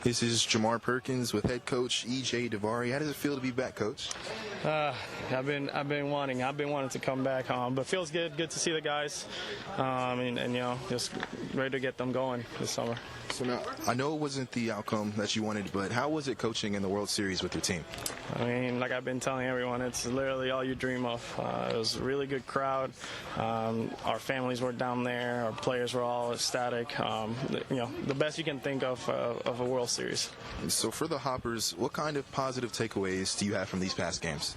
This is Jamar Perkins with head coach E.J. Davari. How does it feel to be back, coach? I've been wanting to come back, but feels good to see the guys, and just ready to get them going this summer. So now, I know it wasn't the outcome that you wanted, but how was it coaching in the World Series with your team? I mean, like I've been telling everyone, it's literally all you dream of. It was a really good crowd. Our families were down there. Our players were all ecstatic. The best you can think of a World Series. So for the Hoppers, what kind of positive takeaways do you have from these past games?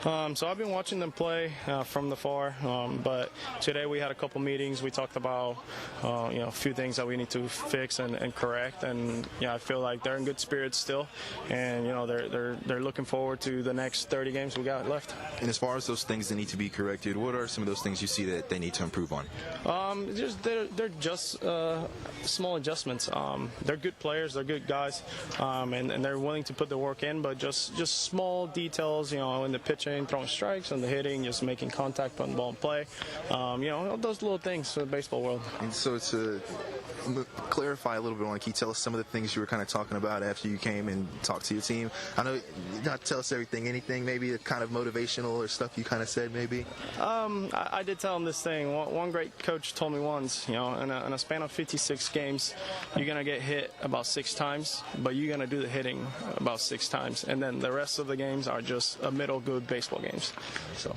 So I've been watching them play from the far, but today we had a couple meetings. We talked about a few things that we need to fix and correct, and I feel like they're in good spirits still, and they're looking forward to the next 30 games we got left. And as far as those things that need to be corrected, what are some of those things you see that they need to improve on? They're just small adjustments. They're good players, they're good guys, and they're willing to put the work in, but just small details, in the pitching, throwing strikes, and the hitting, just making contact on the ball and play. Those little things for the baseball world. And so to clarify a little bit, can you tell us some of the things you were kind of talking about after you came and talked to your team? I know not tell us anything maybe kind of motivational or stuff you kind of said maybe? I did tell them this thing. One great coach told me once, in a span of 56 games, you're going to get hit about 6 times, but you're going to do the hitting about 6 times. And then the rest of the games are just a middle good baseball games. So,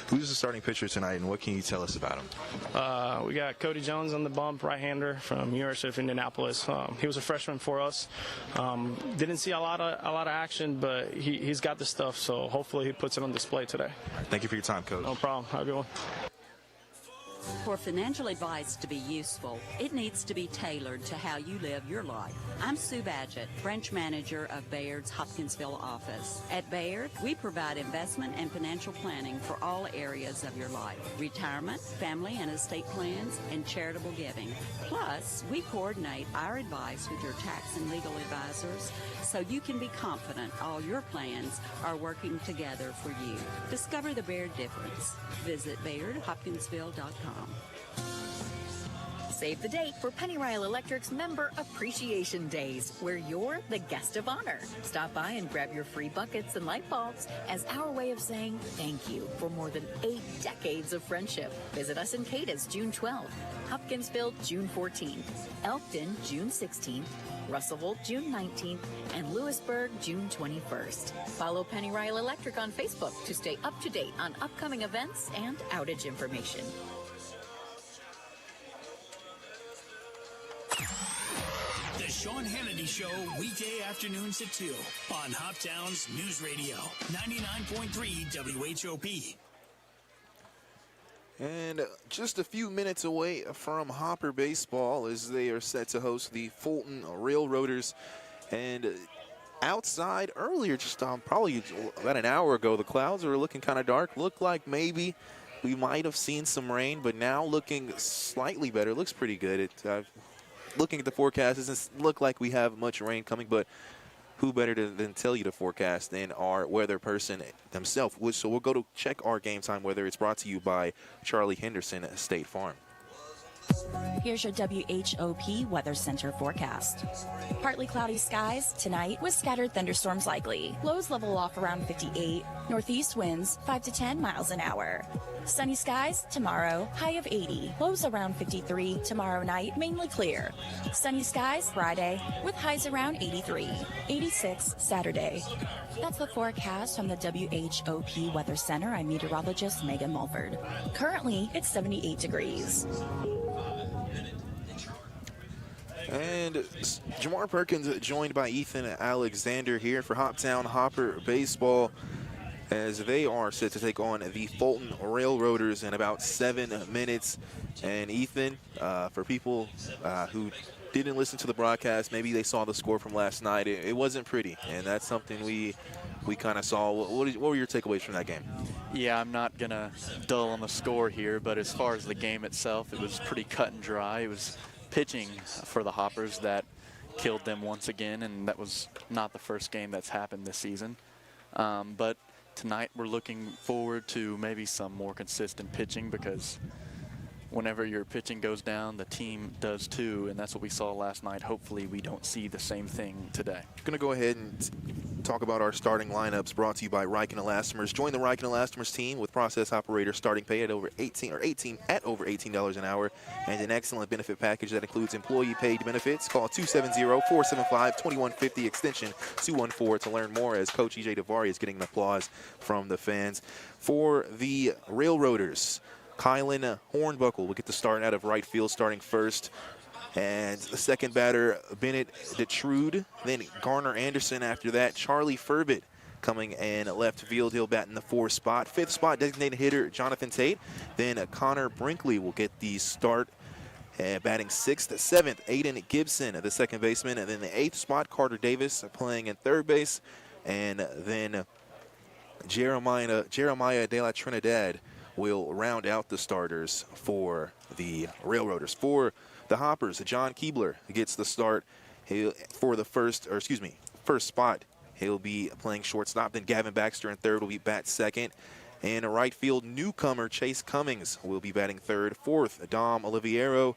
who's the starting pitcher tonight, and what can you tell us about him? We got Cody Jones on the bump, right-hander from University of Indianapolis. He was a freshman for us. Didn't see a lot of action, but he's got the stuff. So hopefully he puts it on display today. Thank you for your time, Coach. No problem. Have a good one. For financial advice to be useful, it needs to be tailored to how you live your life. I'm Sue Badgett, branch manager of Baird's Hopkinsville office. At Baird, we provide investment and financial planning for all areas of your life: retirement, family and estate plans, and charitable giving. Plus, we coordinate our advice with your tax and legal advisors so you can be confident all your plans are working together for you. Discover the Baird difference. Visit BairdHopkinsville.com. Save the date for Pennyrile Electric's Member Appreciation Days, where you're the guest of honor. Stop by and grab your free buckets and light bulbs as our way of saying thank you for more than 8 decades of friendship. Visit us in Cadiz June 12th, Hopkinsville June 14th, Elkton June 16th, Russellville June 19th, and Lewisburg June 21st. Follow Pennyrile Electric on Facebook to stay up to date on upcoming events and outage information. The Sean Hannity Show, weekday afternoons at 2 on Hoptown's News Radio, 99.3 WHOP. And just a few minutes away from Hopper baseball as they are set to host the Fulton Railroaders. And outside earlier, just probably about an hour ago, the clouds were looking kind of dark. Looked like maybe we might have seen some rain, but now looking slightly better. Looks pretty good. Looking at the forecast, it doesn't look like we have much rain coming, but who better than tell you the forecast than our weather person himself? So we'll go to check our game time weather. It's brought to you by Charlie Henderson at State Farm. Here's your WHOP Weather Center forecast. Partly cloudy skies tonight with scattered thunderstorms likely. Lows level off around 58. Northeast winds 5 to 10 miles an hour. Sunny skies tomorrow, high of 80. Lows around 53. Tomorrow night, mainly clear. Sunny skies Friday with highs around 83. 86 Saturday. That's the forecast from the WHOP Weather Center. I'm meteorologist Megan Mulford. Currently, it's 78 degrees. And Jamar Perkins joined by Ethan Alexander here for Hoptown Hopper Baseball as they are set to take on the Fulton Railroaders in about 7 minutes. And Ethan, for people who didn't listen to the broadcast, maybe they saw the score from last night. It wasn't pretty, and that's something we kind of saw. What were your takeaways from that game? Yeah, I'm not going to dull on the score here, but as far as the game itself, it was pretty cut and dry. It was pitching for the Hoppers that killed them once again, and that was not the first game that's happened this season. But tonight we're looking forward to maybe some more consistent pitching because whenever your pitching goes down, the team does too, and that's what we saw last night. Hopefully we don't see the same thing today. Going to go ahead and talk about our starting lineups brought to you by Riken Elastomers. Join the Riken Elastomers team with process operator starting pay at over $18 an hour and an excellent benefit package that includes employee paid benefits. Call 270-475-2150 extension 214 to learn more as Coach EJ Davari is getting an applause from the fans. For the Railroaders, Kylan Hornbuckle will get the start out of right field starting first. And the second batter, Bennett Detrude. Then Garner Anderson after that. Charlie Furbett coming in left field. He'll bat in the 4th spot. 5th spot, designated hitter Jonathan Tate. Then Connor Brinkley will get the start. Batting 6th, 7th, Aiden Gibson, the second baseman. And then the 8th spot, Carter Davis playing in third base. And then Jeremiah De La Trinidad will round out the starters for the Railroaders. For the Hoppers, John Keebler gets the start for the first spot. He'll be playing shortstop. Then Gavin Baxter in third will be bat second. And a right field newcomer, Chase Cummings, will be batting third. 4th, Dom Oliviero.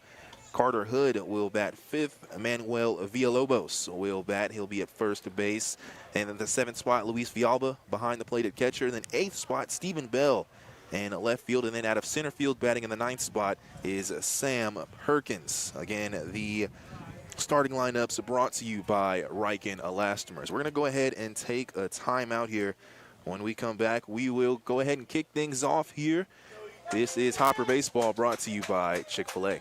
Carter Hood will bat 5th. Manuel Villalobos will bat. He'll be at first base. And then the 7th spot, Luis Villalba behind the plate at catcher. And then 8th spot, Stephen Bell in left field. And then out of center field, batting in the 9th spot, is Sam Perkins. Again, the starting lineups brought to you by Riken Elastomers. We're going to go ahead and take a timeout here. When we come back, we will go ahead and kick things off here. This is Hopper Baseball brought to you by Chick-fil-A.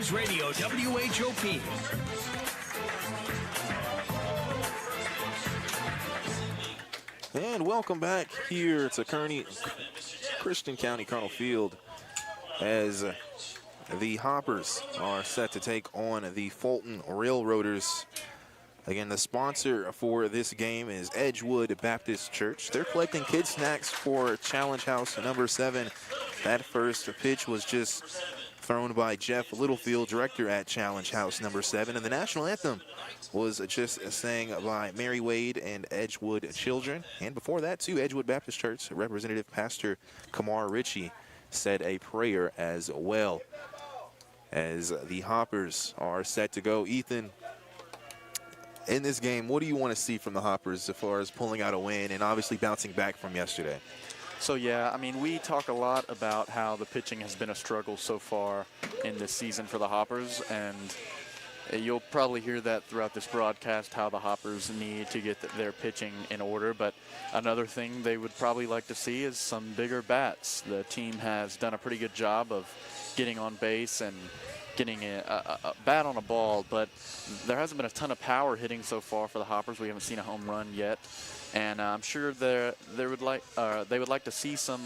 News Radio, WHOP. And welcome back here to Christian County Colonel Field as the Hoppers are set to take on the Fulton Railroaders. Again, the sponsor for this game is Edgewood Baptist Church. They're collecting kid snacks for Challenge House number 7. That first pitch was just thrown by Jeff Littlefield, director at Challenge House number 7. And the national anthem was just sang by Mary Wade and Edgewood children. And before that, too, Edgewood Baptist Church Representative Pastor Kamar Ritchie said a prayer as well. As the Hoppers are set to go, Ethan, in this game, what do you want to see from the Hoppers as far as pulling out a win and obviously bouncing back from yesterday? So, yeah, I mean, we talk a lot about how the pitching has been a struggle so far in this season for the Hoppers, and you'll probably hear that throughout this broadcast, how the Hoppers need to get their pitching in order. But another thing they would probably like to see is some bigger bats. The team has done a pretty good job of getting on base and getting a bat on a ball, but there hasn't been a ton of power hitting so far for the Hoppers. We haven't seen a home run yet, and I'm sure they would like to see some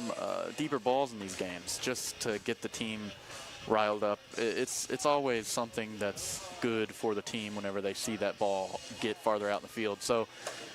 deeper balls in these games just to get the team riled up. It's always something that's good for the team whenever they see that ball get farther out in the field. So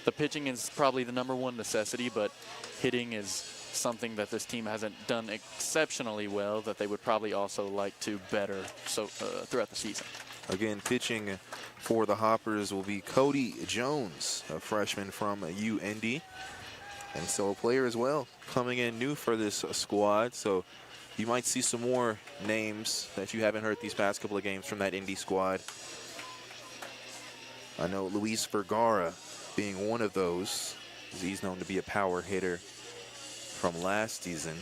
the pitching is probably the number one necessity, but hitting is something that this team hasn't done exceptionally well that they would probably also like to better throughout the season. Again, pitching for the Hoppers will be Cody Jones, a freshman from UND, and so a player as well coming in new for this squad. So you might see some more names that you haven't heard these past couple of games from that Indy squad. I know Luis Vergara being one of those. He's known to be a power hitter from last season.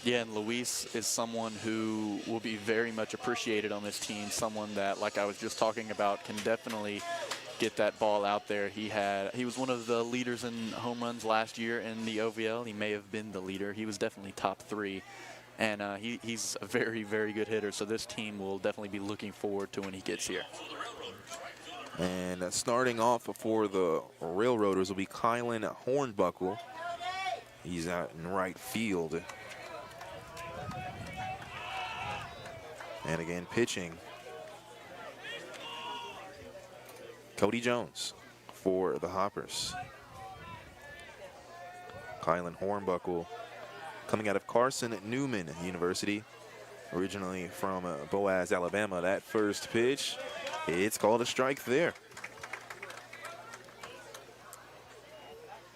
Yeah, and Luis is someone who will be very much appreciated on this team, someone that, like I was just talking about, can definitely get that ball out there. He was one of the leaders in home runs last year in the OVL. He may have been the leader. He was definitely top 3, and he's a very, very good hitter, so this team will definitely be looking forward to when he gets here. And starting off for the Railroaders will be Kylan Hornbuckle. He's out in right field. And again, pitching, Cody Jones for the Hoppers. Kylan Hornbuckle coming out of Carson Newman University, originally from Boaz, Alabama. That first pitch, it's called a strike there.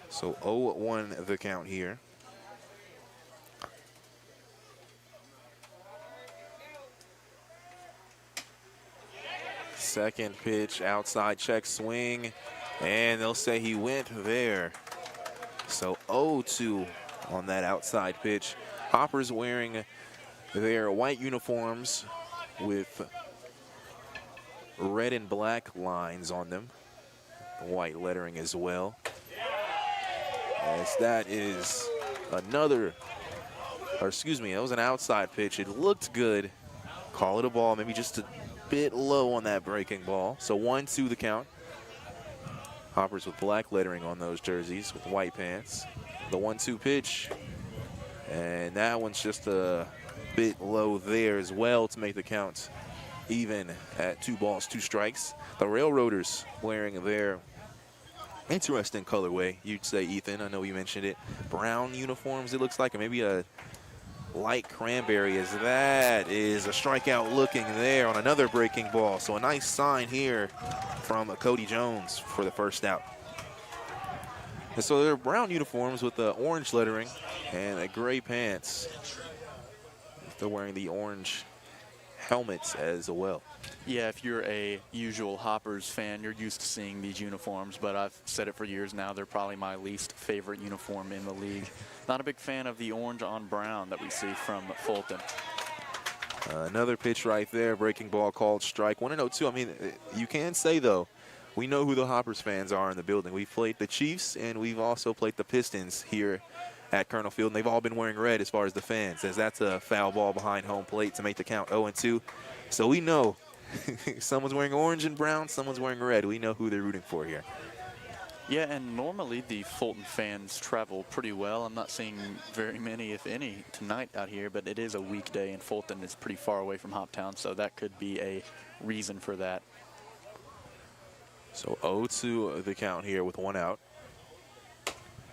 So 0-1 the count here. Second pitch, outside check swing, and they'll say he went there. So 0-2 on that outside pitch. Hoppers wearing their white uniforms with red and black lines on them. White lettering as well. As that is that was an outside pitch. It looked good. Call it a ball, maybe just a bit low on that breaking ball. So 1-2 the count. Hoppers with black lettering on those jerseys with white pants. The 1-2 pitch. And that one's just a bit low there as well to make the count even at 2 balls, 2 strikes. The Railroaders wearing their interesting colorway, you'd say, Ethan. I know you mentioned it. Brown uniforms, it looks like, or maybe a light cranberry, as that is a strikeout looking there on another breaking ball. So a nice sign here from Cody Jones for the first out. And so they're brown uniforms with the orange lettering and the gray pants. They're wearing the orange helmets as well. Yeah, if you're a usual Hoppers fan, you're used to seeing these uniforms, but I've said it for years now, they're probably my least favorite uniform in the league. Not a big fan of the orange on brown that we see from Fulton. Another pitch right there, breaking ball called strike. 1-0-2. I mean, you can say, though, we know who the Hoppers fans are in the building. We've played the Chiefs, and we've also played the Pistons here at Colonel Field, and they've all been wearing red as far as the fans, as that's a foul ball behind home plate to make the count 0-2. So we know someone's wearing orange and brown, someone's wearing red. We know who they're rooting for here. Yeah, and normally the Fulton fans travel pretty well. I'm not seeing very many, if any, tonight out here, but it is a weekday, and Fulton is pretty far away from Hoptown, so that could be a reason for that. So 0-2 the count here with 1 out.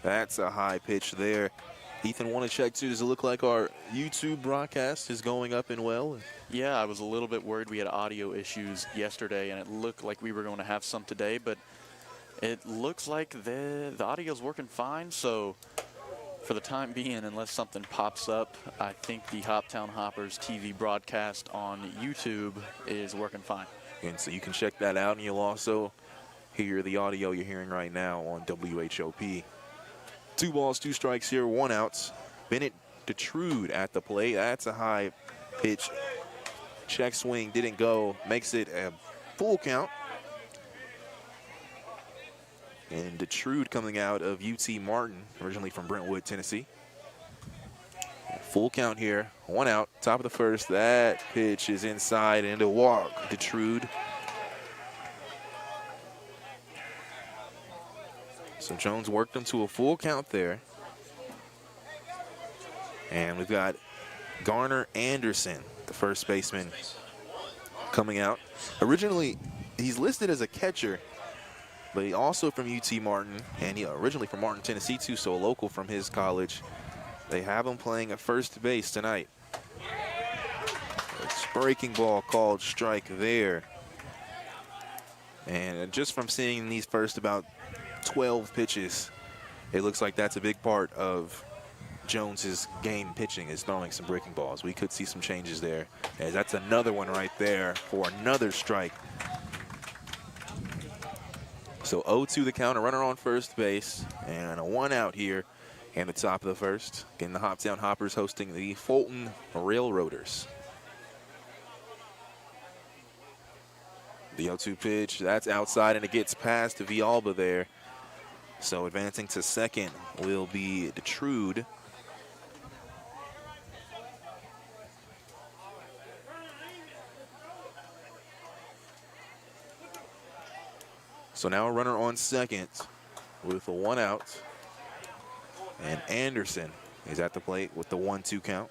That's a high pitch there. Ethan, want to check too, does it look like our YouTube broadcast is going up and well? Yeah, I was a little bit worried. We had audio issues yesterday, and it looked like we were going to have some today, but it looks like the audio's working fine. So for the time being, unless something pops up, I think the Hoptown Hoppers TV broadcast on YouTube is working fine. And so you can check that out, and you'll also hear the audio you're hearing right now on WHOP. 2 balls, 2 strikes here, 1 out. Bennett Detrude at the plate. That's a high pitch. Check swing didn't go, makes it a full count. And Detrude coming out of UT Martin, originally from Brentwood, Tennessee. Full count here, 1 out, top of the first. That pitch is inside and a walk. Detrude. So Jones worked him to a full count there. And we've got Garner Anderson, the first baseman, coming out. Originally, he's listed as a catcher, but he also from UT Martin, and he originally from Martin, Tennessee too, so a local from his college. They have him playing at first base tonight. It's breaking ball called strike there. And just from seeing these first about 12 pitches, it looks like that's a big part of Jones's game pitching, is throwing some breaking balls. We could see some changes there, as that's another one right there for another strike. So 0-2 the count, a runner on first base, and a 1 out here in the top of the first. Again, the Hoptown Hoppers hosting the Fulton Railroaders. The 0-2 pitch, that's outside, and it gets past Villalba there. So advancing to second will be Detrude. So now a runner on second with a 1 out. And Anderson is at the plate with the 1-2 count.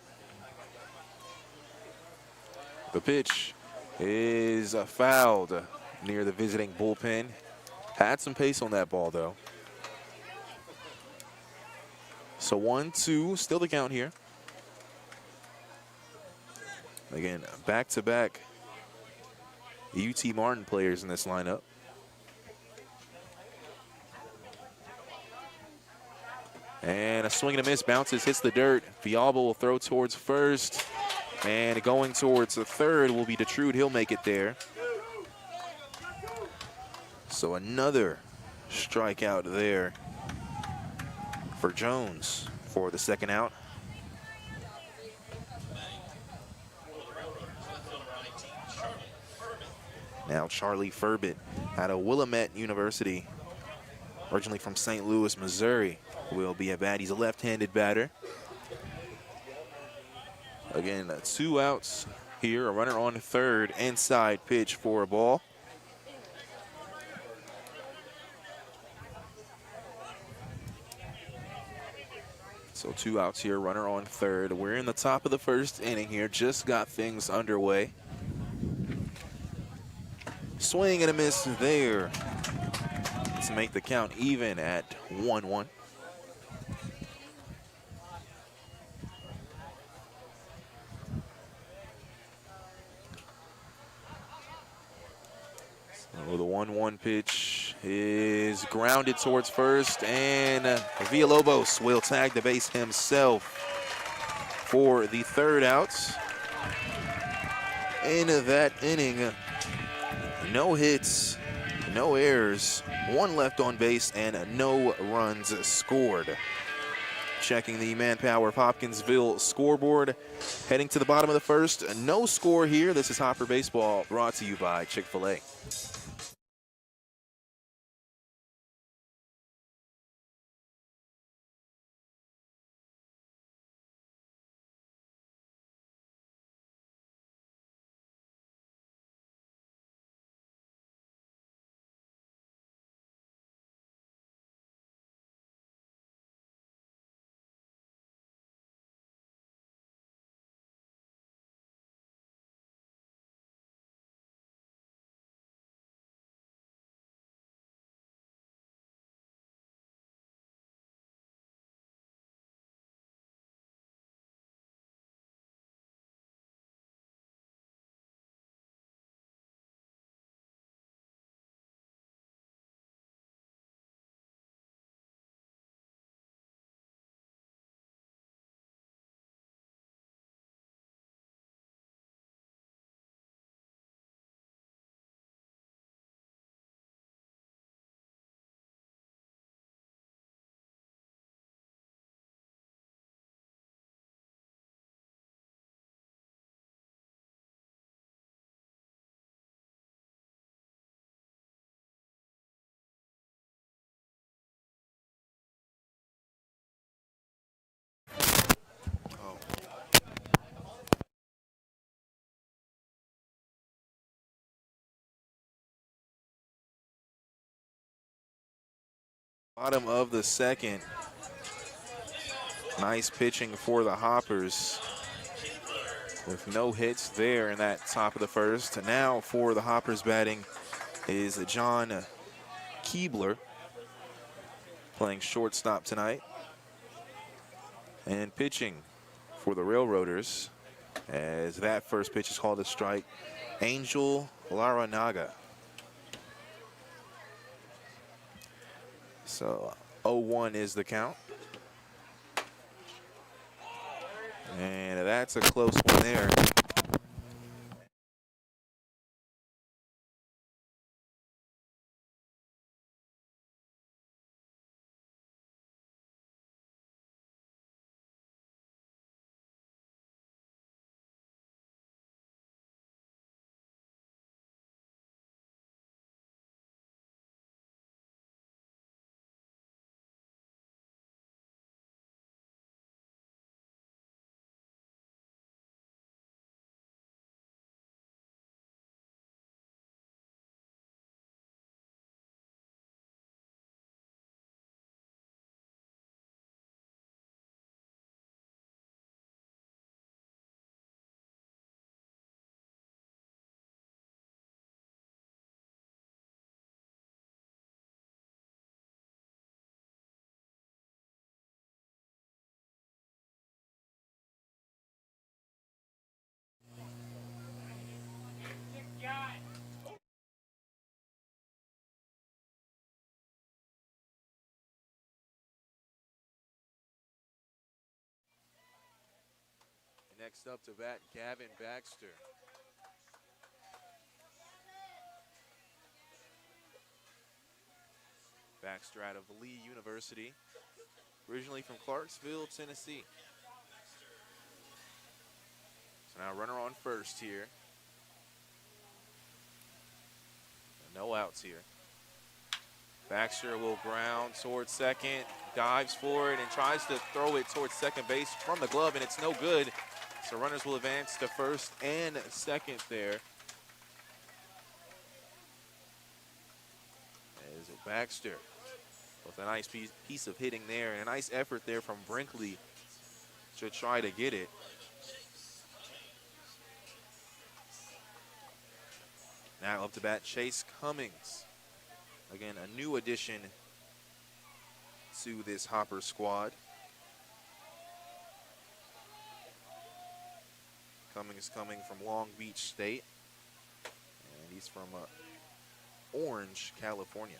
The pitch is fouled near the visiting bullpen. Had some pace on that ball, though. So 1-2, still the count here. Again, back-to-back UT Martin players in this lineup. And a swing and a miss, bounces, hits the dirt. Villalba will throw towards first. And going towards the third will be Detrude. He'll make it there. So another strikeout there for Jones for the second out. Now Charlie Furbit out of Willamette University, originally from St. Louis, Missouri, will be a bat. He's a left-handed batter. Again, 2 outs here, a runner on third, inside pitch for a ball. So 2 outs here, runner on third. We're in the top of the first inning here, just got things underway. Swing and a miss there to make the count even at 1-1. So the 1-1 pitch is grounded towards first, and Villalobos will tag the base himself for the third out. In that inning, no hits, no errors, 1 left on base, and no runs scored. Checking the Manpower of Hopkinsville scoreboard. Heading to the bottom of the first, no score here. This is Hopper Baseball, brought to you by Chick-fil-A. Bottom of the second. Nice pitching for the Hoppers with no hits there in that top of the first. And now for the Hoppers batting is John Keebler, playing shortstop tonight. And pitching for the Railroaders, as that first pitch is called a strike, Angel Laranaga. So 0-1 is the count. And that's a close one there. Next up to bat, Gavin Baxter. Baxter out of Lee University, originally from Clarksville, Tennessee. So now runner on first here. No outs here. Baxter will ground towards second, dives for it, and tries to throw it towards second base from the glove, and it's no good. So runners will advance to first and second there. As Baxter with a nice piece of hitting there, and a nice effort there from Brinkley to try to get it. Now up to bat, Chase Cummings. Again, a new addition to this Hopper squad. Cummings coming from Long Beach State, and he's from Orange, California.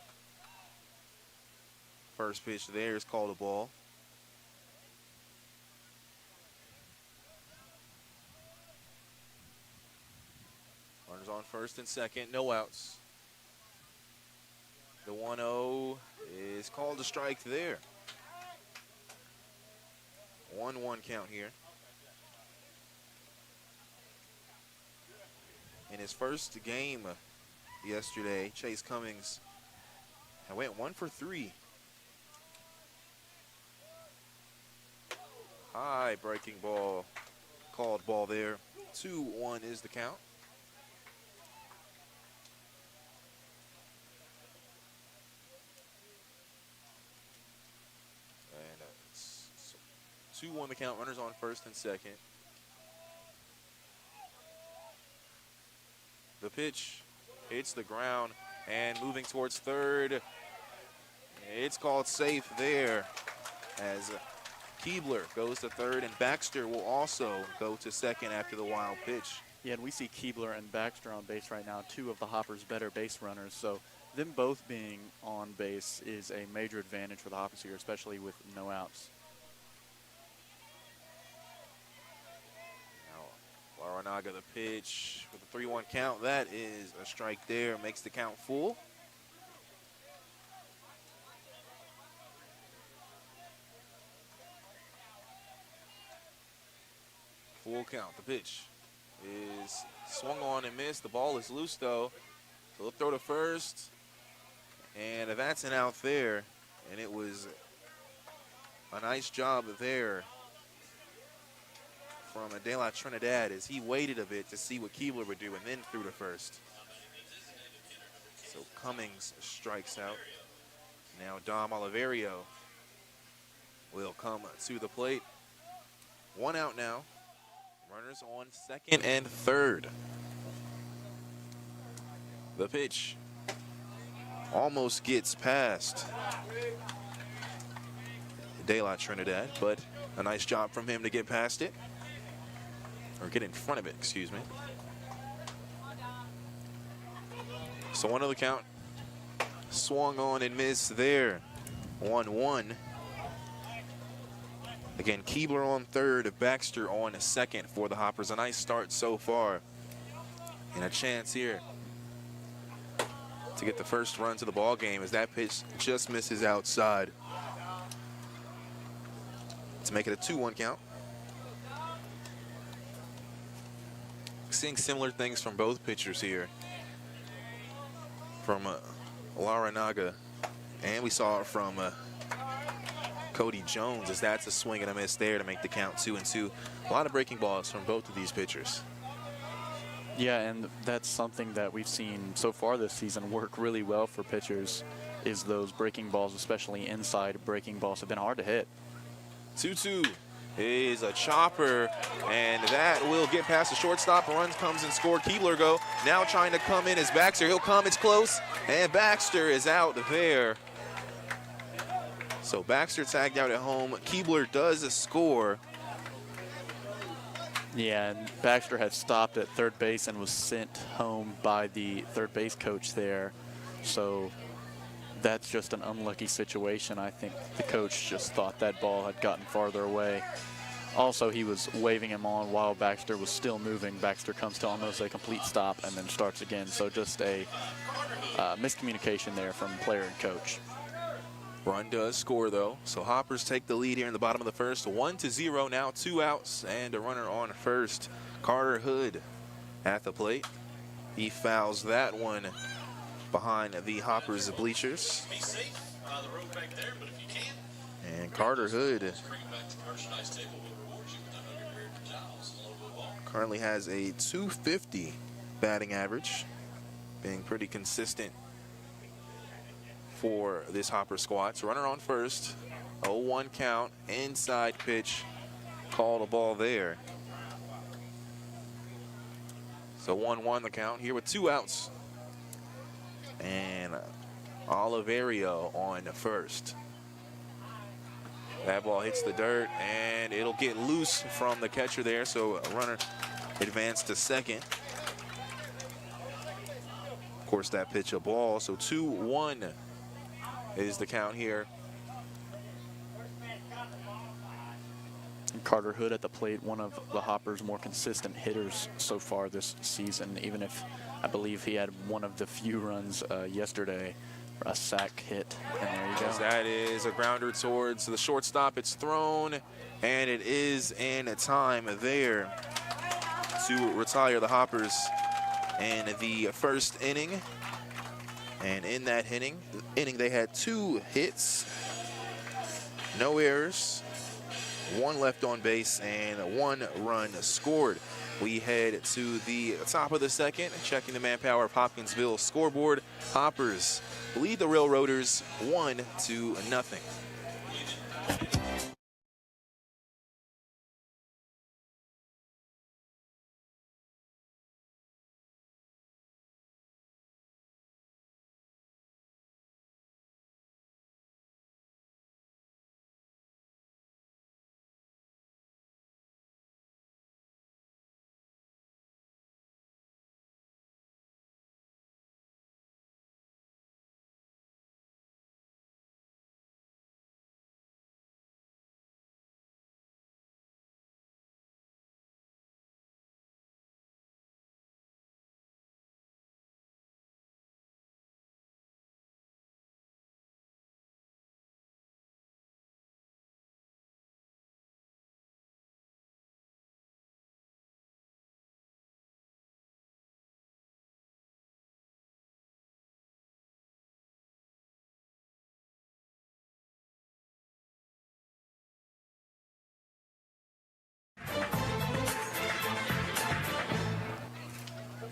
First pitch there is called a ball. Runners on first and second, no outs. The 1-0 is called a strike there. 1-1 count here. In his first game yesterday, Chase Cummings went 1 for 3. High breaking ball, called ball there. 2-1 is the count. And 2-1 the count, runners on first and second. The pitch hits the ground and moving towards third. It's called safe there as Keebler goes to third, and Baxter will also go to second after the wild pitch. Yeah, and we see Keebler and Baxter on base right now, two of the Hoppers' better base runners. So them both being on base is a major advantage for the Hoppers here, especially with no outs. Now, Laranaga the pitch with a 3-1 count. That is a strike there, makes the count full. Full count. The pitch is swung on and missed. The ball is loose though. So they'll throw to first. And that's an out there. And it was a nice job there from De La Trinidad as he waited a bit to see what Keebler would do and then threw to first. So Cummings strikes out. Now Dom Oliverio will come to the plate. 1 out now. Runners on second and third. The pitch almost gets past De La Trinidad, but a nice job from him to get past it. Or get in front of it, excuse me. So 1-0 the count. Swung on and missed there. 1-1. Again, Keebler on third, Baxter on second for the Hoppers. A nice start so far. And a chance here to get the first run to the ball game as that pitch just misses outside. To make it a 2-1 count. Seeing similar things from both pitchers here. From Laranaga, and we saw it from Cody Jones, as that's a swing and a miss there to make the count 2-2. A lot of breaking balls from both of these pitchers. Yeah, and that's something that we've seen so far this season work really well for pitchers, is those breaking balls, especially inside breaking balls, have been hard to hit. 2-2 is a chopper, and that will get past the shortstop. Runs comes and scored. Keebler go. Now trying to come in is Baxter. He'll come. It's close, and Baxter is out there. So Baxter tagged out at home. Keebler does score. Yeah, and Baxter had stopped at third base and was sent home by the third base coach there. So that's just an unlucky situation. I think the coach just thought that ball had gotten farther away. Also, he was waving him on while Baxter was still moving. Baxter comes to almost a complete stop and then starts again. So just a miscommunication there from player and coach. Run does score, though. So Hoppers take the lead here in the bottom of the first. 1-0 now, 2 outs, and a runner on first. Carter Hood at the plate. He fouls that one behind the Hoppers bleachers. And Carter Hood currently has a .250 batting average, being pretty consistent for this Hopper squad. So runner on first, 0-1 count, inside pitch, called a ball there. So 1-1 the count here with 2 outs. And Oliverio on first. That ball hits the dirt, and it'll get loose from the catcher there, so a runner advanced to second. Of course, that pitch a ball, so 2-1 is the count here. And Carter Hood at the plate, one of the Hoppers' more consistent hitters so far this season, even if I believe he had one of the few runs yesterday, a sac hit, and there you go. That is a grounder towards the shortstop. It's thrown, and it is in time there to retire the Hoppers in the first inning. And in that inning, they had 2 hits, no errors, 1 left on base, and 1 run scored. We head to the top of the second, checking the manpower of Hopkinsville scoreboard. Hoppers lead the Railroaders 1-0.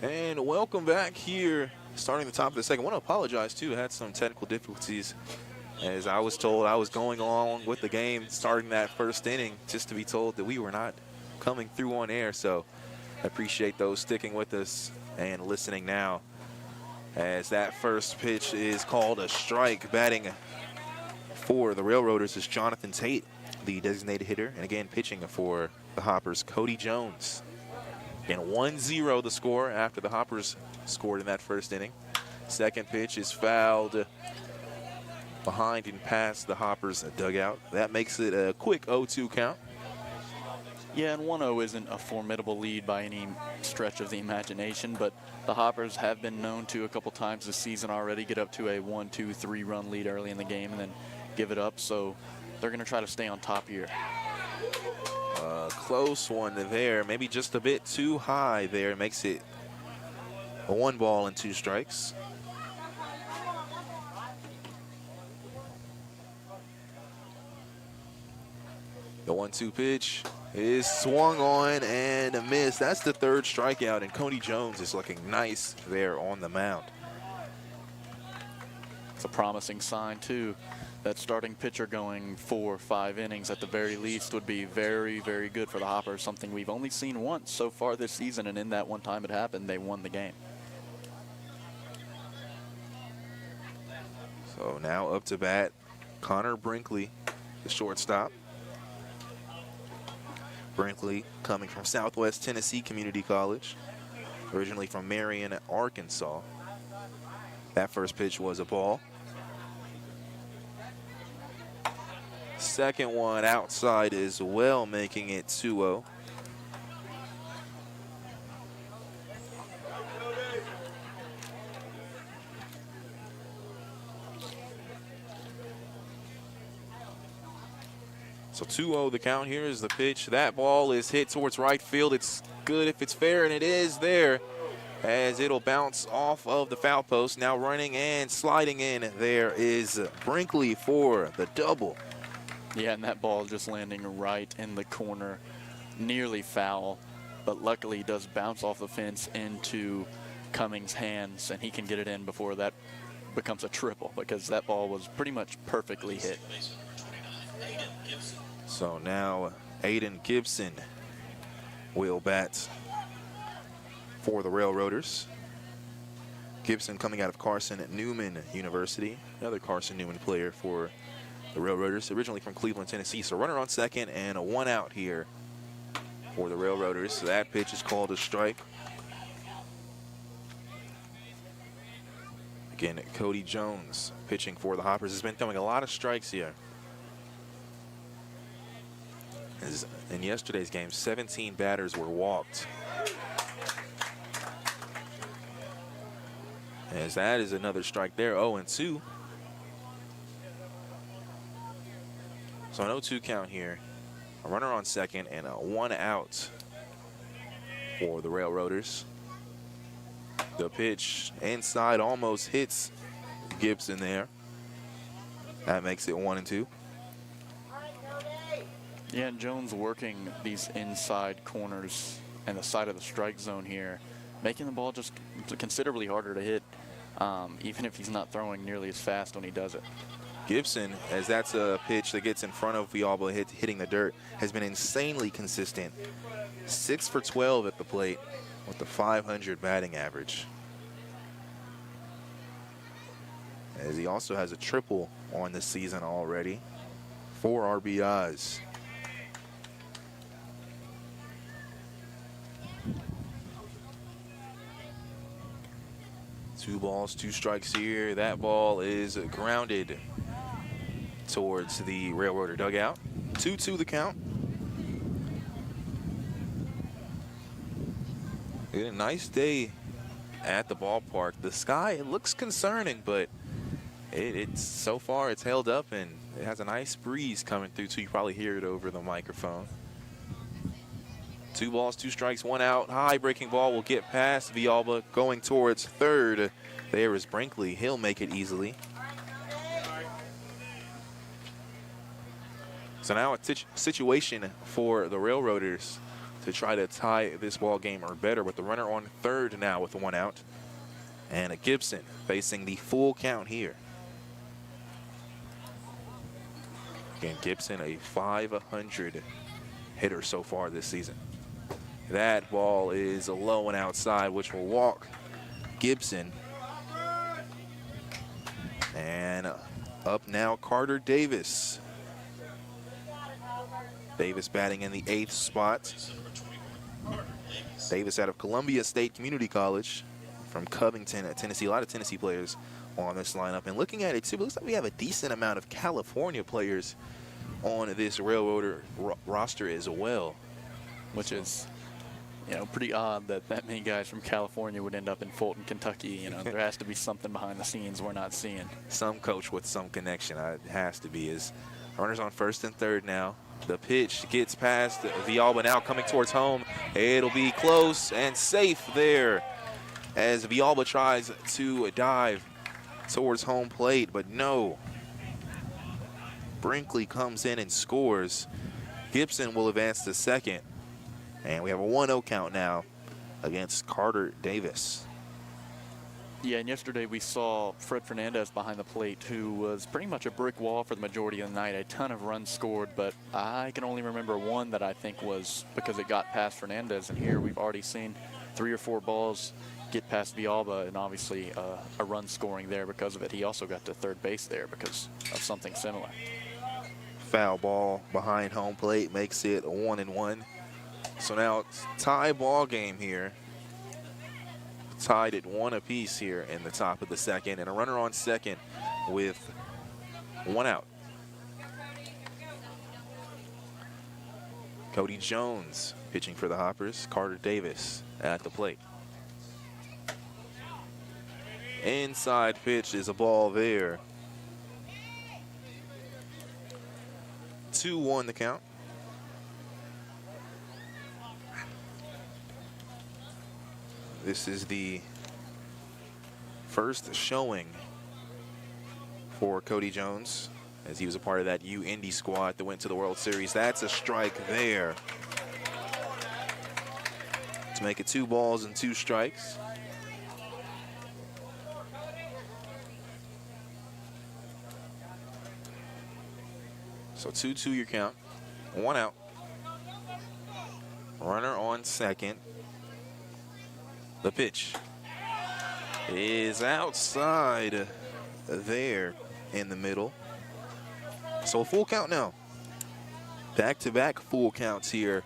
And welcome back here, starting the top of the second. I want to apologize, too. I had some technical difficulties As I was told, I was going along with the game starting that first inning just to be told that we were not coming through on air. So I appreciate those sticking with us and listening now, as that first pitch is called a strike. Batting for the Railroaders is Jonathan Tate, the designated hitter, and again pitching for the Hoppers, Cody Jones. Again, 1-0 the score after the Hoppers scored in that first inning. Second pitch is fouled behind and past the Hoppers dugout. That makes it a quick 0-2 count. Yeah, and 1-0 isn't a formidable lead by any stretch of the imagination, but the Hoppers have been known to a couple times this season already get up to a 1-2, 3-run lead early in the game and then give it up. So they're going to try to stay on top here. Close one there, maybe just a bit too high there. Makes it a 1 ball and 2 strikes. The 1-2 pitch is swung on and missed. That's the third strikeout, and Cody Jones is looking nice there on the mound. It's a promising sign, too. That starting pitcher going 4 or 5 innings at the very least would be very, very good for the Hoppers, something we've only seen once so far this season, and in that one time it happened, they won the game. So now up to bat, Connor Brinkley, the shortstop. Brinkley coming from Southwest Tennessee Community College, originally from Marion, Arkansas. That first pitch was a ball. Second one outside as well, making it 2-0. So 2-0 the count. Here is the pitch. That ball is hit towards right field. It's good if it's fair, and it is there, as it'll bounce off of the foul post. Now running and sliding in there is Brinkley for the double. Yeah, and that ball just landing right in the corner, nearly foul, but luckily does bounce off the fence into Cummings' hands, and he can get it in before that becomes a triple, because that ball was pretty much perfectly hit. So now Aiden Gibson will bat for the Railroaders. Gibson coming out of Carson Newman University, another Carson Newman player for the Railroaders, originally from Cleveland, Tennessee. So runner on second and a 1 out here for the Railroaders. So that pitch is called a strike. Again, Cody Jones pitching for the Hoppers has been throwing a lot of strikes here. As in yesterday's game, 17 batters were walked. As that is another strike there, 0-2. So an 0-2 count here. A runner on second and a 1 out for the Railroaders. The pitch inside almost hits Gibson there. That makes it 1-2. Yeah, and Jones working these inside corners and the side of the strike zone here, making the ball just considerably harder to hit, even if he's not throwing nearly as fast when he does it. Gibson, as that's a pitch that gets in front of Villalba hitting the dirt, has been insanely consistent. 6 for 12 at the plate with the .500 batting average. As he also has a triple on the season already. 4 RBIs. Two balls, 2 strikes here. That ball is grounded towards the Railroader dugout. 2-2 the count. A nice day at the ballpark. The sky, it looks concerning, but it's so far it's held up, and it has a nice breeze coming through, so you probably hear it over the microphone. 2 balls, 2 strikes, 1 out. High breaking ball will get past Villalba, going towards third. There is Brinkley. He'll make it easily. So now a situation for the Railroaders to try to tie this ball game or better, with the runner on third now with 1 out. And a Gibson facing the full count here. Again, Gibson, a .500 hitter so far this season. That ball is low and outside, which will walk Gibson. And up now, Carter Davis. Davis batting in the 8th spot. Davis out of Columbia State Community College from Covington, Tennessee. A lot of Tennessee players on this lineup. And looking at it, too, it looks like we have a decent amount of California players on this Railroader roster as well. Which is, you know, pretty odd that many guys from California would end up in Fulton, Kentucky. You know, there has to be something behind the scenes we're not seeing. Some coach with some connection, it has to be. As runners on 1st and 3rd now. The pitch gets past Villalba, now coming towards home. It'll be close and safe there as Villalba tries to dive towards home plate, but no. Brinkley comes in and scores. Gibson will advance to 2nd. And we have a 1-0 count now against Carter Davis. Yeah, and yesterday we saw Fred Fernandez behind the plate, who was pretty much a brick wall for the majority of the night. A ton of runs scored, but I can only remember one that I think was because it got past Fernandez. And here we've already seen 3 or 4 balls get past Villalba, and obviously a run scoring there because of it. He also got to 3rd base there because of something similar. Foul ball behind home plate makes it 1-1. So now it's tie ball game here. Tied at 1 apiece here in the top of the 2nd, and a runner on 2nd with 1 out. Cody Jones pitching for the Hoppers. Carter Davis at the plate. Inside pitch is a ball there. 2-1 the count. This is the first showing for Cody Jones, as he was a part of that U-Indy squad that went to the World Series. That's a strike there to make it 2 balls and 2 strikes. So 2-2 your count, 1 out. Runner on 2nd. The pitch is outside there in the middle. So a full count now. Back-to-back full counts here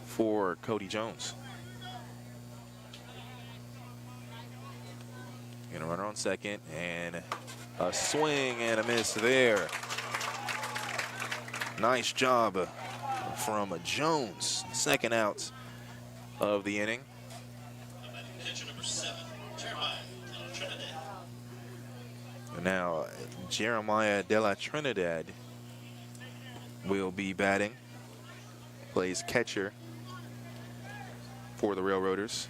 for Cody Jones. Gonna run on 2nd, and a swing and a miss there. Nice job from Jones. 2nd out of the inning. Now, Jeremiah De La Trinidad will be batting. Plays catcher for the Railroaders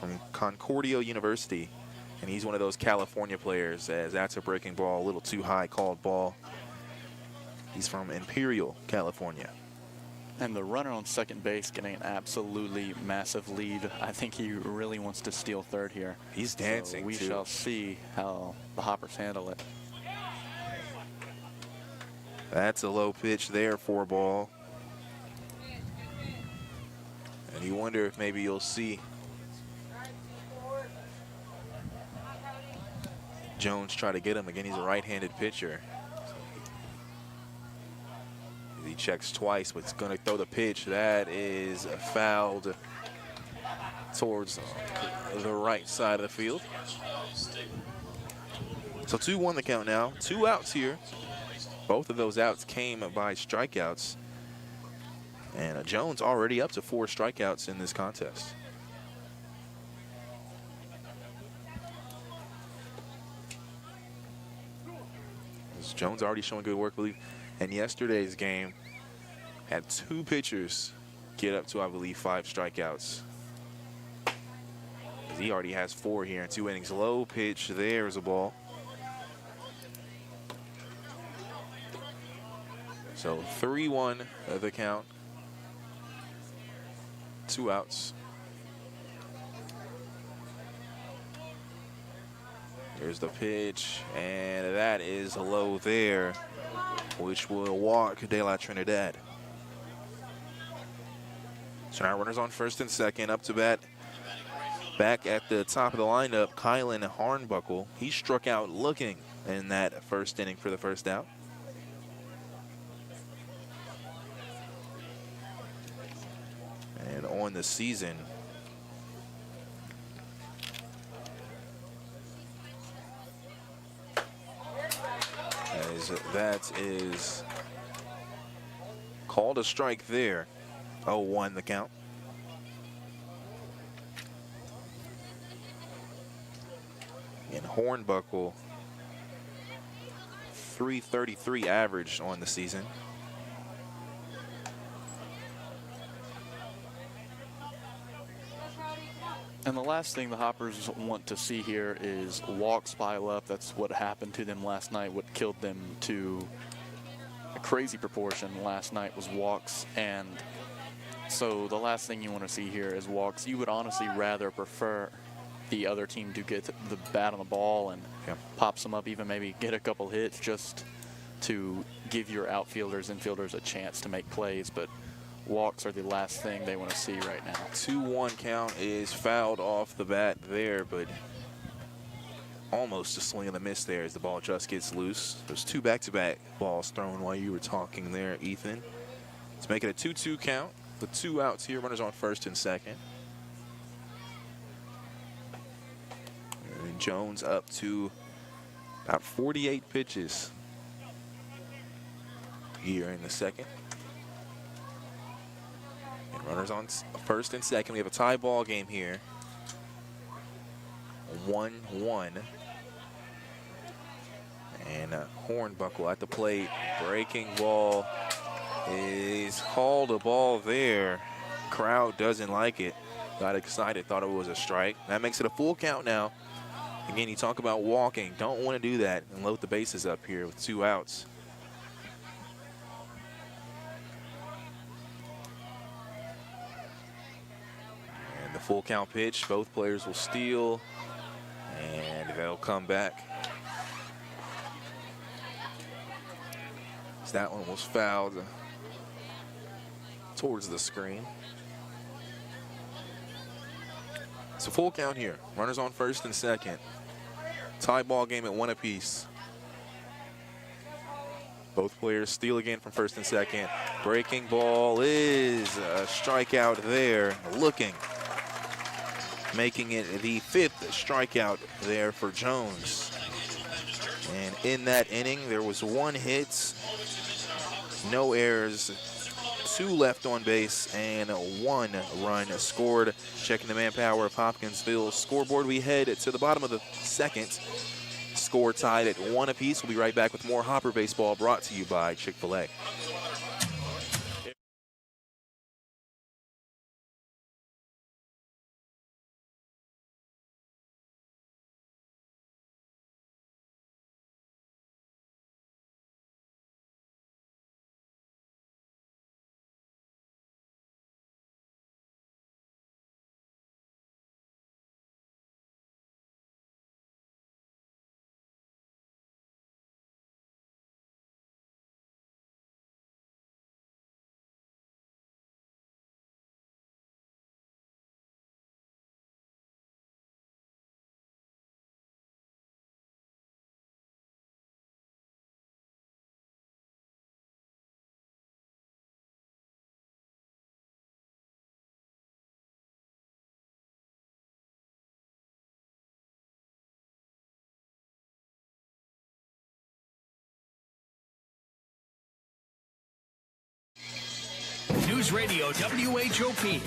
from Concordia University. And he's one of those California players, as that's a breaking ball, a little too high called ball. He's from Imperial, California. And the runner on 2nd base getting an absolutely massive lead. I think he really wants to steal 3rd here. He's dancing, so we too. shall see how the Hoppers handle it. That's a low pitch there for a ball. And you wonder if maybe you'll see Jones try to get him. Again, he's a right-handed pitcher. He checks twice, but he's going to throw the pitch. That is fouled towards the right side of the field. So 2-1 the count now. 2 outs here. Both of those outs came by strikeouts. And Jones already up to 4 strikeouts in this contest. Jones already showing good work, I believe. And yesterday's game had 2 pitchers get up to, I believe, 5 strikeouts. He already has 4 here in 2 innings. Low pitch, there's a ball. So 3-1 the count. 2 outs. Here's the pitch, and that is low there. which will walk De La Trinidad. So now runners on first and second. Up to bat, back at the top of the lineup, Kylan Hornbuckle. He struck out looking in that first inning for the first out. And on the season, as that is called a strike there. 0-1 the count. And Hornbuckle, 333 average on the season. And the last thing the Hoppers want to see here is walks pile up. That's what happened to them last night. What killed them to a crazy proportion last night was walks. And so the last thing you want to see here is walks. You would honestly rather prefer the other team to get the bat on the ball and pop some up, even maybe get a couple hits just to give your outfielders, infielders a chance to make plays. But walks are the last thing they want to see right now. 2-1 count is fouled off the bat there, but almost a swing and a miss there as the ball just gets loose. There's two back-to-back balls thrown while you were talking there, Ethan. Let's make it a 2-2 count with 2 outs here. Runners on first and second. And Jones up to about 48 pitches here in the second. And runners on first and second. We have a tie ball game here. 1-1. And Hornbuckle at the plate. Breaking ball is called a ball there. Crowd doesn't like it. Got excited, thought it was a strike. That makes it a full count now. Again, you talk about walking. Don't want to do that and load the bases up here with 2 outs. And the full count pitch. Both players will steal, and they'll come back. So that one was fouled towards the screen. It's a full count here. Runners on first and second. Tie ball game at 1 apiece. Both players steal again from first and second. Breaking ball is a strikeout there. Looking. Making it the 5th strikeout there for Jones. And in that inning, there was 1 hit, no errors, 2 left on base, and 1 run scored. Checking the manpower of Hopkinsville's scoreboard, we head to the bottom of the second. Score tied at 1 apiece. We'll be right back with more Hopper Baseball brought to you by Chick-fil-A. News Radio WHOP.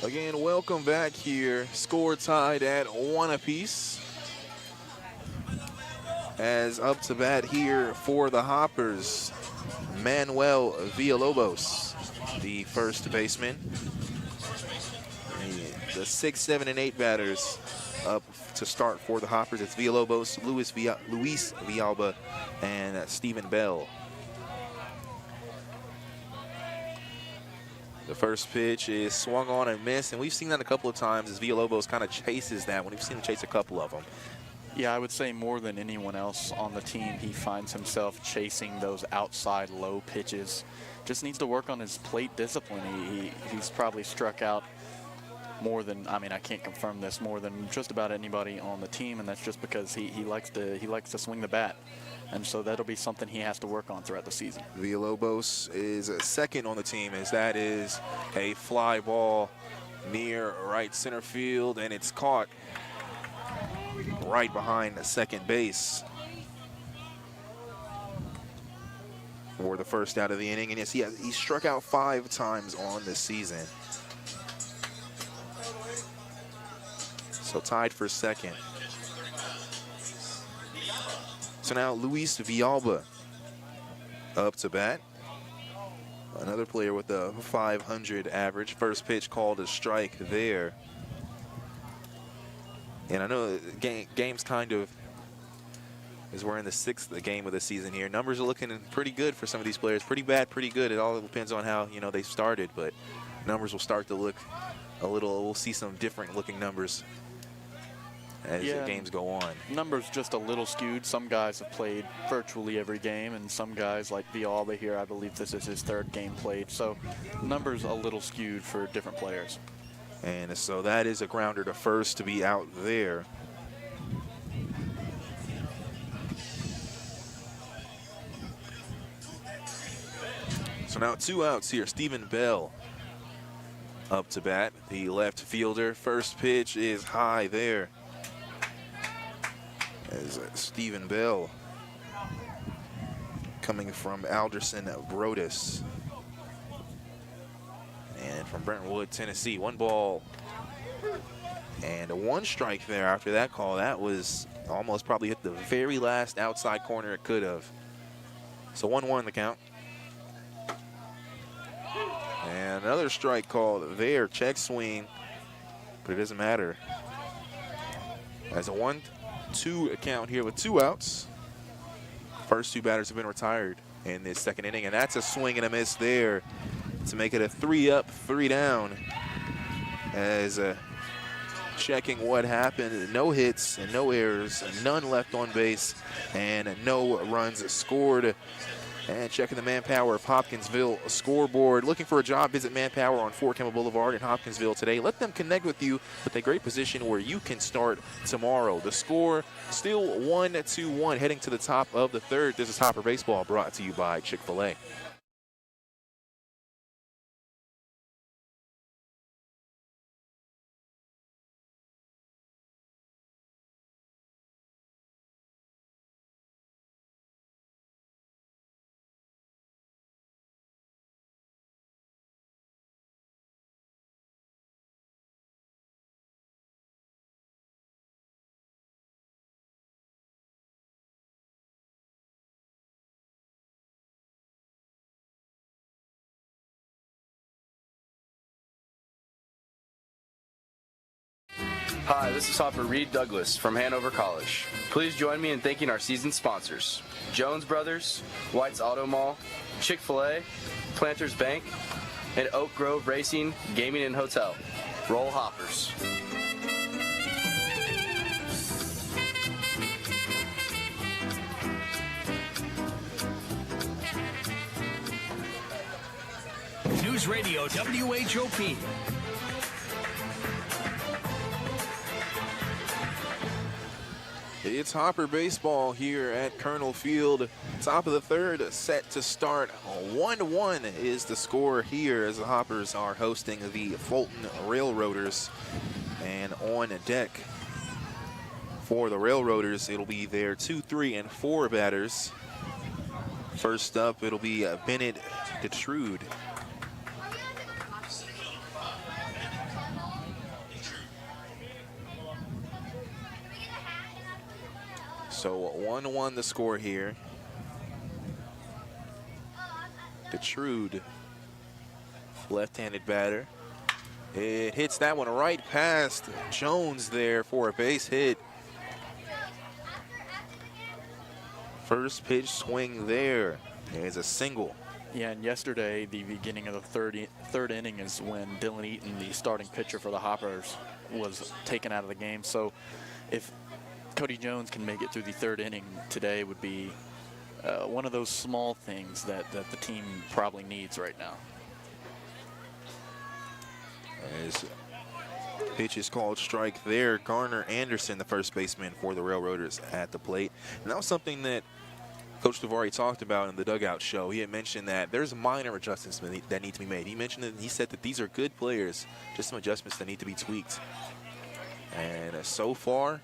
Again, welcome back here. Score tied at 1 apiece. As up to bat here for the Hoppers, Manuel Villalobos, the first baseman. The 6, 7, and 8 batters up to start for the Hoppers. It's Villalobos, Luis Villalba, and Stephen Bell. The first pitch is swung on and missed, and we've seen that a couple of times as Villalobos kind of chases that when we've seen him chase a couple of them. Yeah, I would say more than anyone else on the team, he finds himself chasing those outside low pitches. Just needs to work on his plate discipline. He's probably struck out more than, I mean, I can't confirm this, more than just about anybody on the team, and that's just because he likes to swing the bat. And so that'll be something he has to work on throughout the season. Villalobos is second on the team, as that is a fly ball near right center field, and it's caught right behind the second base for the first out of the inning. And yes, he struck out 5 times on this season. So tied for second. So now Luis Villalba up to bat. Another player with a 500 average. First pitch called a strike there. And I know game's kind of, as we're in the 6th game of the season here, numbers are looking pretty good for some of these players. Pretty bad, pretty good. It all depends on how, they started, but numbers will start to look a little, we'll see some different looking numbers as the games go on. Numbers just a little skewed. Some guys have played virtually every game, and some guys like Villalba here, I believe this is his 3rd game played. So numbers a little skewed for different players. And so that is a grounder to first to be out there. So now 2 outs here. Stephen Bell up to bat, the left fielder. First pitch is high there, as Stephen Bell, coming from Alderson Brodus, and from Brentwood, Tennessee. 1 ball and 1 strike there after that call. That was almost probably hit the very last outside corner it could have. So 1-1 the count. And another strike called there, check swing, but it doesn't matter. As a 1-2 count here with 2 outs. First 2 batters have been retired in this 2nd inning, and that's a swing and a miss there to make it a 3-up, 3 down. As checking what happened, no hits and no errors, none left on base, and no runs scored. And checking the Manpower of Hopkinsville scoreboard. Looking for a job, visit Manpower on Fort Campbell Boulevard in Hopkinsville today. Let them connect with you with a great position where you can start tomorrow. The score still 1-1 heading to the top of the 3rd. This is Hopper Baseball, brought to you by Chick-fil-A. Hi, this is Hopper Reed Douglas from Hanover College. Please join me in thanking our season sponsors: Jones Brothers, White's Auto Mall, Chick-fil-A, Planters Bank, and Oak Grove Racing, Gaming and Hotel. Roll Hoppers. News Radio WHOP. It's Hopper Baseball here at Colonel Field. Top of the 3rd, set to start. 1-1 is the score here as the Hoppers are hosting the Fulton Railroaders. And on deck for the Railroaders, it'll be their 2, 3, and 4 batters. First up, it'll be Bennett Detrude. So 1-1 the score here. Detrude, left-handed batter. It hits that one right past Jones there for a base hit. First pitch swing there is a single. Yeah, and yesterday, the beginning of the third inning is when Dylan Eaton, the starting pitcher for the Hoppers, was taken out of the game. So if Cody Jones can make it through the third inning today, would be one of those small things that the team probably needs right now. As pitch is called strike there. Garner Anderson, the first baseman for the Railroaders, at the plate. And that was something that Coach Davari talked about in the dugout show. He had mentioned that there's minor adjustments that need to be made. He mentioned that he said that these are good players, just some adjustments that need to be tweaked. And so far,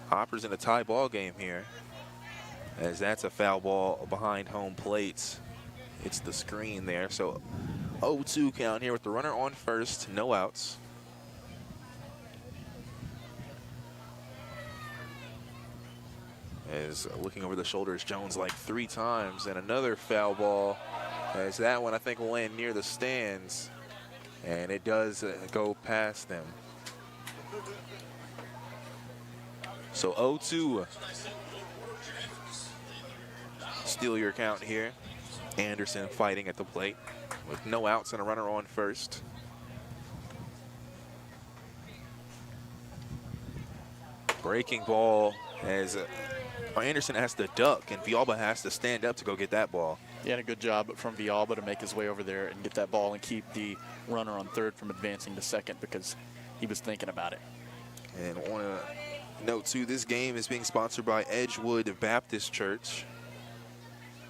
Hopper's in a tie ball game here, as that's a foul ball behind home plate. It's the screen there. So 0-2 count here with the runner on first, no outs. As looking over the shoulders, Jones like 3 times, and another foul ball, as that one I think will land near the stands, and it does go past them. So 0-2. Steal your count here. Anderson fighting at the plate with no outs and a runner on first. Breaking ball as Anderson has to duck, and Villalba has to stand up to go get that ball. He had a good job from Villalba to make his way over there and get that ball and keep the runner on third from advancing to second, because he was thinking about it. And I want to note, too, this game is being sponsored by Edgewood Baptist Church.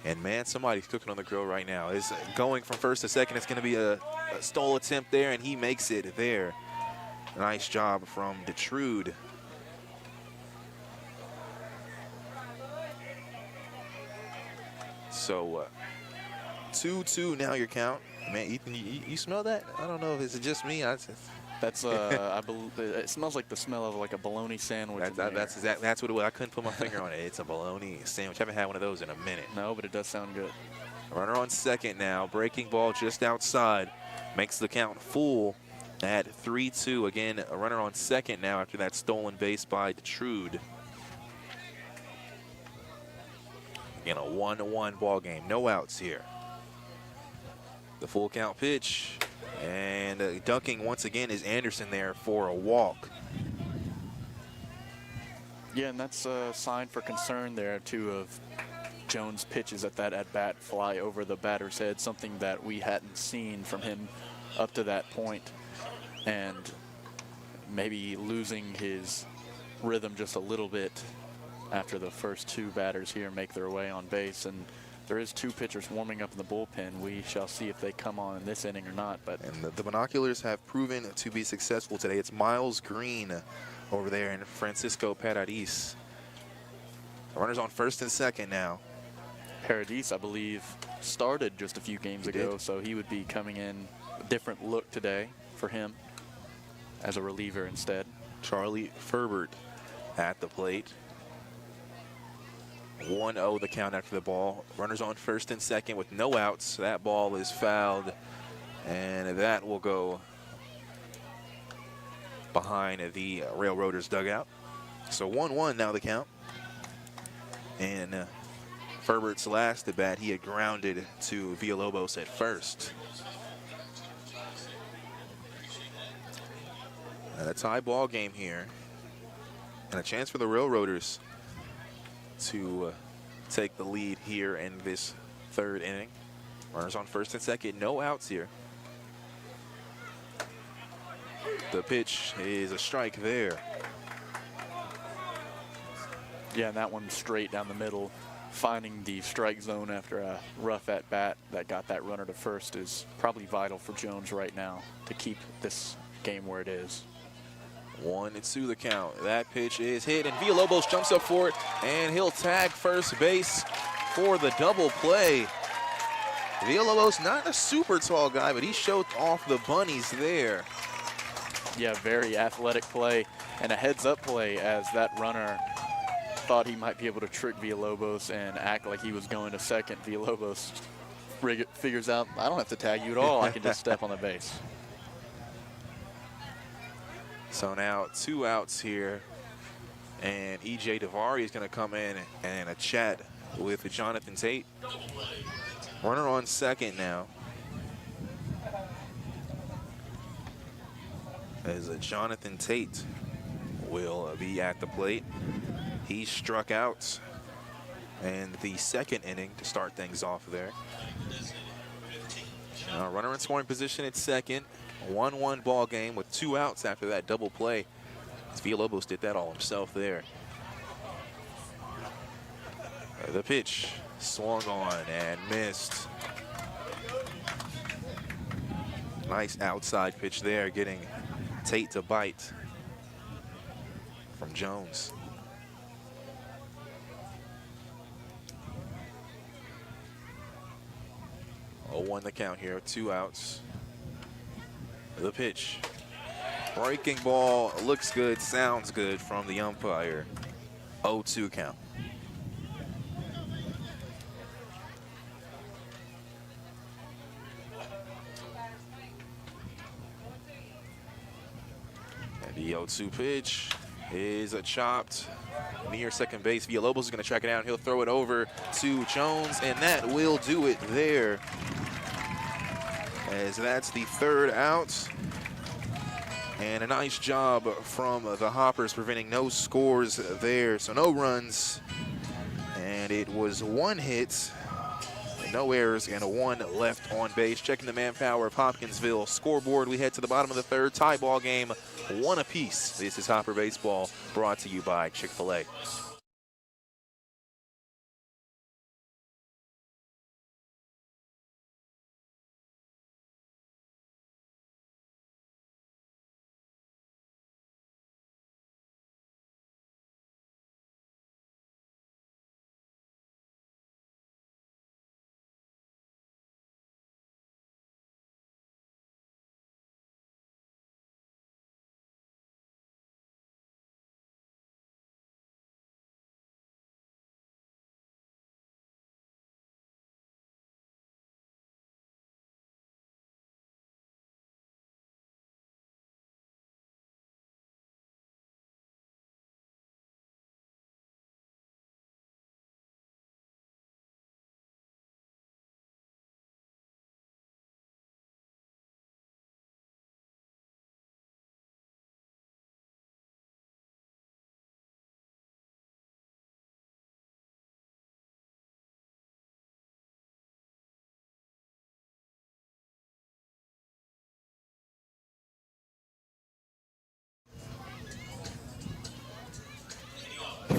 And, man, somebody's cooking on the grill right now. Is going from first to second. It's going to be a stole attempt there, and he makes it there. Nice job from Detrude. So 2-2 now your count. Man, Ethan, you smell that? I don't know if it's just me. That's I believe it smells like the smell of like a bologna sandwich. That's what it was. I couldn't put my finger on it. It's a bologna sandwich. I haven't had one of those in a minute. No, but it does sound good. Runner on second now. Breaking ball just outside. Makes the count full at 3-2. Again, a runner on second now after that stolen base by Detrude. Again, a 1-1 ball game. No outs here. The full count pitch. And dunking once again is Anderson there for a walk. Yeah, and that's a sign for concern there, too, of Jones' pitches at that at-bat fly over the batter's head, something that we hadn't seen from him up to that point, and maybe losing his rhythm just a little bit after the first 2 batters here make their way on base. And there is 2 pitchers warming up in the bullpen. We shall see if they come on in this inning or not. And the binoculars have proven to be successful today. It's Miles Green over there and Francisco Paradis. Runners on first and second now. Paradis, I believe, started just a few games ago, so he would be coming in a different look today for him as a reliever instead. Charlie Ferbert at the plate. 1-0 the count after the ball. Runners on first and second with no outs. That ball is fouled, and that will go behind the Railroaders dugout. So 1-1 now the count. And Ferbert's last at bat, he had grounded to Villalobos at first. And a tie ball game here. And a chance for the Railroaders to take the lead here in this third inning. Runners on first and second, no outs here. The pitch is a strike there. Yeah, and that one straight down the middle. Finding the strike zone after a rough at-bat that got that runner to first is probably vital for Jones right now to keep this game where it is. 1-2 the count. That pitch is hit, and Villalobos jumps up for it, and he'll tag first base for the double play. Villalobos, not a super tall guy, but he showed off the bunnies there. Yeah, very athletic play and a heads-up play as that runner thought he might be able to trick Villalobos and act like he was going to second. Villalobos figures out, I don't have to tag you at all. I can just step on the base. So now 2 outs here, and E.J. Davari is going to come in and a chat with Jonathan Tate. Runner on second now. As Jonathan Tate will be at the plate. He struck out in the second inning to start things off there. Runner in scoring position at second. 1-1 ball game with 2 outs after that double play. Villalobos did that all himself there. The pitch swung on and missed. Nice outside pitch there, getting Tate to bite from Jones. Oh, 1 the count here, 2 outs. The pitch. Breaking ball, looks good, sounds good from the umpire. 0-2 count. And the 0-2 pitch is a chopped near second base. Villalobos is going to track it down. He'll throw it over to Jones, and that will do it there. As that's the 3rd out. And a nice job from the Hoppers preventing no scores there. So no runs. And it was 1 hit, no errors, and a 1 left on base. Checking the manpower of Hopkinsville scoreboard. We head to the bottom of the 3rd. Tie ball game, 1 apiece. This is Hopper Baseball, brought to you by Chick-fil-A.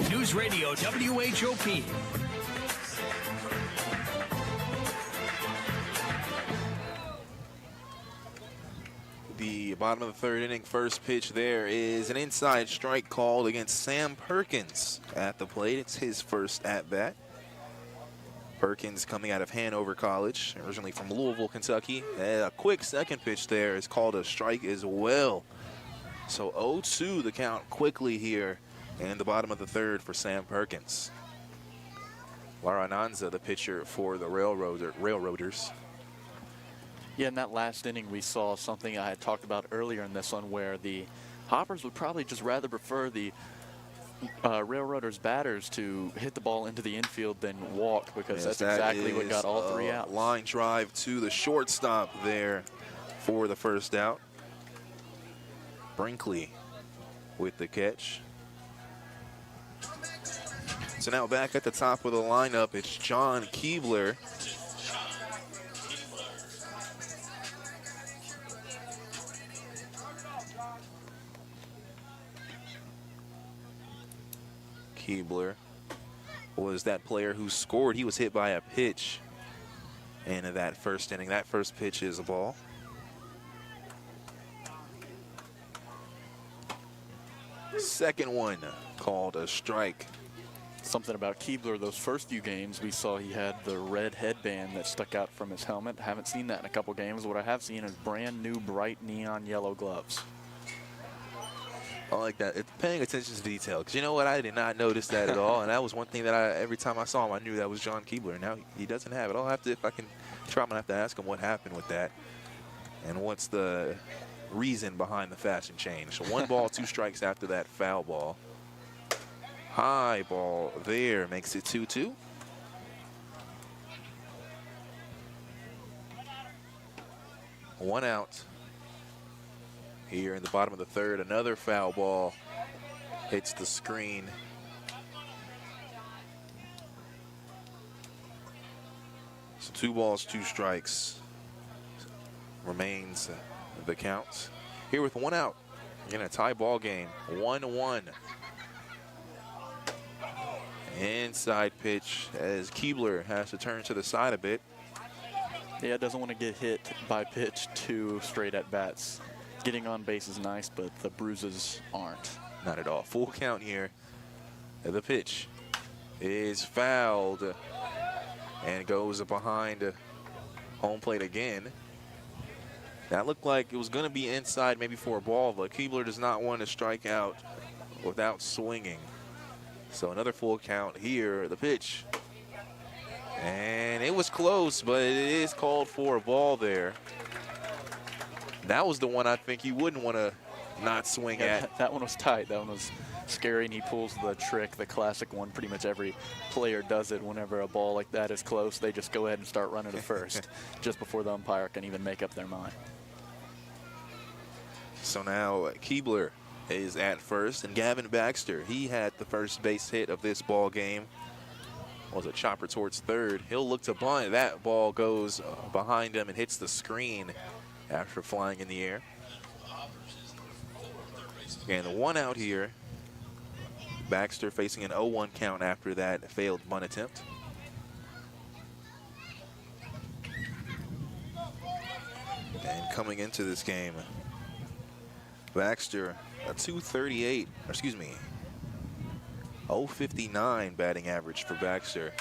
News Radio WHOP. The bottom of the 3rd inning, first pitch there is an inside strike called against Sam Perkins at the plate. It's his first at-bat. Perkins coming out of Hanover College, originally from Louisville, Kentucky. And a quick second pitch there is called a strike as well. So 0-2 the count quickly here in the bottom of the 3rd for Sam Perkins. Lara Ananza, the pitcher for the Railroaders. Yeah, in that last inning, we saw something I had talked about earlier in this one, where the Hoppers would probably just rather prefer the Railroaders batters to hit the ball into the infield than walk, because that's exactly what got all 3 outs. Line drive to the shortstop there for the first out. Brinkley with the catch. So now back at the top of the lineup, it's John Keebler. Keebler was that player who scored. He was hit by a pitch in that first inning. That first pitch is a ball. Second one called a strike. Something about Keebler, those first few games, we saw he had the red headband that stuck out from his helmet. Haven't seen that in a couple games. What I have seen is brand new bright neon yellow gloves. I like that. It's paying attention to detail. Because you know what? I did not notice that at all. And that was one thing that every time I saw him, I knew that was John Keebler. Now he doesn't have it. I'll have to, if I can try, I'm going to have to ask him what happened with that. And what's the reason behind the fashion change. So 1 ball, 2 strikes after that foul ball. High ball there makes it 2-2. 1 out. Here in the bottom of the third, another foul ball hits the screen. So 2 balls, 2 strikes remains the count. Here with 1 out, again a tie ball game, 1-1. Inside pitch as Keebler has to turn to the side a bit. Yeah, doesn't want to get hit by pitch too straight at bats. Getting on base is nice, but the bruises aren't. Not at all. Full count here. The pitch is fouled and goes behind home plate again. That looked like it was going to be inside maybe for a ball, but Keebler does not want to strike out without swinging. So another full count here. The pitch. And it was close, but it is called for a ball there. That was the one I think you wouldn't want to not swing at. That one was tight. That one was scary, and he pulls the trick, the classic one. Pretty much every player does it whenever a ball like that is close. They just go ahead and start running to first just before the umpire can even make up their mind. So now Keebler is at first, and Gavin Baxter, he had the first base hit of this ball game. Was a chopper towards third. He'll look to bunt. That ball goes behind him and hits the screen after flying in the air. And 1 out here. Baxter facing an 0-1 count after that failed bunt attempt. And coming into this game, Baxter, a 238, excuse me, 0.59 batting average for Baxter.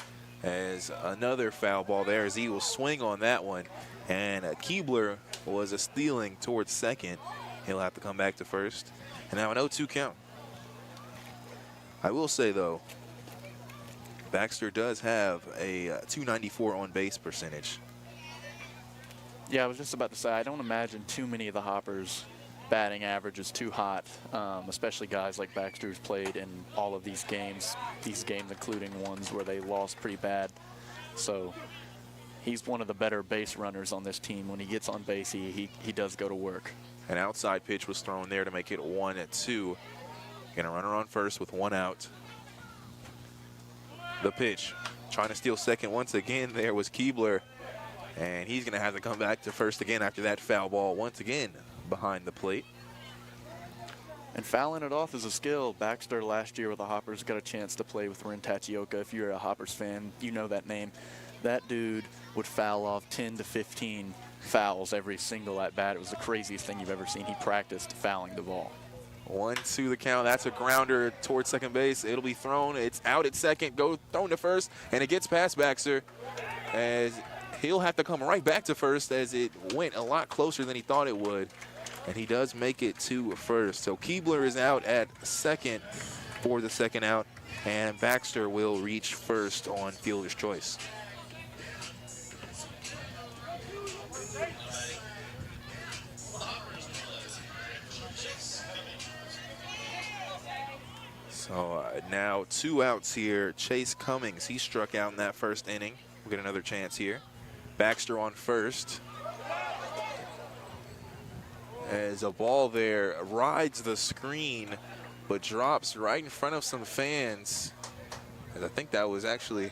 As another foul ball there as he will swing on that one. And Keebler was a stealing towards second. He'll have to come back to first. And now an 0-2 count. I will say, though, Baxter does have a 294 on base percentage. Yeah, I was just about to say, I don't imagine too many of the Hoppers' batting average is too hot, especially guys like Baxter who's played in all of these games including ones where they lost pretty bad. So he's one of the better base runners on this team. When he gets on base, he does go to work. An outside pitch was thrown there to make it 1-2. Gonna runner on first with 1 out. The pitch, trying to steal second once again there was Keebler. And he's gonna have to come back to first again after that foul ball once again behind the plate. And fouling it off is a skill. Baxter last year with the Hoppers got a chance to play with Ren Tachioka. If you're a Hoppers fan, you know that name. That dude would foul off 10 to 15 fouls every single at bat. It was the craziest thing you've ever seen. He practiced fouling the ball. 1-2 the count. That's a grounder towards second base. It'll be thrown. It's out at second. Thrown to first, and it gets past Baxter as he'll have to come right back to first as it went a lot closer than he thought it would. And he does make it to first. So Keebler is out at second for the second out, and Baxter will reach first on fielder's choice. So now 2 outs here. Chase Cummings, he struck out in that first inning. We'll get another chance here. Baxter on first. As a ball there rides the screen, but drops right in front of some fans. And I think that was actually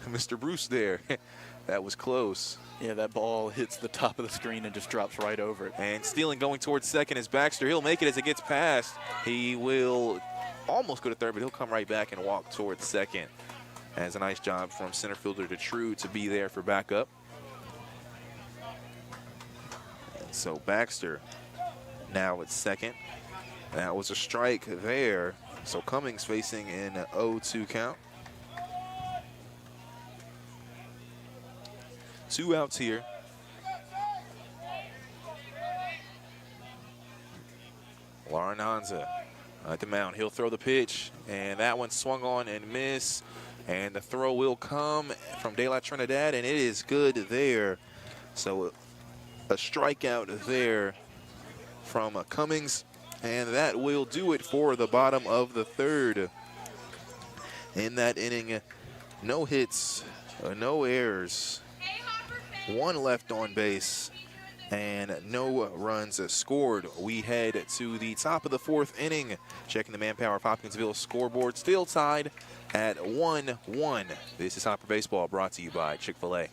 Mr. Bruce there. That was close. Yeah, that ball hits the top of the screen and just drops right over it. And stealing going towards second is Baxter. He'll make it as it gets past. He will almost go to third, but he'll come right back and walk towards second. As a nice job from center fielder Detrue to be there for backup. And so Baxter now at second. That was a strike there. So Cummings facing an 0-2 count. 2 outs here. Lauren Hanza at the mound. He'll throw the pitch, and that one swung on and miss. And the throw will come from De La Trinidad, and it is good there. So a strikeout there from Cummings, and that will do it for the bottom of the third. In that inning, no hits, no errors, 1 left on base, and no runs scored. We head to the top of the 4th inning. Checking the Manpower of Hopkinsville scoreboard, still tied at 1-1. This is Hopper Baseball, brought to you by Chick-fil-A.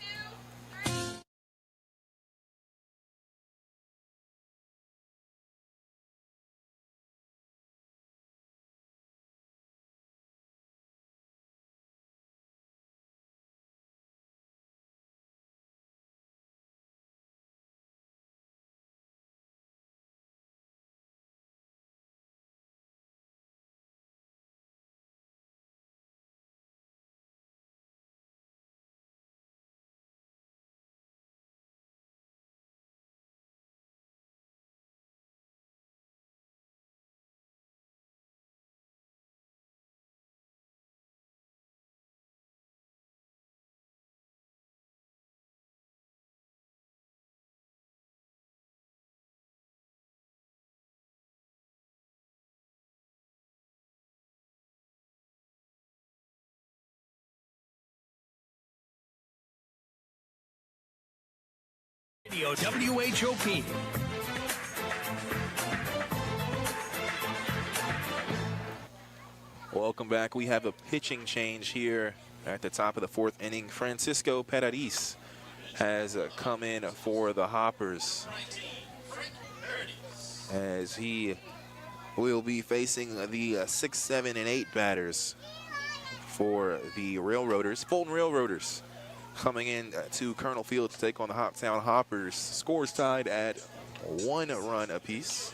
WHOP. Welcome back. We have a pitching change here at the top of the 4th inning. Francisco Paradis has come in for the Hoppers, as he will be facing the 6, 7, and 8 batters for the Railroaders. Fulton Railroaders coming in to Colonel Field to take on the Hoptown Hoppers. Scores tied at 1 run apiece.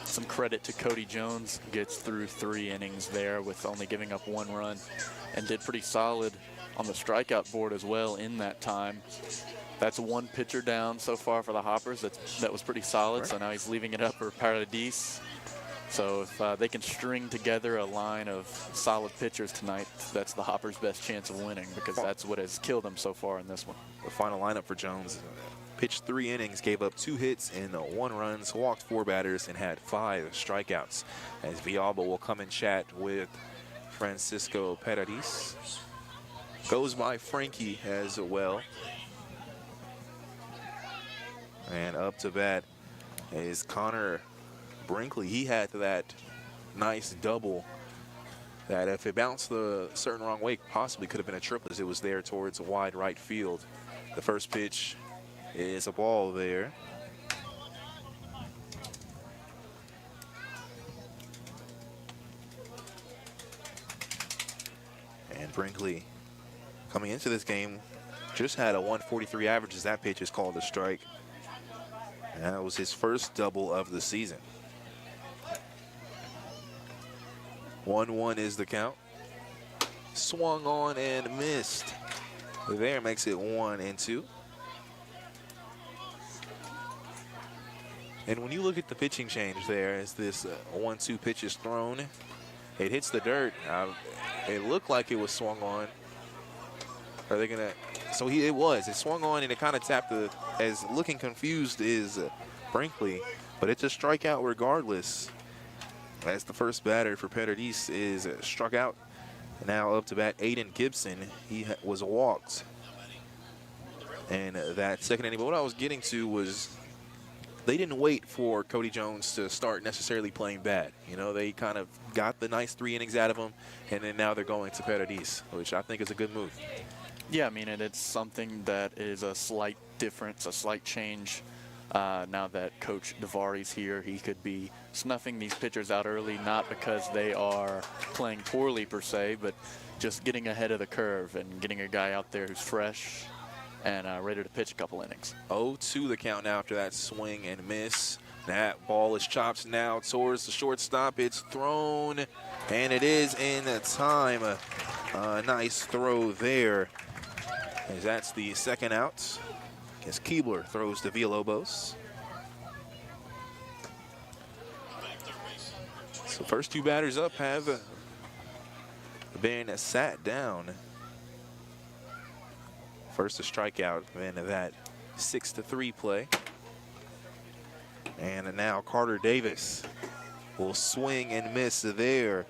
Some credit to Cody Jones. Gets through 3 innings there with only giving up 1 run, and did pretty solid on the strikeout board as well in that time. That's 1 pitcher down so far for the Hoppers. That was pretty solid. Right. So now he's leaving it up for Paradis. So if they can string together a line of solid pitchers tonight, that's the Hoppers' best chance of winning, because that's what has killed them so far in this one. The final lineup for Jones: pitched 3 innings, gave up 2 hits and 1 run, walked 4 batters, and had 5 strikeouts. As Villalba will come and chat with Francisco Paradis. Goes by Frankie as well. And up to bat is Connor Brinkley. He had that nice double that, if it bounced the certain wrong way, possibly could have been a triple, as it was there towards wide right field. The first pitch is a ball there. And Brinkley, coming into this game, just had a 143 average, as that pitch is called a strike. And that was his first double of the season. 1-1 is the count. Swung on and missed. There makes it 1-2. And when you look at the pitching change there, as this 1-2 pitch is thrown, it hits the dirt. It looked like it was swung on. Are they gonna? So it swung on, and it kind of tapped as looking confused is Brinkley, but it's a strikeout regardless. As the first batter for Paradis is struck out. Now up to bat, Aiden Gibson. He was walked. And that second inning. But what I was getting to was, they didn't wait for Cody Jones to start necessarily playing bad. You know, they kind of got the nice 3 innings out of him, and then now they're going to Paradis, which I think is a good move. Yeah, I mean, and it's something that is a slight difference, a slight change. Now that Coach Devari's here, he could be snuffing these pitchers out early, not because they are playing poorly per se, but just getting ahead of the curve and getting a guy out there who's fresh and ready to pitch a couple innings. 0-2 the count now after that swing and miss. That ball is chopped now towards the shortstop. It's thrown, and it is in time. A nice throw there, as that's the second out. As Keebler throws to Villalobos. So first 2 batters up have been sat down. First a strikeout, then that 6-3 play. And now Carter Davis will swing and miss there.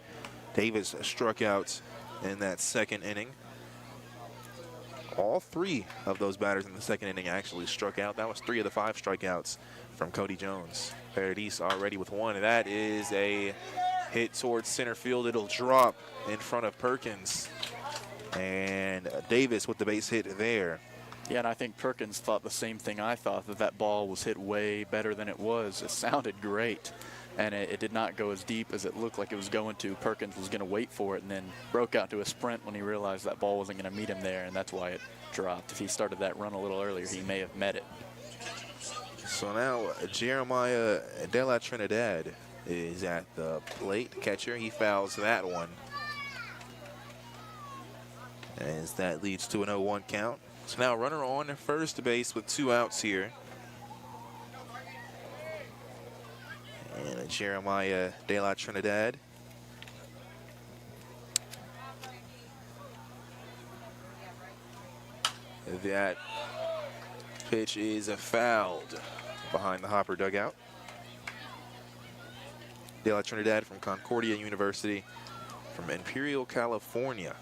Davis struck out in that second inning. All 3 of those batters in the second inning actually struck out. That was 3 of the 5 strikeouts from Cody Jones. Paradis already with 1. That is a hit towards center field. It'll drop in front of Perkins. And Davis with the base hit there. Yeah, and I think Perkins thought the same thing I thought, that that ball was hit way better than it was. It sounded great, and it did not go as deep as it looked like it was going to. Perkins was going to wait for it and then broke out to a sprint when he realized that ball wasn't going to meet him there, and that's why it dropped. If he started that run a little earlier, he may have met it. So now Jeremiah De La Trinidad is at the plate. Catcher, he fouls that one, as that leads to an 0-1 count. So now runner on first base with 2 outs here. And Jeremiah De La Trinidad. That pitch is fouled behind the Hopper dugout. De La Trinidad from Concordia University from Imperial, California.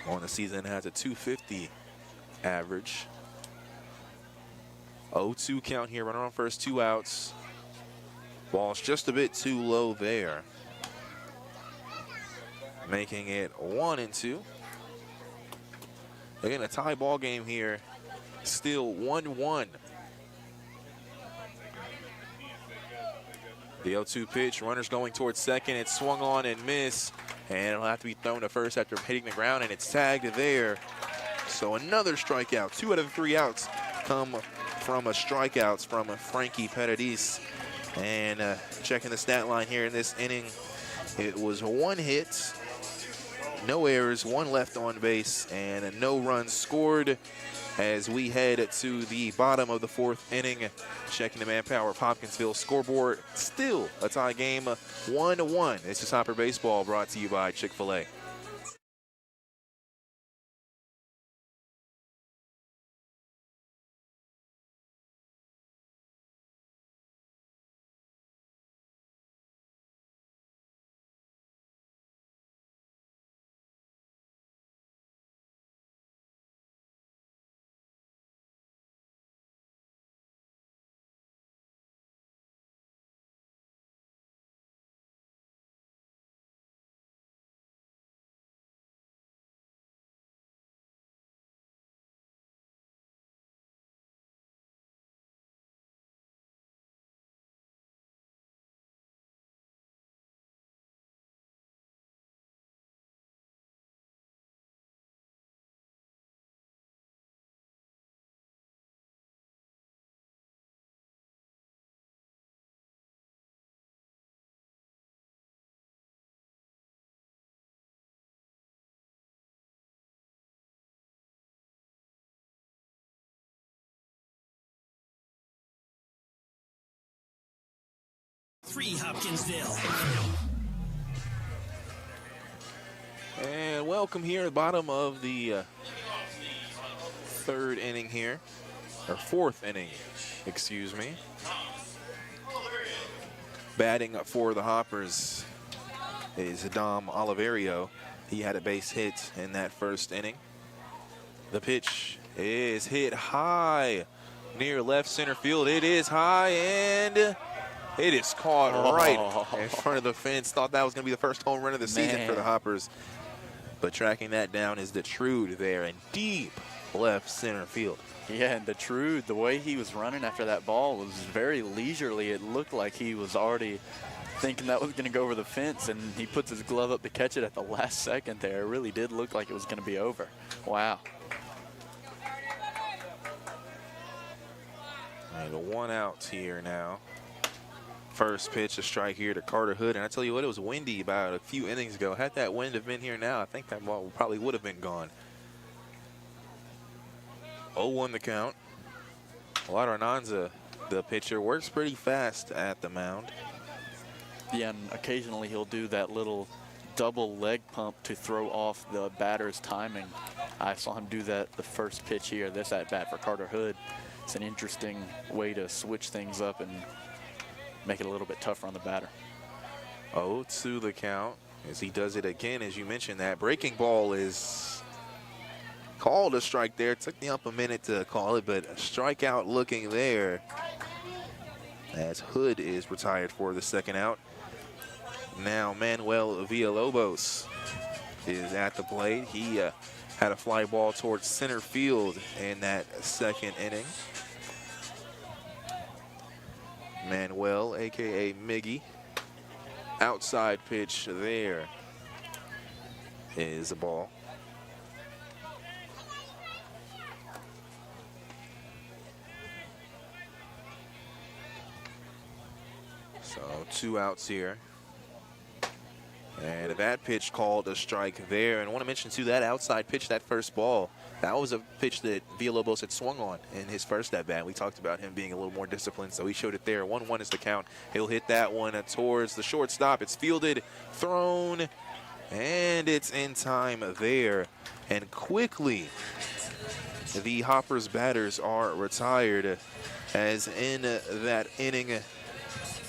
On the season has a .250 average. 0-2 count here, runner on first, 2 outs. Ball's just a bit too low there, making it 1-2. Again, a tie ball game here, still 1-1. The 0-2 pitch, runners going towards second. It's swung on and missed, and it'll have to be thrown to first after hitting the ground, and it's tagged there. So another strikeout. 2 out of the 3 outs come from strikeouts from Frankie Paradis. And checking the stat line here in this inning, it was 1 hit, no errors, 1 left on base, and no runs scored. As we head to the bottom of the 4th inning, checking the manpower of Hopkinsville scoreboard, still a tie game, 1-1. This is Hopper Baseball, brought to you by Chick-fil-A. Hopkinsville. And welcome here at the bottom of the 3rd inning here, or 4th inning, excuse me. Batting for the Hoppers is Dom Oliverio. He had a base hit in that 1st inning. The pitch is hit high near left center field. It is high, and it is caught right in front of the fence. Thought that was going to be the first home run of the season for the Hoppers. But tracking that down is Detrude there in deep left center field. Yeah, and Detrude, the way he was running after that ball was very leisurely. It looked like he was already thinking that was going to go over the fence, and he puts his glove up to catch it at the last second there. It really did look like it was going to be over. Wow. And 1 out here now. First pitch, a strike here to Carter Hood. And I tell you what, it was windy about a few innings ago. Had that wind have been here now, I think that ball probably would have been gone. 0-1 the count. Walter Ananza, the pitcher, works pretty fast at the mound. Yeah, and occasionally he'll do that little double leg pump to throw off the batter's timing. I saw him do that the first pitch here, this at bat for Carter Hood. It's an interesting way to switch things up and make it a little bit tougher on the batter. 0-2 the count. as he does it again. As you mentioned, that breaking ball is called a strike there. It took me up a minute to call it, but a strikeout looking there as Hood is retired for the second out. Now Manuel Villalobos is at the plate. He had a fly ball towards center field in that second inning. Manuel, aka Miggy. Outside pitch there is a ball. So 2 outs here. And that pitch called a strike there. And I want to mention too, that outside pitch, that first ball, that was a pitch that Villalobos had swung on in his first at-bat. We talked about him being a little more disciplined, so he showed it there. 1-1 is the count. He'll hit that one towards the shortstop. It's fielded, thrown, and it's in time there. And quickly, the Hoppers batters are retired, as in that inning,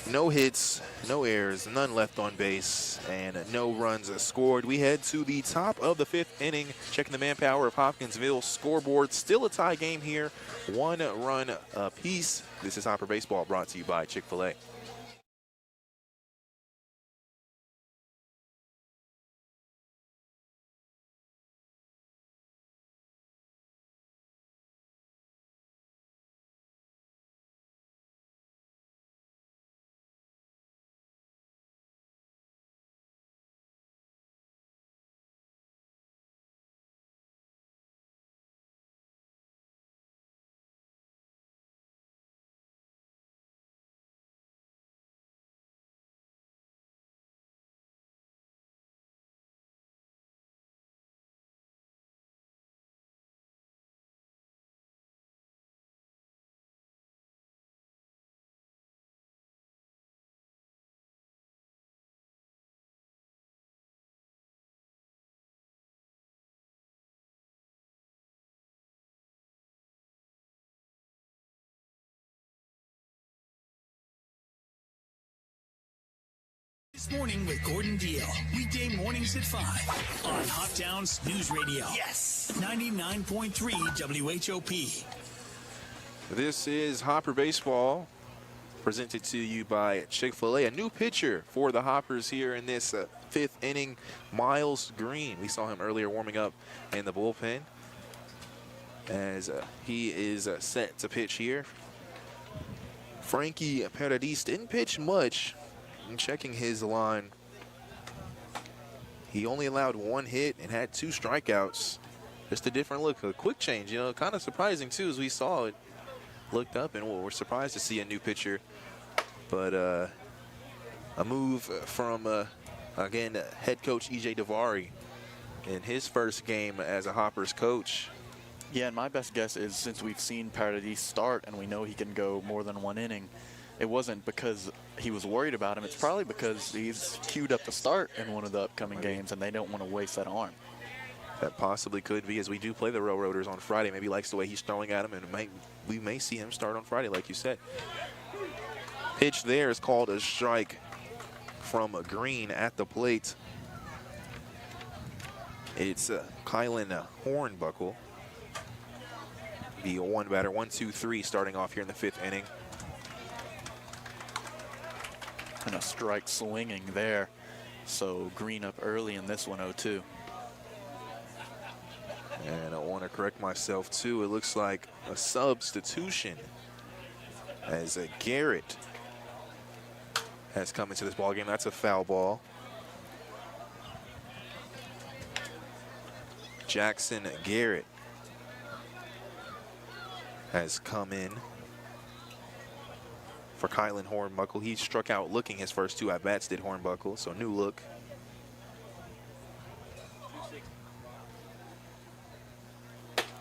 no hits, no errors, none left on base, and no runs scored. We head to the top of the 5th inning, checking the manpower of Hopkinsville scoreboard. Still a tie game here, 1 run apiece. This is Hopper Baseball, brought to you by Chick-fil-A. This morning with Gordon Deal. Weekday mornings at 5 on Hoptown's News Radio. Yes. 99.3 WHOP. This is Hopper Baseball, presented to you by Chick-fil-A. A new pitcher for the Hoppers here in this 5th inning, Miles Green. We saw him earlier warming up in the bullpen, as he is set to pitch here. Frankie Paradis didn't pitch much. And checking his line, he only allowed 1 hit and had 2 strikeouts. Just a different look, a quick change, you know, kind of surprising too, as we saw it. Looked up and we're surprised to see a new pitcher. But a move from, again, head coach E.J. Davari in his first game as a Hoppers coach. Yeah, and my best guess is, since we've seen Paradis start and we know he can go more than 1 inning, it wasn't because he was worried about him. It's probably because he's queued up to start in one of the upcoming games and they don't want to waste that arm. That possibly could be, as we do play the Railroaders on Friday. Maybe he likes the way he's throwing at him, and we may see him start on Friday, like you said. Pitch there is called a strike from Green at the plate. It's Kylan Hornbuckle, the 1 batter, 1-2-3, starting off here in the 5th inning. And a strike swinging there. So Green up early in this one, 0-2. And I want to correct myself too. It looks like a substitution, as Garrett has come into this ball game. That's a foul ball. Jackson Garrett has come in for Kylan Hornbuckle. He struck out looking his first 2 at-bats, did Hornbuckle, so new look.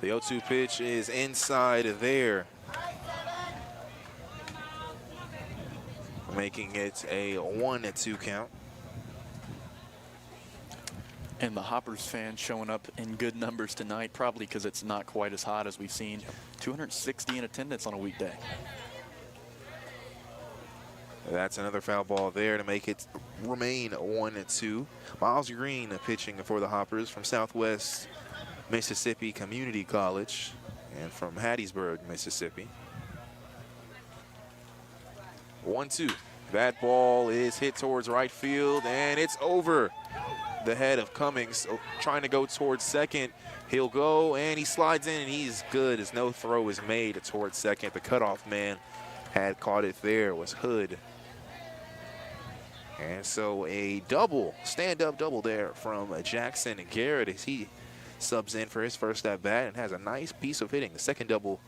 The 0-2 pitch is inside there, making it a 1-2 count. And the Hoppers fans showing up in good numbers tonight, probably because it's not quite as hot as we've seen. 260 in attendance on a weekday. That's another foul ball there to make it remain 1-2. Miles Green pitching for the Hoppers from Southwest Mississippi Community College and from Hattiesburg, Mississippi. 1-2. That ball is hit towards right field, and it's over the head of Cummings, trying to go towards second. He'll go, and he slides in, and he's good as no throw is made towards second. The cutoff man had caught it there, was Hood. And so a double, stand-up double there from Jackson Garrett as he subs in for his first at-bat and has a nice piece of hitting. The second double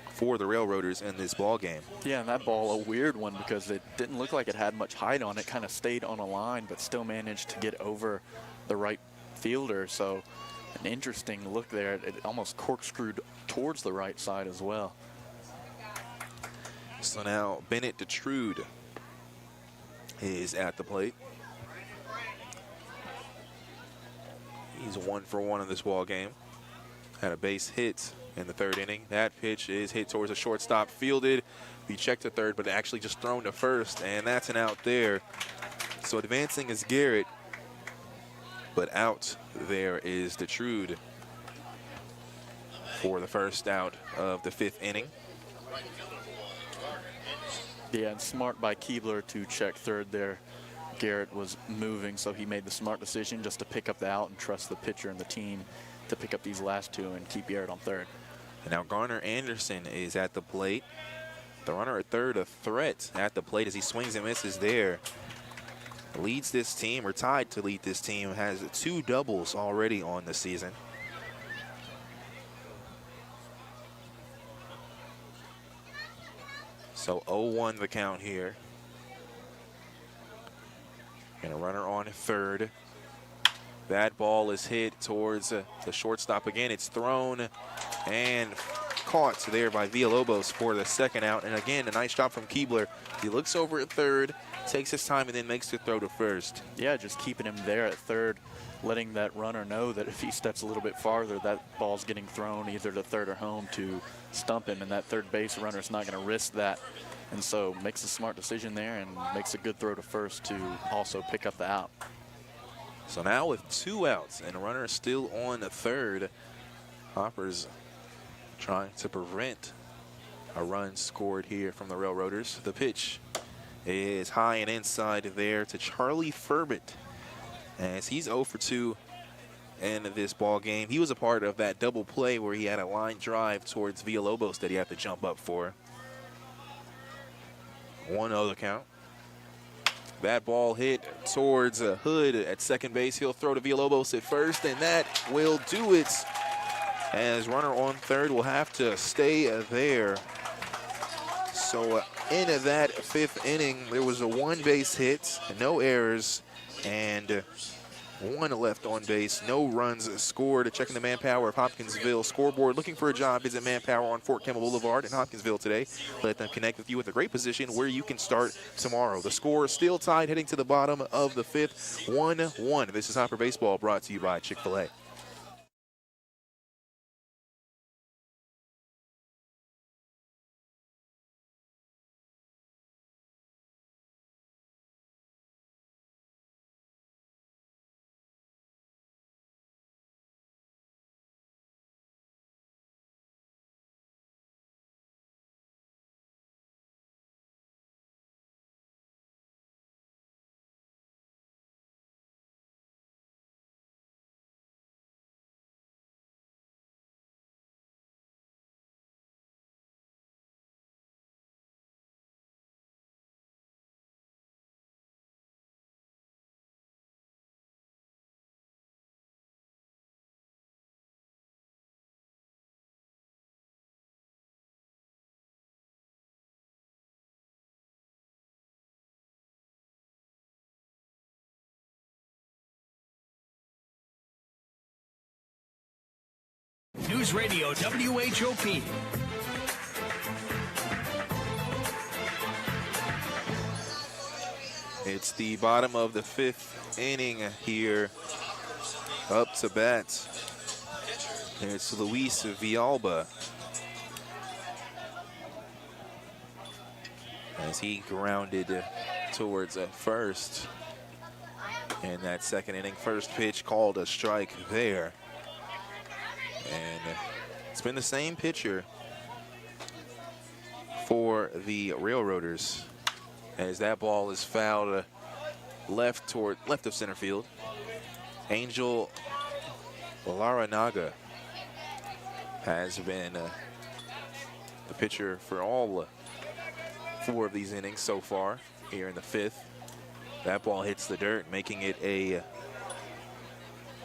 for the Railroaders in this ball game. Yeah, and that ball, a weird one because it didn't look like it had much height on it, kind of stayed on a line, but still managed to get over the right fielder. So an interesting look there. It almost corkscrewed towards the right side as well. So now Bennett Detrude is at the plate. He's 1 for 1 in this ball game. Had a base hit in the third inning. That pitch is hit towards a shortstop, fielded. He checked to third, but actually just thrown to first, and that's an out there. So advancing is Garrett, but out there is Detrude for the first out of the 5th inning. Yeah, and smart by Keebler to check third there. Garrett was moving, so he made the smart decision just to pick up the out and trust the pitcher and the team to pick up these last two and keep Garrett on third. And now Garner Anderson is at the plate. The runner at third, a threat at the plate as he swings and misses there. Leads this team, or tied to lead this team, has 2 doubles already on the season. So 0-1 the count here. And a runner on third. That ball is hit towards the shortstop again. It's thrown and caught there by Villalobos for the second out. And again, a nice job from Keebler. He looks over at third, takes his time, and then makes the throw to first. Yeah, just keeping him there at third, letting that runner know that if he steps a little bit farther, that ball's getting thrown either to third or home to stump him, and that third base runner's not going to risk that. And so makes a smart decision there and makes a good throw to first to also pick up the out. So now with 2 outs and a runner still on the third, Hoppers trying to prevent a run scored here from the Railroaders. The pitch is high and inside there to Charlie Furbett as he's 0 for 2 in this ball game. He was a part of that double play where he had a line drive towards Villalobos that he had to jump up for. 1-0 the count. That ball hit towards Hood at second base. He'll throw to Villalobos at first, and that will do it. As runner on third will have to stay there. So in that 5th inning, there was a 1 base hit, no errors, and 1 left on base. No runs scored. Checking the manpower of Hopkinsville scoreboard. Looking for a job, visit Manpower on Fort Campbell Boulevard in Hopkinsville today. Let them connect with you with a great position where you can start tomorrow. The score is still tied heading to the bottom of the 5th, 1-1. This is Hopper Baseball brought to you by Chick-fil-A. News Radio WHOP. It's the bottom of the 5th inning here. Up to bat. It's Luis Villalba. as he grounded towards first in that second inning. First pitch called a strike there. And it's been the same pitcher for the Railroaders as that ball is fouled left of center field. Angel Laranaga has been the pitcher for all 4 of these innings so far here in the 5th. That ball hits the dirt, making it a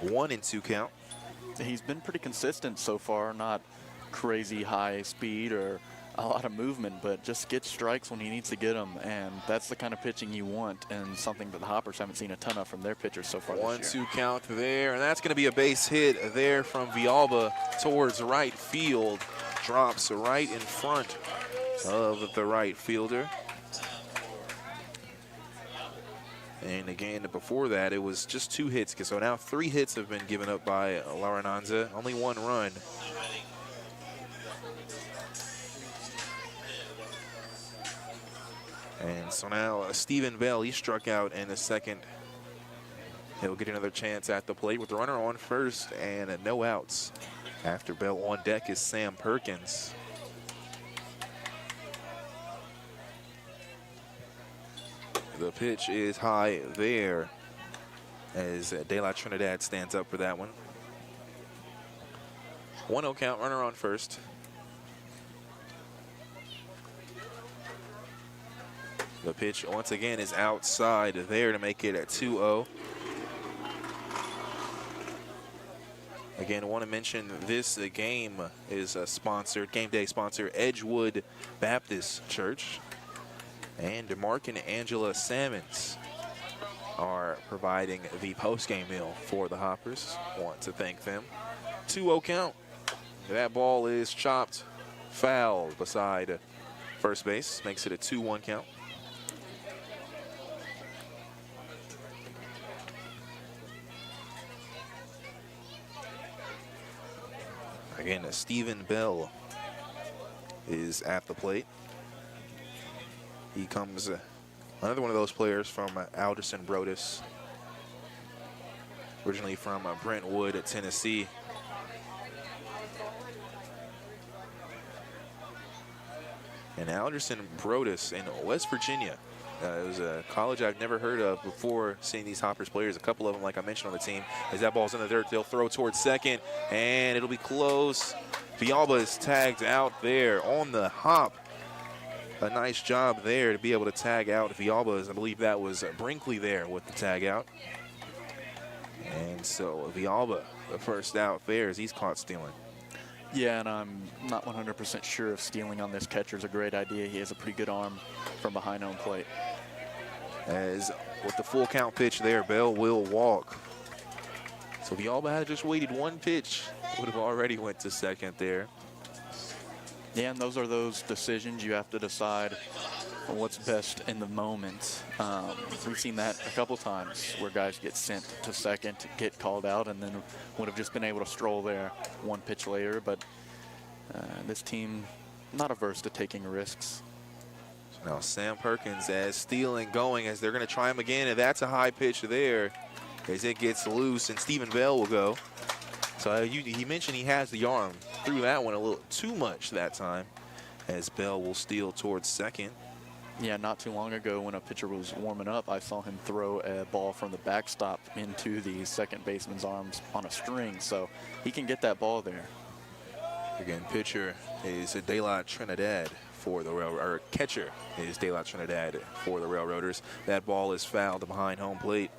1-2 count. He's been pretty consistent so far, not crazy high speed or a lot of movement, but just gets strikes when he needs to get them, and that's the kind of pitching you want, and something that the Hoppers haven't seen a ton of from their pitchers so far this year. 1-2 count there, and that's going to be a base hit there from Villalba towards right field. Drops right in front of the right fielder. And again, before that, it was just 2 hits. So now 3 hits have been given up by Larananza, only 1 run. And so now Stephen Bell, he struck out in the second. He'll get another chance at the plate with the runner on first and no outs. After Bell on deck is Sam Perkins. The pitch is high there as De La Trinidad stands up for that one. 1-0 count, runner on first. The pitch once again is outside there to make it a 2-0. Again, I want to mention this game is sponsored, game day sponsor, Edgewood Baptist Church. And Mark and Angela Salmons are providing the post-game meal for the Hoppers. Want to thank them. 2-0 count. That ball is chopped foul beside first base. Makes it a 2-1 count. Again, Stephen Bell is at the plate. He comes, another one of those players from Alderson Brodus, originally from Brentwood, Tennessee. And Alderson Brodus in West Virginia. It was a college I've never heard of before seeing these Hoppers players. A couple of them, like I mentioned, on the team. As that ball's in the dirt, they'll throw towards second, and it'll be close. Villalba is tagged out there on the hop. A nice job there to be able to tag out Villalba. I believe that was Brinkley there with the tag out. And so Villalba, the first out there as he's caught stealing. Yeah, and I'm not 100% sure if stealing on this catcher is a great idea. He has a pretty good arm from behind home plate. As with the full count pitch there, Bell will walk. So Villalba had just waited 1 pitch, would have already went to second there. Yeah, and those are those decisions you have to decide on what's best in the moment. We've seen that a couple times where guys get sent to second, get called out, and then would have just been able to stroll there 1 pitch later. But this team not averse to taking risks. So now Sam Perkins as stealing going as they're going to try him again, and that's a high pitch there as it gets loose, and Stephen Bell will go. So he mentioned he has the arm. Threw that one a little too much that time as Bell will steal towards second. Yeah, not too long ago when a pitcher was warming up, I saw him throw a ball from the backstop into the second baseman's arms on a string, so he can get that ball there. Again, pitcher is De La Trinidad for the or catcher is De La Trinidad for the Railroaders. That ball is fouled behind home plate,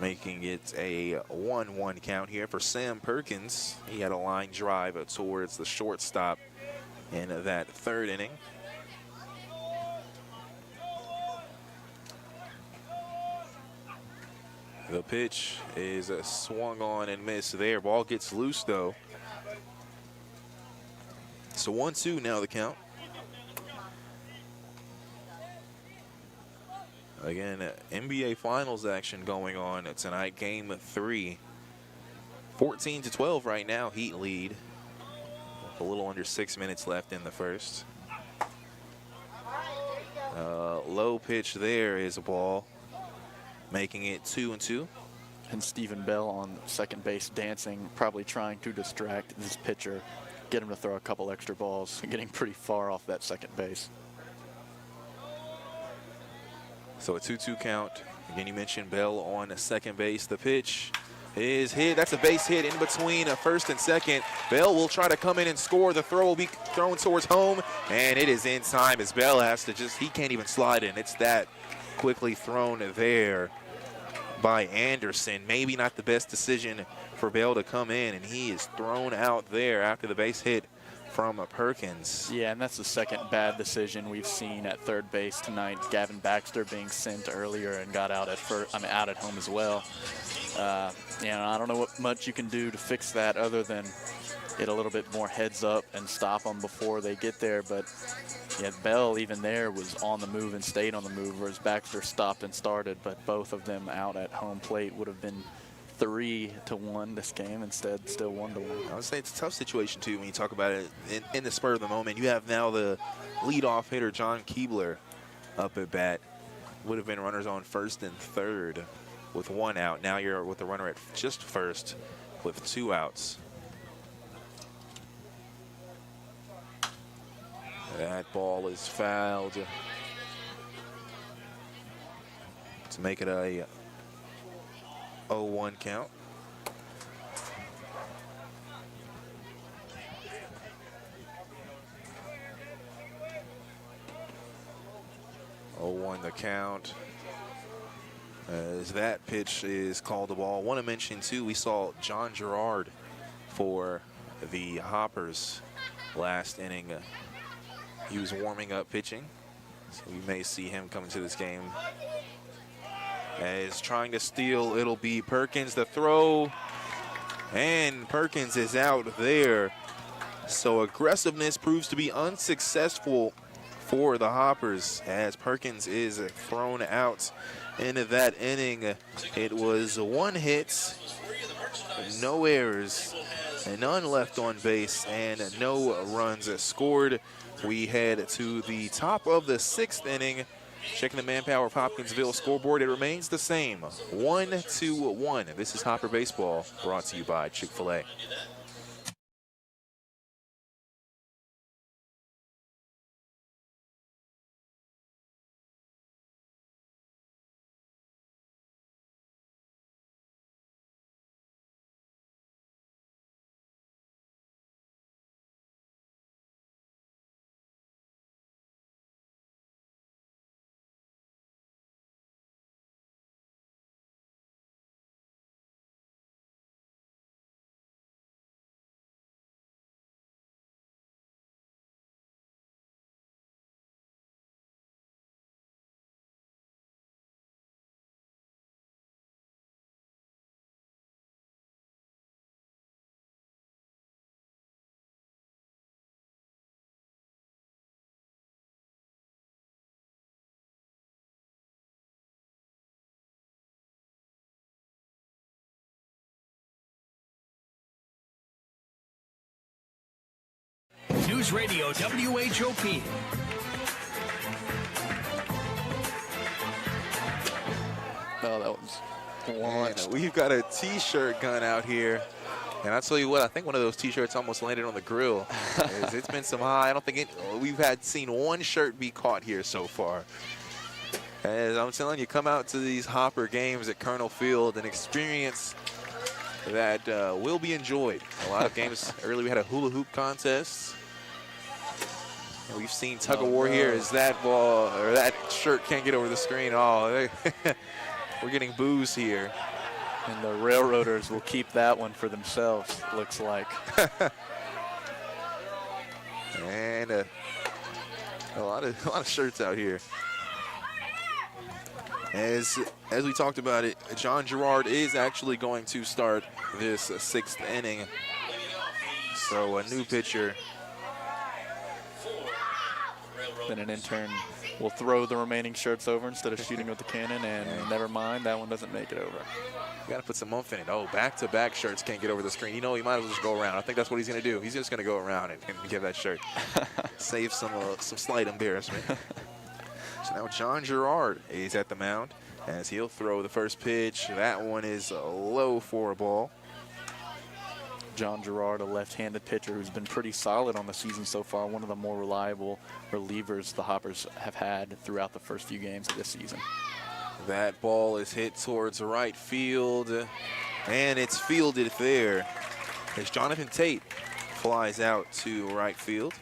making it a 1-1 count here for Sam Perkins. He had a line drive towards the shortstop in that 3rd inning. The pitch is swung on and missed there. Ball gets loose though. So 1-2 now the count. Again, NBA Finals action going on tonight, Game 3. 14-12 right now, Heat lead. A little under 6 minutes left in the first. Low pitch there is a ball, making it 2-2. And Stephen Bell on second base dancing, probably trying to distract this pitcher, get him to throw a couple extra balls, getting pretty far off that second base. So a 2-2 count. Again, you mentioned Bell on second base. The pitch is hit. That's a base hit in between first and second. Bell will try to come in and score. The throw will be thrown towards home, and it is in time as Bell has to he can't even slide in. It's that quickly thrown there by Anderson. Maybe not the best decision for Bell to come in, and he is thrown out there after the base hit from Perkins. Yeah, and that's the second bad decision we've seen at third base tonight. Gavin Baxter being sent earlier and got out at out at home as well. I don't know what much you can do to fix that other than get a little bit more heads up and stop them before they get there. But yeah, Bell even there was on the move and stayed on the move, whereas Baxter stopped and started. But both of them out at home plate would have been 3-1 this game. Instead, still 1-1. I would say it's a tough situation too when you talk about it in the spur of the moment. You have now the leadoff hitter John Keebler up at bat. Would have been runners on first and third with 1 out. Now you're with the runner at just first with 2 outs. That ball is fouled to make it a 0-1 count. The count as that pitch is called a ball. I want to mention too, we saw John Gerard for the Hoppers last inning. He was warming up pitching, so we may see him come into this game. As trying to steal, it'll be Perkins. The throw, and Perkins is out there. So aggressiveness proves to be unsuccessful for the Hoppers as Perkins is thrown out into that inning. It was 1 hit, no errors, and none left on base, and no runs scored. We head to the top of the 6th inning. Checking the manpower of Hopkinsville scoreboard, it remains the same, 1-1. This is Hopper Baseball, brought to you by Chick-fil-A. News Radio WHOP. Oh, that was launched. We've got a T-shirt gun out here. And I'll tell you what, I think one of those T-shirts almost landed on the grill. It's been some high. I don't think we've seen 1 shirt be caught here so far. As I'm telling you, come out to these Hopper games at Colonel Field and experience that will be enjoyed. A lot of games. Earlier we had a hula hoop contest. And we've seen tug of war here as that ball or that shirt can't get over the screen. Oh, we're getting boos here. And the Railroaders will keep that one for themselves, looks like. And a lot of shirts out here. As we talked about it, John Gerard is actually going to start this 6th inning. So a new pitcher. Then an intern will throw the remaining shirts over instead of shooting with the cannon, and never mind, that one doesn't make it over. You got to put some oomph in it. Oh, back-to-back shirts can't get over the screen. You know, he might as well just go around. I think that's what he's going to do. He's just going to go around and give that shirt. Save some slight embarrassment. So now John Gerard is at the mound as he'll throw the first pitch. That one is low for a ball. John Gerard, a left-handed pitcher who's been pretty solid on the season so far, one of the more reliable relievers the Hoppers have had throughout the first few games of this season. That ball is hit towards right field, and it's fielded there as Jonathan Tate flies out to right field.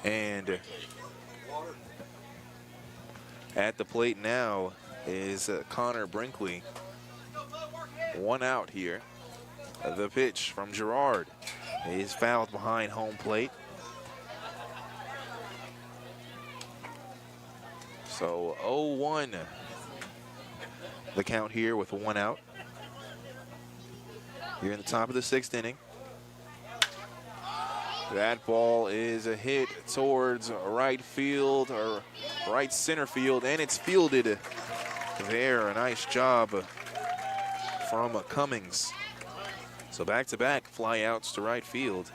And at the plate now is Connor Brinkley. 1 out here. The pitch from Gerard is fouled behind home plate. So 0-1 the count here with 1 out. Here in the top of the 6th inning. That ball is a hit towards right field or right center field, and it's fielded there. A nice job from Cummings. So back-to-back fly outs to right field.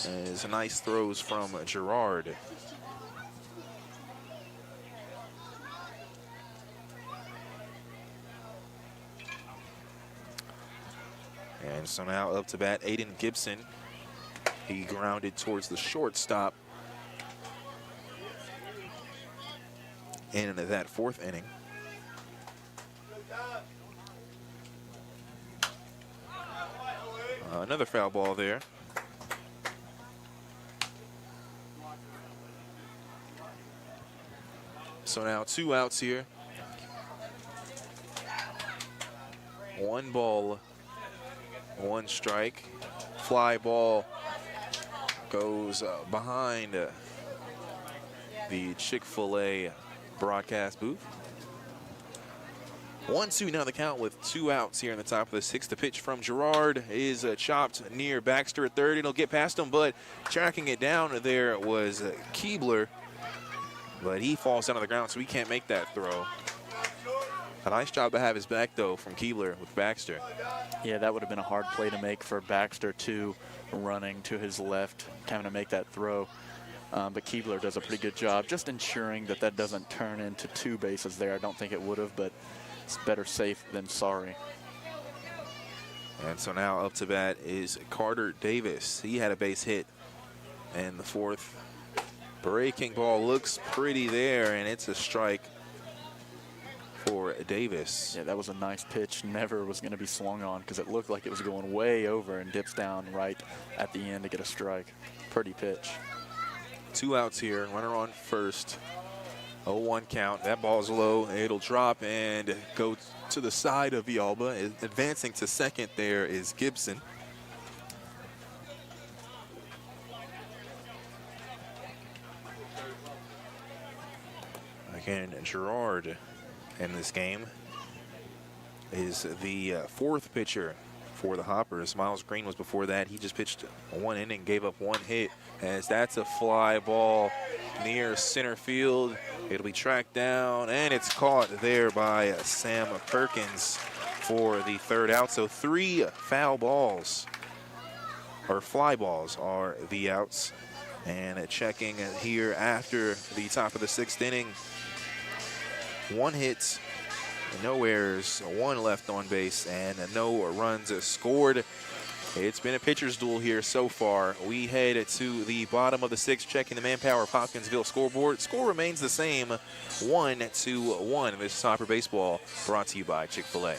As nice throws from Gerard. And so now up to bat, Aiden Gibson. He grounded towards the shortstop in that 4th inning. Another foul ball there. So now 2 outs here. 1 ball, 1 strike. Fly ball goes behind the Chick-fil-A broadcast booth. 1-2 now the count with 2 outs here in the top of the 6th. The pitch from Gerard is chopped near Baxter at third. It'll get past him, but tracking it down there was Keebler. But he falls down on the ground, so he can't make that throw. A nice job to have his back, though, from Keebler with Baxter. Yeah, that would have been a hard play to make for Baxter, too, running to his left, having to make that throw. But Keebler does a pretty good job just ensuring that that doesn't turn into 2 bases there. I don't think it would have, but it's better safe than sorry. And so now up to bat is Carter Davis. He had a base hit in the 4th. Breaking ball looks pretty there, and it's a strike for Davis. Yeah, that was a nice pitch. Never was going to be swung on because it looked like it was going way over and dips down right at the end to get a strike. Pretty pitch. 2 outs here. Runner on first. 0-1 count. That ball's low. It'll drop and go to the side of Villalba. Advancing to second there is Gibson. Again, Gerard in this game is the 4th pitcher for the Hoppers. Miles Green was before that. He just pitched 1 inning, gave up 1 hit, as that's a fly ball near center field. It'll be tracked down, and it's caught there by Sam Perkins for the 3rd out. So 3 foul balls, or fly balls, are the outs. And checking here after the top of the 6th inning. 1 hit, no errors, 1 left on base, and no runs scored. It's been a pitcher's duel here so far. We head to the bottom of the 6th, checking the Manpower of Hopkinsville scoreboard. Score remains the same, 1-1. This is Hopper Baseball, brought to you by Chick-fil-A.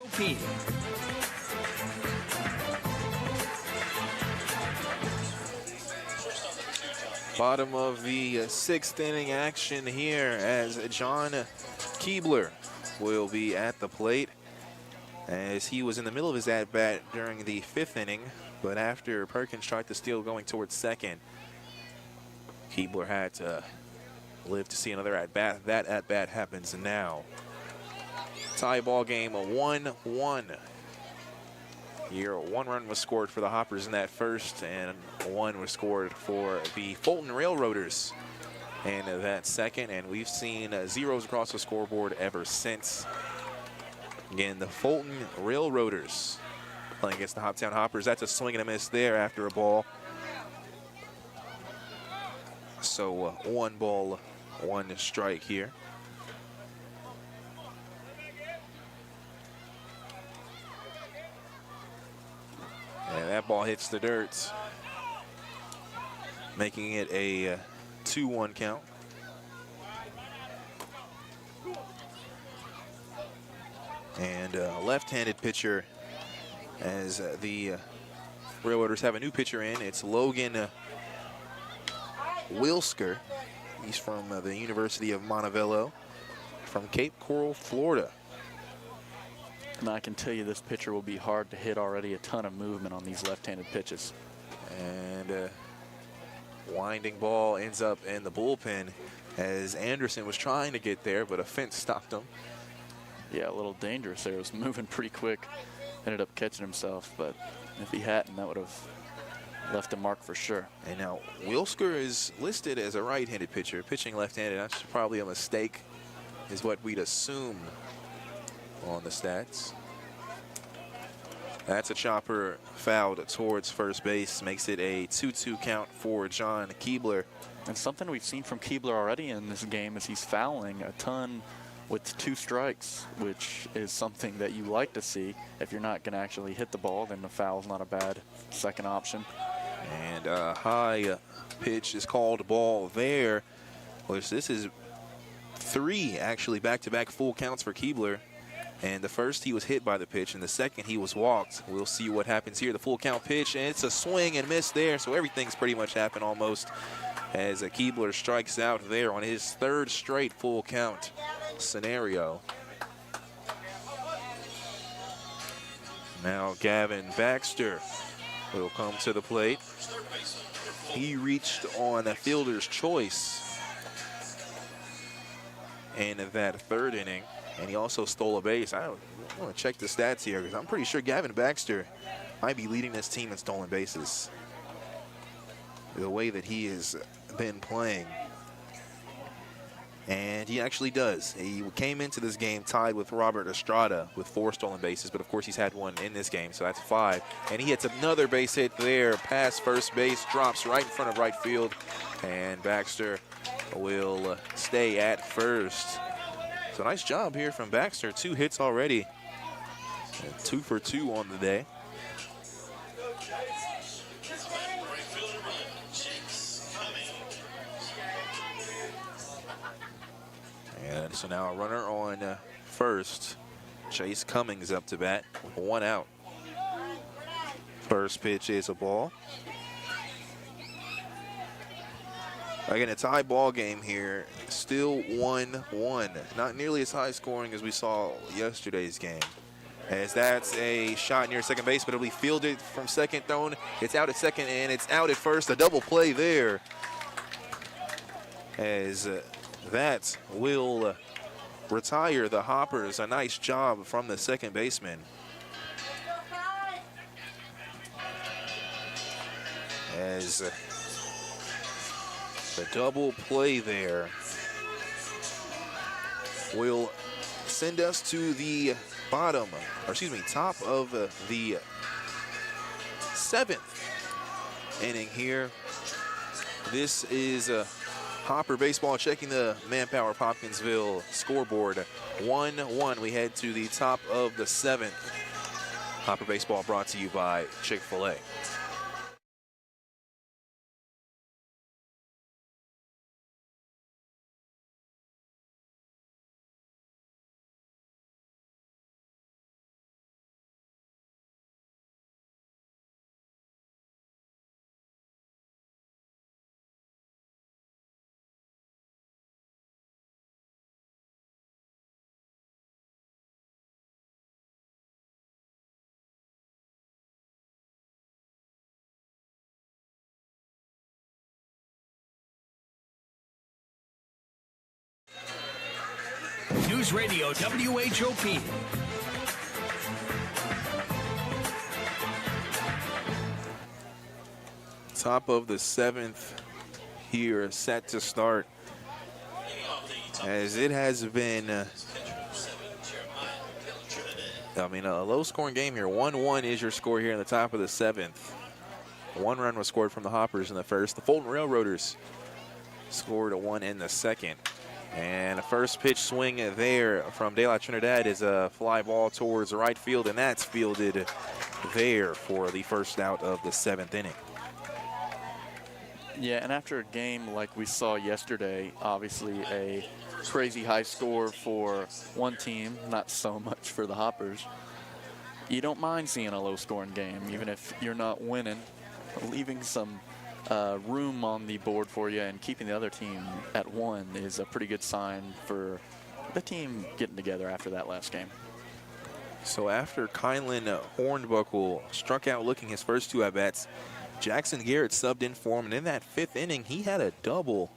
team. Bottom of the sixth inning action here as John Keebler will be at the plate, as he was in the middle of his at-bat during the fifth inning, but after Perkins tried to steal going towards second, Keebler had to live to see another at-bat. That at-bat happens now. Tie ball game, a 1-1. Here, 1 run was scored for the Hoppers in that first, and 1 was scored for the Fulton Railroaders in that second, and we've seen zeros across the scoreboard ever since. Again, the Fulton Railroaders playing against the Hoptown Hoppers. That's a swing and a miss there after a ball. So 1 ball, 1 strike here. And that ball hits the dirt, making it a 2-1 count. And a left-handed pitcher, as the Railroaders have a new pitcher in. It's Logan Wilsker. He's from the University of Montevallo, from Cape Coral, Florida. And I can tell you this pitcher will be hard to hit already. A ton of movement on these left-handed pitches. And winding ball ends up in the bullpen, as Anderson was trying to get there, but a fence stopped him. Yeah, a little dangerous there. It was moving pretty quick. Ended up catching himself, but if he hadn't, that would have left a mark for sure. And now Wilsker is listed as a right-handed pitcher, pitching left-handed. That's probably a mistake, is what we'd assume on the stats. That's a chopper fouled towards first base, makes it a 2-2 count for John Keebler. And something we've seen from Keebler already in this game is he's fouling a ton with 2 strikes, which is something that you like to see. If you're not going to actually hit the ball, then the foul's not a bad second option. And a high pitch is called ball there, which this is 3 actually back-to-back full counts for Keebler. And the first, he was hit by the pitch, and the second, he was walked. We'll see what happens here. The full count pitch, and it's a swing and miss there, so everything's pretty much happened almost, as Keebler strikes out there on his 3rd straight full count scenario. Now Gavin Baxter will come to the plate. He reached on a fielder's choice in that 3rd inning, and he also stole a base. I want to check the stats here, because I'm pretty sure Gavin Baxter might be leading this team in stolen bases, the way that he has been playing. And he actually does. He came into this game tied with Robert Estrada with 4 stolen bases, but of course he's had 1 in this game, so that's 5. And he hits another base hit there, past first base, drops right in front of right field, and Baxter will stay at first. So nice job here from Baxter. 2 hits already, and 2 for 2 on the day. And so now a runner on first. Chase Cummings up to bat with 1 out. First pitch is a ball. Again, a tie ball game here. Still 1-1. Not nearly as high scoring as we saw yesterday's game, as that's a shot near second base, but it'll be fielded from second, thrown. It's out at second, and it's out at first. A double play there, as that will retire the Hoppers. A nice job from the second baseman, as the double play there will send us to the top of the 7th inning here. This is Hopper Baseball checking the Manpower Hopkinsville scoreboard. 1-1. We head to the top of the 7th. Hopper Baseball brought to you by Chick-fil-A. News Radio WHOP. Top of the 7th here, set to start. As it has been, a low-scoring game here. 1-1 is your score here in the top of the 7th. 1 run was scored from the Hoppers in the first. The Fulton Railroaders scored a 1 in the second. And the first pitch swing there from De La Trinidad is a fly ball towards the right field, and that's fielded there for the first out of the 7th inning. Yeah, and after a game like we saw yesterday, obviously a crazy high score for one team, not so much for the Hoppers, you don't mind seeing a low-scoring game, even if you're not winning. Leaving some room on the board for you and keeping the other team at 1 is a pretty good sign for the team getting together after that last game. So after Kylan Hornbuckle struck out looking his first 2 at-bats, Jackson Garrett subbed in for him, and in that 5th inning, he had a double.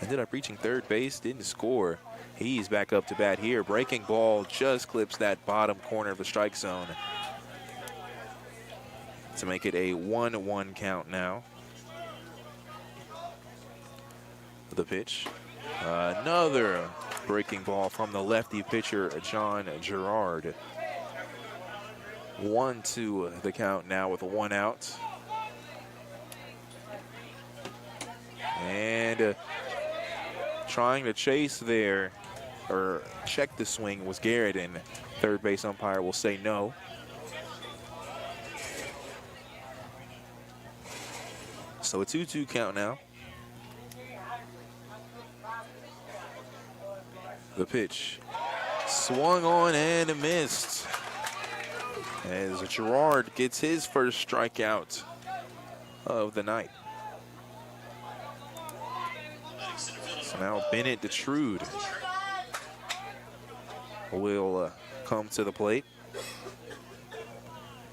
Ended up reaching third base, didn't score. He's back up to bat here. Breaking ball just clips that bottom corner of the strike zone to make it a 1-1 count now. The pitch. Another breaking ball from the lefty pitcher, John Gerard. 1-2 the count now with a 1 out. And trying to chase there, or check the swing, was Garrett, and third base umpire will say no. So a 2-2 count now. The pitch swung on and missed as Gerard gets his first strikeout of the night. So now Bennett Detrude will come to the plate.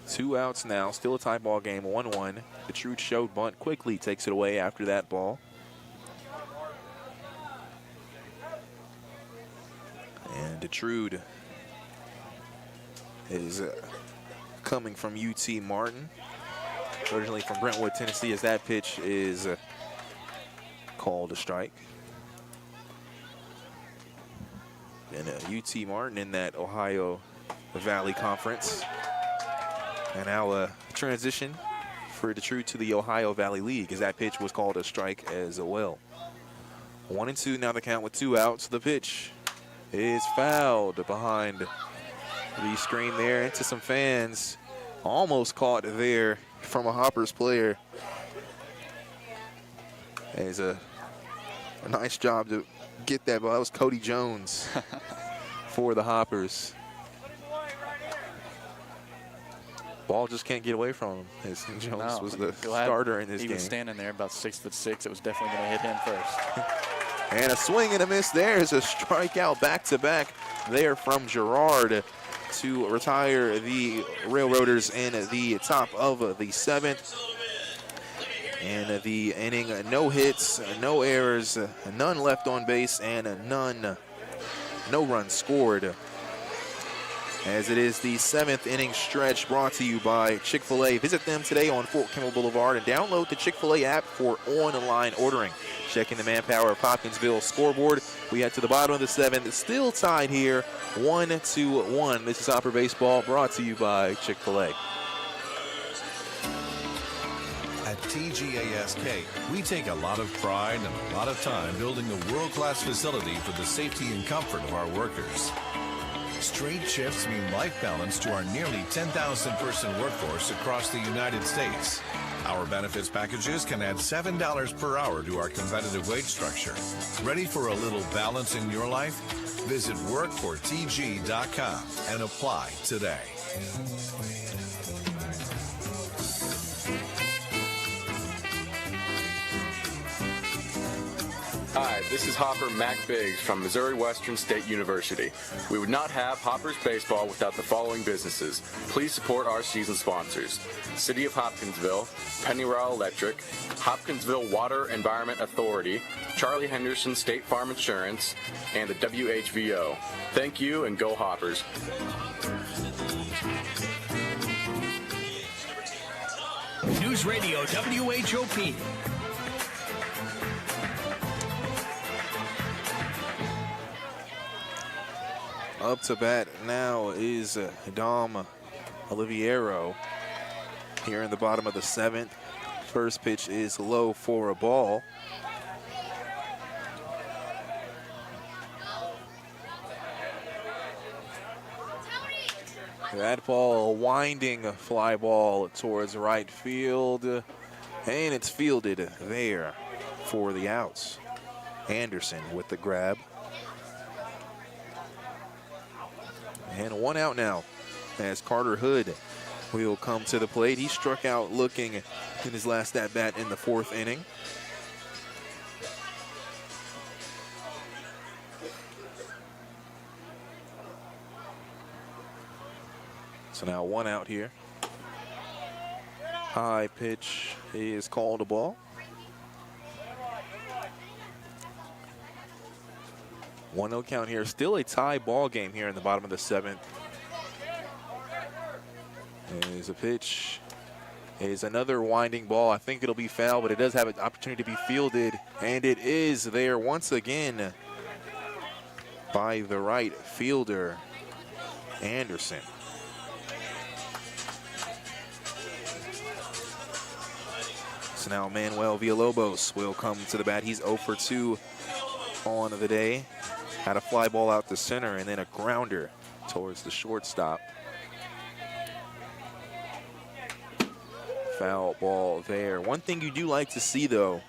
2 outs now, still a tie ball game, 1-1. Detrude showed bunt, quickly takes it away after that ball. And Detrude is coming from UT Martin, originally from Brentwood, Tennessee, as that pitch is called a strike. And UT Martin in that Ohio Valley Conference. And now a transition for Detrude to the Ohio Valley League, as that pitch was called a strike as well. 1-2 now the count with 2 outs. The pitch is fouled behind the screen there into some fans. Almost caught there from a Hoppers player. As a nice job to get that ball. That was Cody Jones for the Hoppers. Ball just can't get away from him, as Jones was the starter in this game. He was standing there about 6'6". It was definitely going to hit him first. And a swing and a miss there is a strikeout back-to-back there from Gerard to retire the Railroaders in the top of the 7th. And the inning, no hits, no errors, none left on base, and no runs scored. As it is the 7th inning stretch, brought to you by Chick-fil-A. Visit them today on Fort Campbell Boulevard and download the Chick-fil-A app for online ordering. Checking the manpower of Hopkinsville scoreboard. We head to the bottom of the 7th, still tied here, 1-1. This is Hopper Baseball, brought to you by Chick-fil-A. At TGASK, we take a lot of pride and a lot of time building a world-class facility for the safety and comfort of our workers. Straight shifts mean life balance to our nearly 10,000-person workforce across the United States. Our benefits packages can add $7 per hour to our competitive wage structure. Ready for a little balance in your life? Visit workfortg.com and apply today. Hi, this is Hopper Mac Biggs from Missouri Western State University. We would not have Hoppers Baseball without the following businesses. Please support our season sponsors: City of Hopkinsville, Pennyroyal Electric, Hopkinsville Water Environment Authority, Charlie Henderson State Farm Insurance, and the WHVO. Thank you, and go Hoppers. News Radio WHOP. Up to bat now is Dom Oliviero here in the bottom of the 7th. First pitch is low for a ball. That ball, a winding fly ball towards right field, and it's fielded there for the outs. Anderson with the grab. And 1 out now as Carter Hood will come to the plate. He struck out looking in his last at-bat in the 4th inning. So now 1 out here. High pitch is called a ball. 1-0 count here. Still a tie ball game here in the bottom of the 7th. Is a pitch. Is another winding ball. I think it'll be foul, but it does have an opportunity to be fielded, and it is there once again by the right fielder, Anderson. So now Manuel Villalobos will come to the bat. He's 0 for 2 on the day. Had a fly ball out the center and then a grounder towards the shortstop. Foul ball there. One thing you do like to see, though,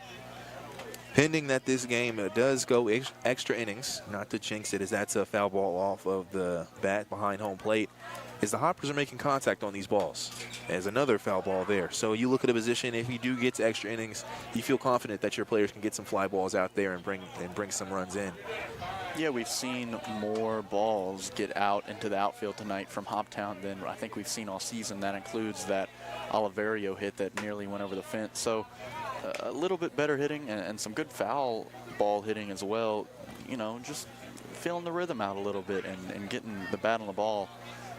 pending that this game does go extra innings, not to jinx it, as that's a foul ball off of the bat behind home plate, is the Hoppers are making contact on these balls. There's another foul ball there. So you look at a position, if you do get to extra innings, you feel confident that your players can get some fly balls out there and bring some runs in. Yeah, we've seen more balls get out into the outfield tonight from Hoptown than I think we've seen all season. That includes that Oliverio hit that nearly went over the fence. So a little bit better hitting and some good foul ball hitting as well. You know, just feeling the rhythm out a little bit and getting the bat on the ball.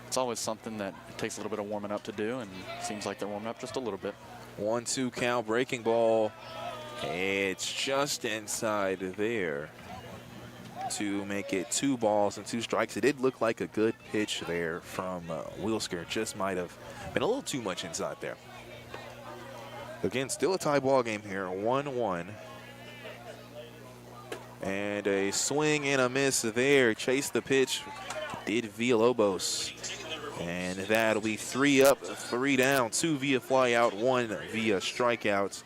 It's always something that takes a little bit of warming up to do, and it seems like they're warming up just a little bit. 1-2 count, breaking ball. It's just inside there to make it 2 balls and 2 strikes. It did look like a good pitch there from Wilsker. Just might have been a little too much inside there. Again, still a tie ball game here, 1-1. And a swing and a miss there. Chased the pitch, did Villalobos. And that'll be 3 up, 3 down, 2 via fly out, 1 via strikeouts.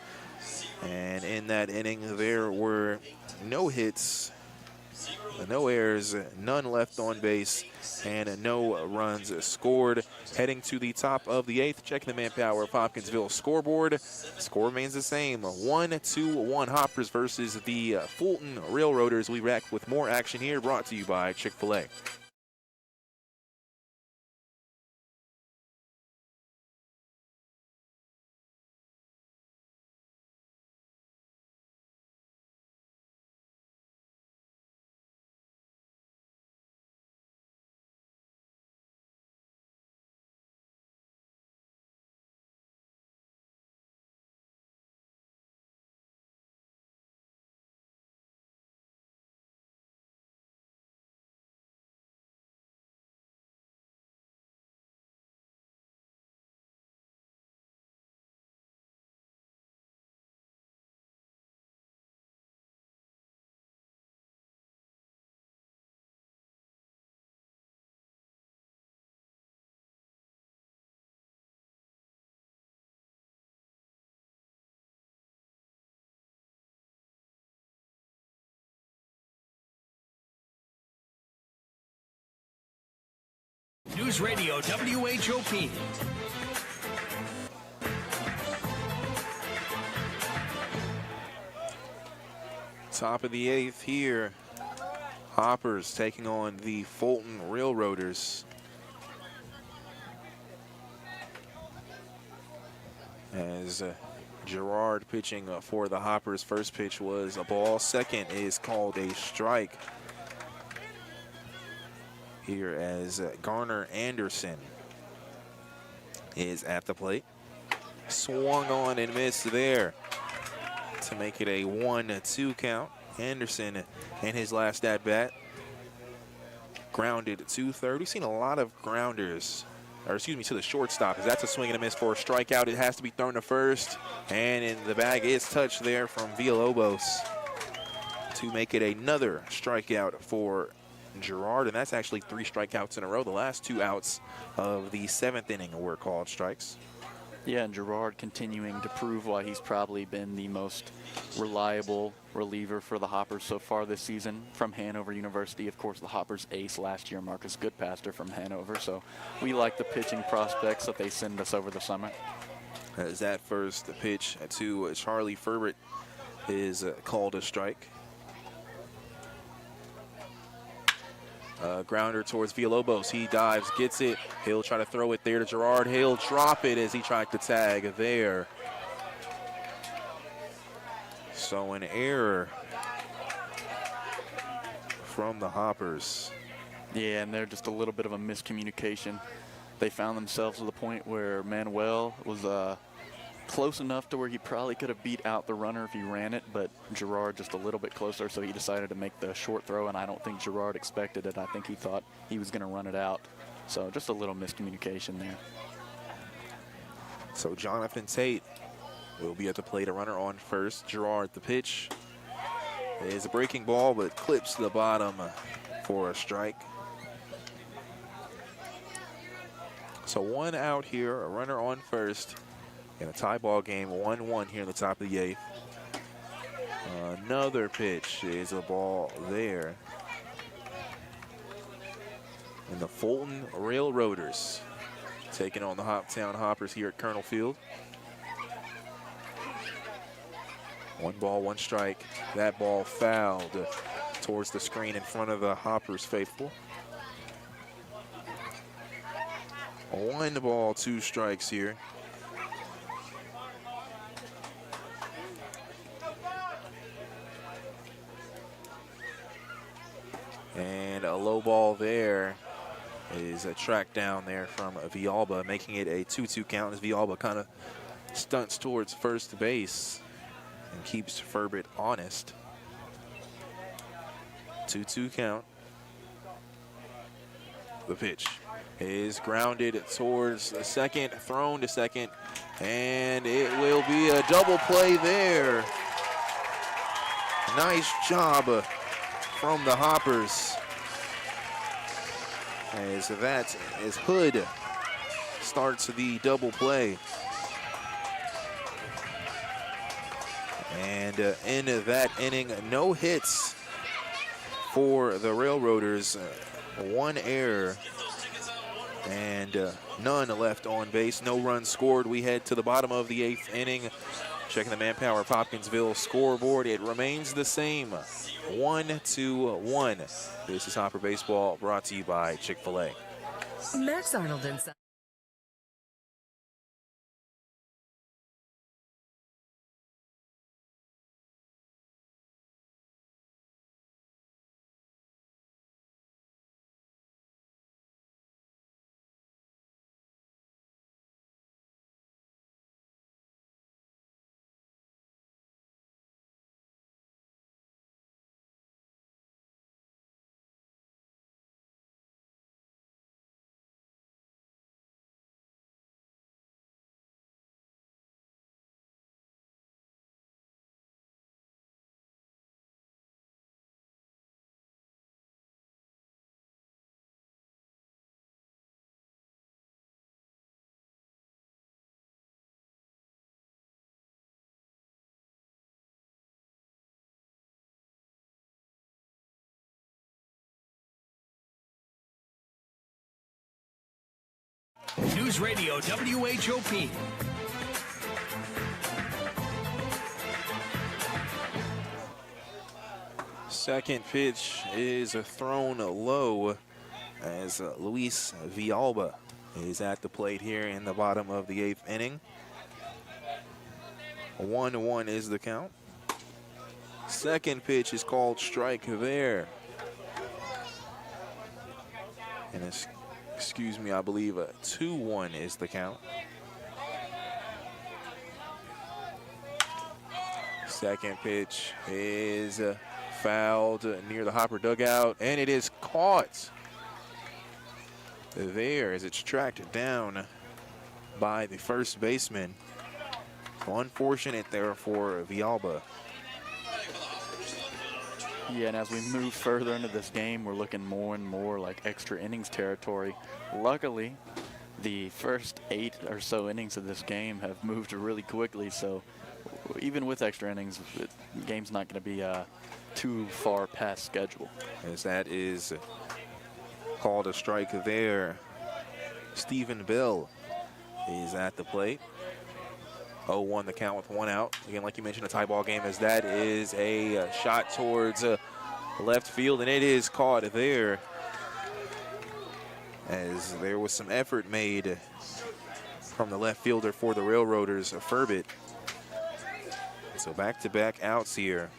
And in that inning, there were no hits, no errors, none left on base, and no runs scored. Heading to the top of the 8th, checking the manpower of Hopkinsville scoreboard. Score remains the same, 1-2-1 Hoppers versus the Fulton Railroaders. We back with more action here, brought to you by Chick-fil-A. News Radio WHOP. Top of the 8th here. Hoppers taking on the Fulton Railroaders. As Gerard pitching for the Hoppers. First pitch was a ball. Second is called a strike. Here as Garner Anderson is at the plate. Swung on and missed there to make it a 1-2 count. Anderson in his last at-bat grounded to third. We've seen a lot of grounders, or excuse me, to the shortstop, as that's a swing and a miss for a strikeout. It has to be thrown to first, and in the bag is touched there from Villalobos to make it another strikeout for Gerard, and that's actually 3 strikeouts in a row. The last 2 outs of the 7th inning were called strikes. Yeah, and Gerard continuing to prove why he's probably been the most reliable reliever for the Hoppers so far this season from Hanover University. Of course, the Hoppers ace last year, Marcus Goodpaster from Hanover. So we like the pitching prospects that they send us over the summer. As that first pitch to Charlie Ferbert is called a strike. Grounder towards Villalobos. He dives, gets it. He'll try to throw it there to Gerard. He'll drop it as he tried to tag there. So an error from the Hoppers. Yeah, and they're just a little bit of a miscommunication. They found themselves to the point where Manuel was close enough to where he probably could have beat out the runner if he ran it, but Gerard just a little bit closer, so he decided to make the short throw, and I don't think Gerard expected it. I think he thought he was going to run it out. So just a little miscommunication there. So Jonathan Tate will be at the plate, a runner on first. Gerard the pitch. It is a breaking ball, but clips the bottom for a strike. So 1 out here, a runner on first. In a tie ball game, 1-1 here in the top of the 8th. Another pitch is a ball there. And the Fulton Railroaders taking on the Hoptown Hoppers here at Colonel Field. 1 ball, 1 strike. That ball fouled towards the screen in front of the Hoppers faithful. 1 ball, 2 strikes here. And a low ball there is a track down there from Villalba, making it a 2-2 count as Villalba kind of stunts towards first base and keeps Ferbert honest. 2-2 count. The pitch is grounded towards the second, thrown to second, and it will be a double play there. Nice job from the Hoppers, as Hood starts the double play. And in that inning, no hits for the Railroaders, 1 error and none left on base, no runs scored. We head to the bottom of the 8th inning. Checking the Manpower of Hopkinsville scoreboard, it remains the same, 1-1. This is Hopper Baseball, brought to you by Chick-fil-A. Max Arnold and Son. News Radio WHOP. Second pitch is thrown low as Luis Villalba is at the plate here in the bottom of the 8th inning. 1-1 is the count. Second pitch is called strike there. And it's, excuse me, I believe 2-1 is the count. Second pitch is fouled near the Hopper dugout, and it is caught there as it's tracked down by the first baseman. So unfortunate there for Villalba. Yeah, and as we move further into this game, we're looking more and more like extra innings territory. Luckily, the first 8 or so innings of this game have moved really quickly, so even with extra innings, the game's not going to be too far past schedule. As that is called a strike there. Stephen Bell is at the plate. 0-1 the count with 1 out. Again, like you mentioned, a tie ball game, as that is a shot towards left field, and it is caught there as there was some effort made from the left fielder for the Railroaders, Furbit. So back-to-back outs here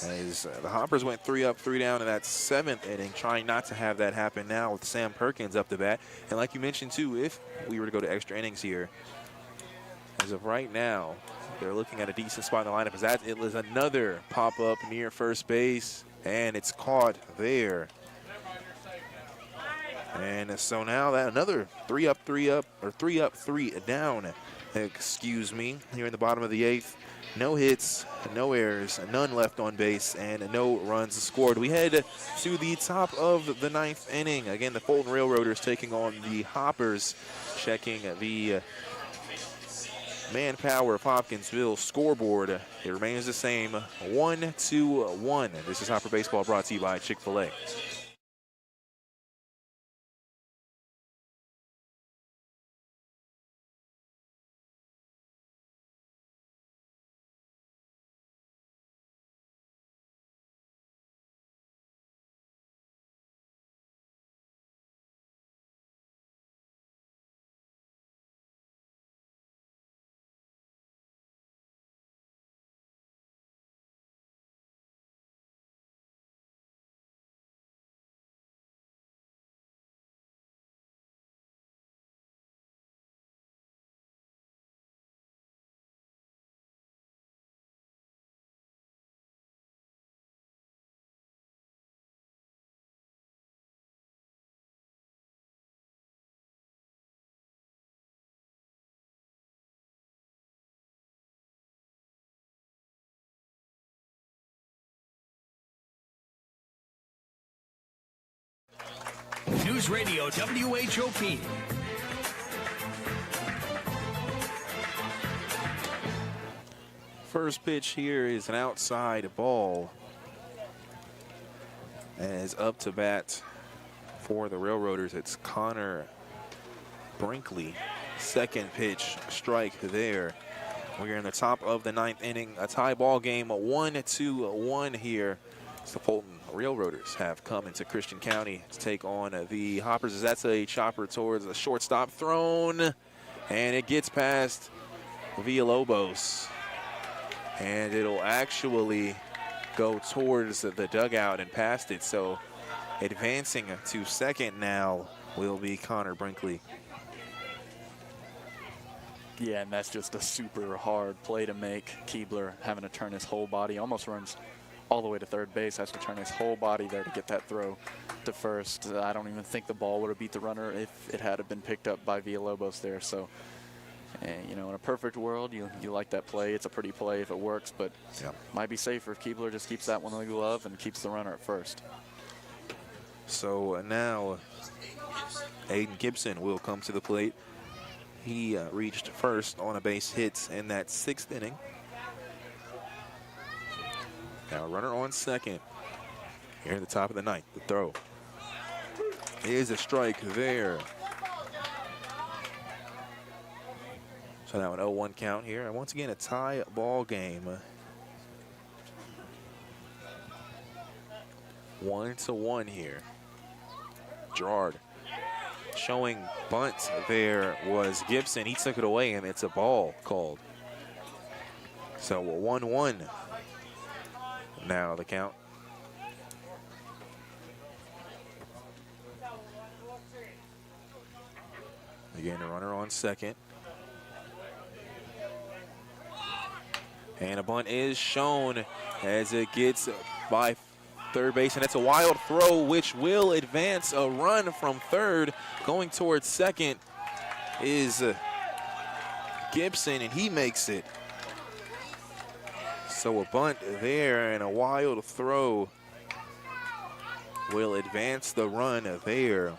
as the Hoppers went 3 up, 3 down in that 7th inning, trying not to have that happen now with Sam Perkins up to bat. And like you mentioned too, if we were to go to extra innings here, as of right now, they're looking at a decent spot in the lineup, as that it was another pop-up near first base, and it's caught there. And so now that another 3 up, 3 down, excuse me, here in the bottom of the 8th. No hits, no errors, none left on base, and no runs scored. We head to the top of the 9th inning. Again, the Fulton Railroaders taking on the Hoppers, checking the manpower of Hopkinsville scoreboard. It remains the same, 1-1. This is Hopper Baseball, brought to you by Chick-fil-A. News Radio WHOP. First pitch here is an outside ball. As up to bat for the Railroaders, it's Connor Brinkley. Second pitch, strike there. We're in the top of the 9th inning, a tie ball game, 1-1 here. So the Fulton Railroaders have come into Christian County to take on the Hoppers, as that's a chopper towards a shortstop thrown, and it gets past Villalobos, and it'll actually go towards the dugout and past it. So advancing to second now will be Connor Brinkley. Yeah, and that's just a super hard play to make. Keebler having to turn his whole body, almost runs all the way to third base, has to turn his whole body there to get that throw to first. I don't even think the ball would have beat the runner if it had been picked up by Villalobos there. So, you know, in a perfect world, you like that play. It's a pretty play if it works, but might be safer if Keebler just keeps that one in the glove and keeps the runner at first. So now Aiden Gibson will come to the plate. He reached first on a base hit in that 6th inning. Now runner on second here at the top of the 9th. The throw is a strike there. So now an 0-1 count here. And once again, a tie ball game. 1-1 here. Gerard showing bunt there was Gibson. He took it away, and it's a ball called. So 1-1 now the count. Again, a runner on second. And a bunt is shown as it gets by third base, and it's a wild throw which will advance a run from third. Going towards second is Gibson, and he makes it. So a bunt there and a wild throw will advance the run there.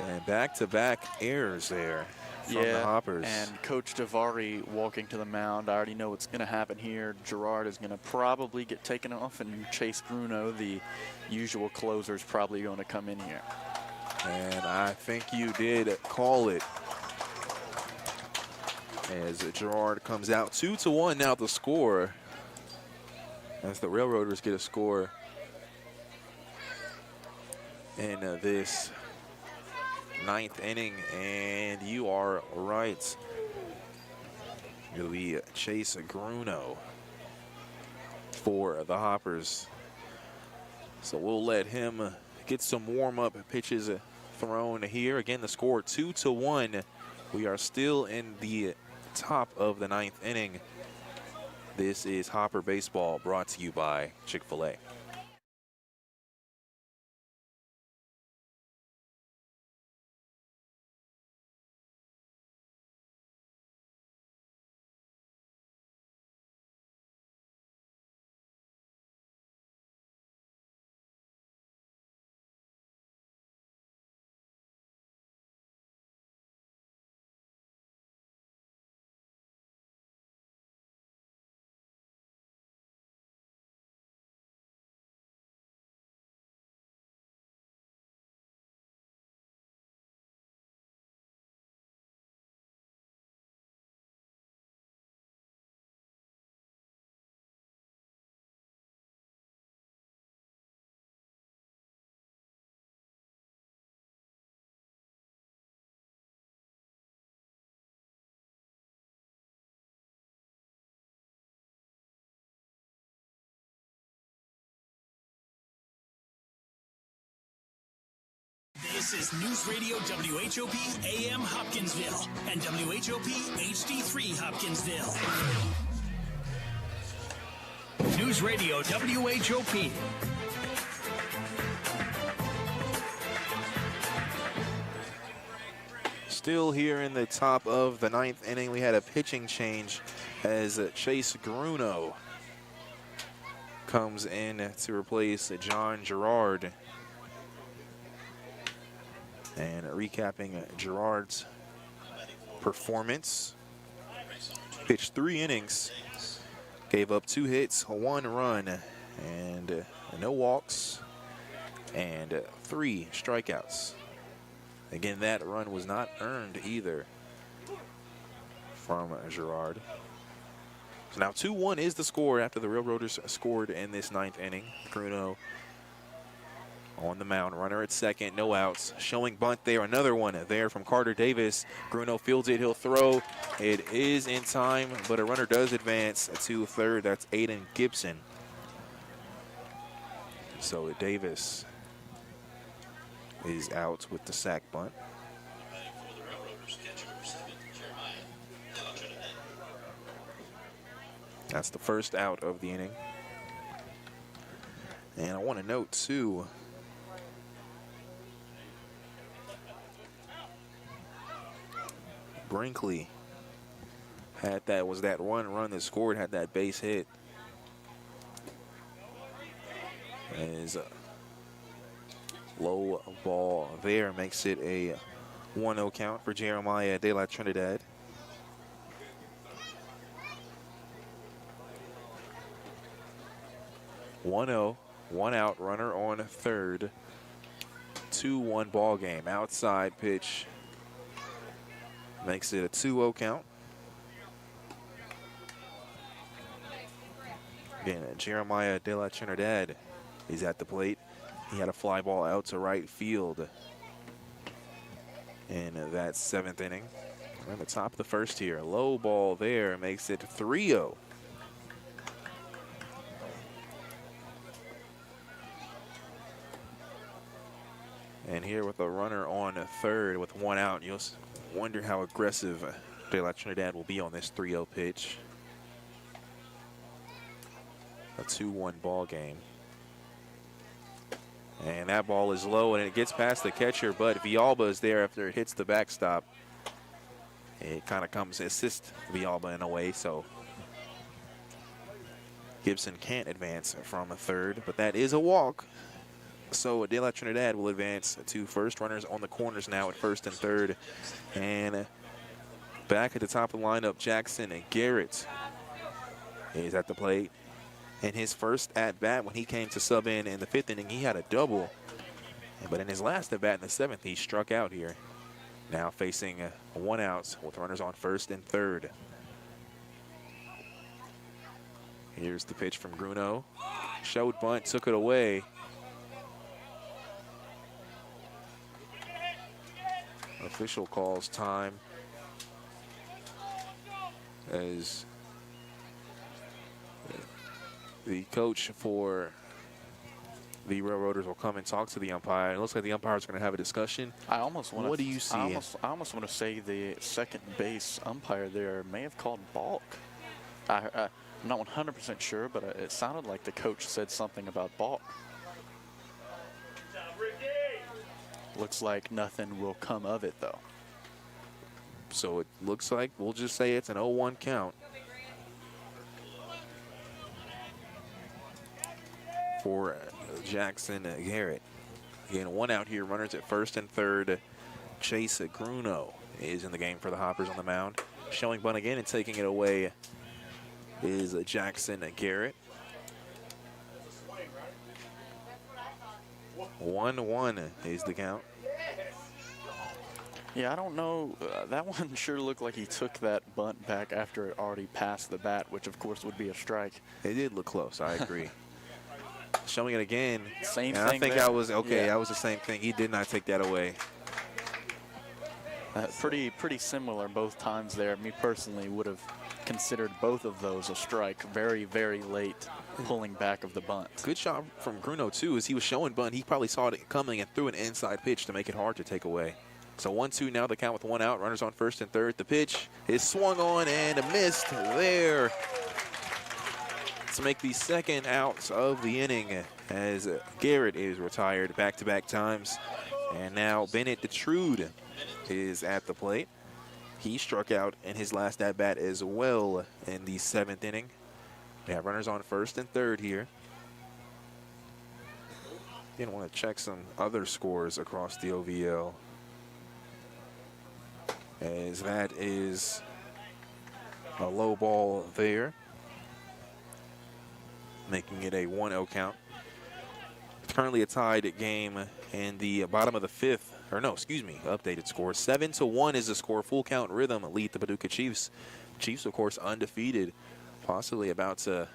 And back-to-back errors there from the Hoppers. And Coach Davari walking to the mound. I already know what's going to happen here. Gerard is going to probably get taken off, and Chase Bruno, the usual closer, is probably going to come in here. And I think you did call it. As Gerard comes out 2-1 now the score. As the Railroaders get a score in this ninth inning, and you are right. It'll be Chase Bruno for the Hoppers. So we'll let him get some warm-up pitches thrown here. Again, the score 2-1. We are still in the top of the ninth inning. This is Hopper Baseball, brought to you by Chick-fil-A. This is News Radio WHOP AM Hopkinsville and WHOP HD3 Hopkinsville. News Radio WHOP. Still here in the top of the ninth inning, we had a pitching change as Chase Bruno comes in to replace John Gerard. And recapping Gerard's performance, pitched 3 innings, gave up 2 hits, 1 run, and no walks, and 3 strikeouts. Again, that run was not earned either from Gerard. So now 2-1 is the score after the Railroaders scored in this ninth inning. Bruno on the mound, runner at second, no outs. Showing bunt there, another one there from Carter Davis. Bruno fields it, he'll throw. It is in time, but a runner does advance to third. That's Aiden Gibson. So Davis is out with the sac bunt. That's the first out of the inning. And I want to note, too, Brinkley had that, was that one run that scored, had that base hit. As low ball there makes it a 1-0 count for Jeremiah De La Trinidad. One out, runner on third. 2-1 ball game. Outside pitch makes it a 2-0 count. Again, Jeremiah De La Trinidad is at the plate. He had a fly ball out to right field in that 7th inning. We're in the top of the first here. Low ball there makes it 3-0. And here with a runner on third with 1 out, you'll wonder how aggressive De La Trinidad will be on this 3-0 pitch. A 2-1 ball game. And that ball is low, and it gets past the catcher, but Villalba is there after it hits the backstop. It kind of comes to assist Villalba in a way, so Gibson can't advance from a third, but that is a walk. So De La Trinidad will advance to first. Runners on the corners now at first and third. And back at the top of the lineup, Jackson Garrett is at the plate. In his first at-bat when he came to sub in the 5th inning, he had a double. But in his last at-bat in the 7th, he struck out here. Now facing 1 out with runners on first and third. Here's the pitch from Bruno. Showed bunt, took it away. Official calls time as the coach for the Railroaders will come and talk to the umpire. It looks like the umpires are going to have a discussion. What do you see? I almost want to say the second base umpire there may have called balk. I'm not 100% sure, but it sounded like the coach said something about balk. Looks like nothing will come of it, though. So it looks like we'll just say it's an 0-1 count for Jackson Garrett. Again, 1 out here, runners at first and third. Chase Bruno is in the game for the Hoppers on the mound. Showing bunt again and taking it away is Jackson Garrett. 1-1 is the count. Yeah, I don't know. That one sure looked like he took that bunt back after it already passed the bat, which of course would be a strike. It did look close, I agree. Showing it again. Same and thing I think there. I was, okay, Yeah. that was the same thing. He did not take that away. Pretty similar both times there. Me personally would have considered both of those a strike. Very, very late pulling back of the bunt. Good shot from Bruno, too, as he was showing bunt. He probably saw it coming and threw an inside pitch to make it hard to take away. So 1-2 now, the count with 1 out. Runners on first and third. The pitch is swung on and missed there to make the second out of the inning as Garrett is retired back-to-back times. And now Bennett Detrude is at the plate. He struck out in his last at-bat as well in the 7th inning. We have runners on first and third here. Again, want to check some other scores across the OVL, as that is a low ball there, making it a 1-0 count. It's currently a tied game in the bottom of the 5th. Or no, excuse me, updated score. 7-1 is the score. Full count rhythm lead the Paducah Chiefs. Chiefs, of course, undefeated, possibly about to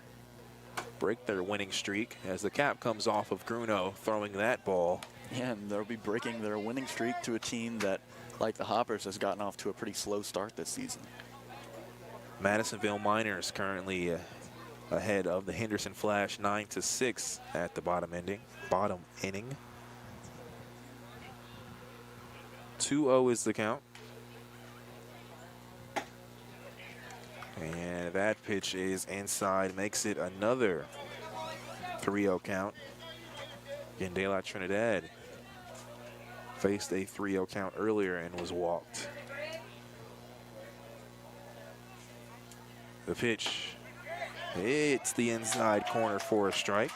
break their winning streak as the cap comes off of Bruno throwing that ball. Yeah, and they'll be breaking their winning streak to a team that, like the Hoppers, has gotten off to a pretty slow start this season. Madisonville Miners currently ahead of the Henderson Flash 9-6 at the bottom inning. 2-0 is the count. And that pitch is inside, makes it another 3-0 count. Again, De La Trinidad faced a 3-0 count earlier and was walked. The pitch hits the inside corner for a strike.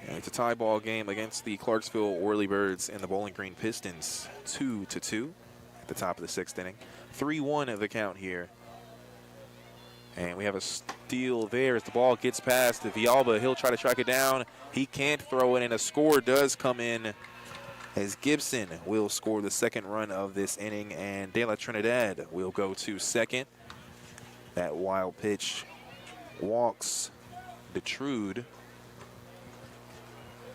And it's a tie ball game against the Clarksville Whirlybirds and the Bowling Green Pistons, 2-2 at the top of the 6th inning. 3-1 of the count here. And we have a steal there as the ball gets past Villalba. He'll try to track it down. He can't throw it, and a score does come in as Gibson will score the second run of this inning, and De La Trinidad will go to second. That wild pitch walks Detrude.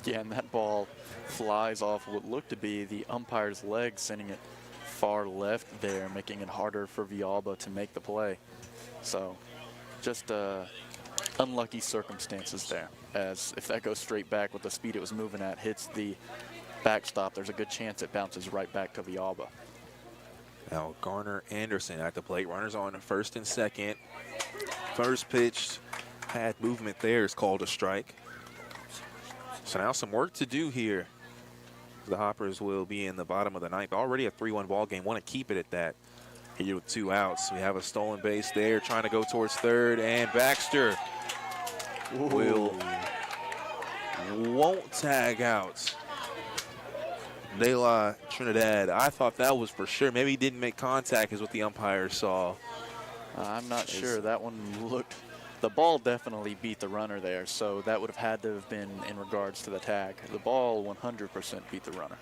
Yeah, and that ball flies off what looked to be the umpire's leg, sending it far left there, making it harder for Villalba to make the play. So just unlucky circumstances there, as if that goes straight back with the speed it was moving at, hits the backstop, there's a good chance it bounces right back to Villalba. Now Garner Anderson at the plate. Runners on first and second. First pitch had movement there, is called a strike. So now some work to do here. The Hoppers will be in the bottom of the ninth. Already a 3-1 ball game. Want to keep it at that. Here with 2 outs. We have a stolen base there, trying to go towards third, and Baxter won't tag out De La Trinidad. I thought that was for sure. Maybe he didn't make contact is what the umpire saw. I'm not sure. That one looked, the ball definitely beat the runner there, so that would have had to have been in regards to the tag. The ball 100% beat the runner.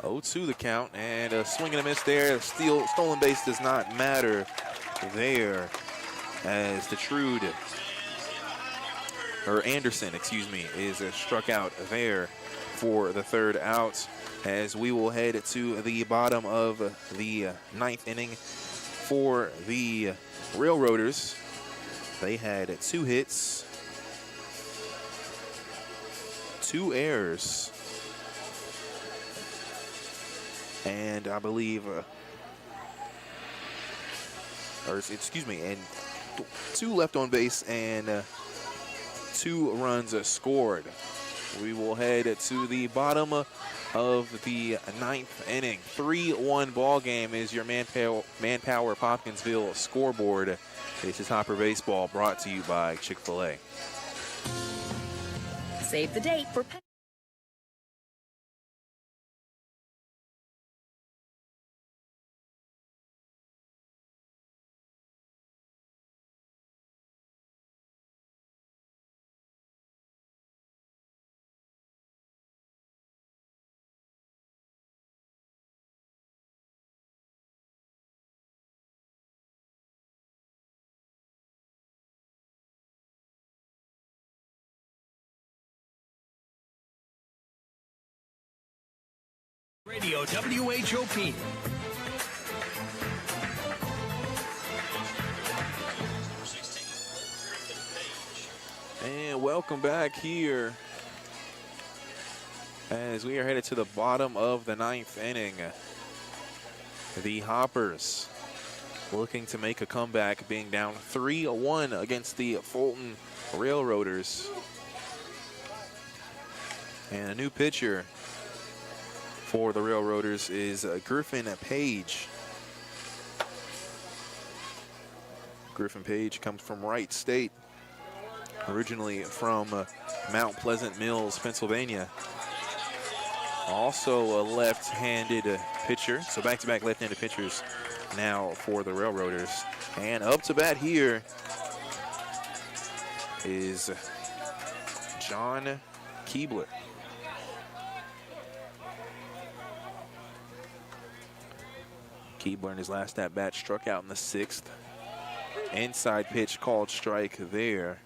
0-2 the count, and a swing and a miss there. Stolen base does not matter there, as Detrude, or Anderson, excuse me, is struck out there for the 3rd out, as we will head to the bottom of the 9th inning for the Railroaders. They had 2 hits, 2 errors, and I believe, and 2 left on base, and 2 runs scored. We will head to the bottom of the 9th inning. 3-1 ball game is your Manpower Hopkinsville scoreboard. This is Hopper Baseball, brought to you by Chick-fil-A. Save the date for Radio WHOP. And welcome back here as we are headed to the bottom of the 9th inning. The Hoppers looking to make a comeback, being down 3-1 against the Fulton Railroaders. And a new pitcher for the Railroaders is Griffin Page. Griffin Page comes from Wright State, originally from Mount Pleasant Mills, Pennsylvania. Also a left-handed pitcher, so back-to-back left-handed pitchers now for the Railroaders. And up to bat here is John Keebler. Keebler in his last at-bat struck out in the 6th. Inside pitch called strike there.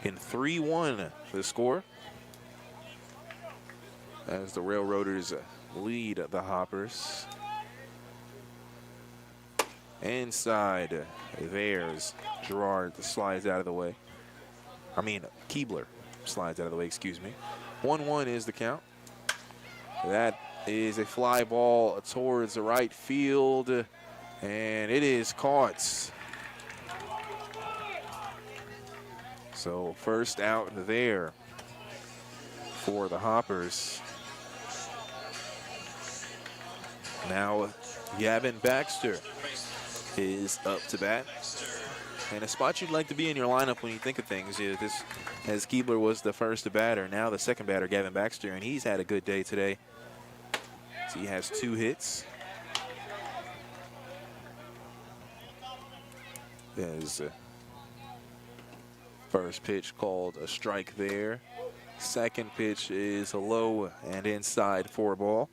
In 3-1 for the score, as the Railroaders lead the Hoppers. Inside, there's Gerard slides out of the way. Keebler slides out of the way, excuse me. 1-1 is the count. That is a fly ball towards the right field, and it is caught. So first out there for the Hoppers. Now Gavin Baxter is up to bat. And a spot you'd like to be in your lineup when you think of things is this, as Keebler was the first batter, now the second batter, Gavin Baxter, and he's had a good day today. So he has 2 hits. There's first pitch called a strike there. Second pitch is a low and inside for a ball.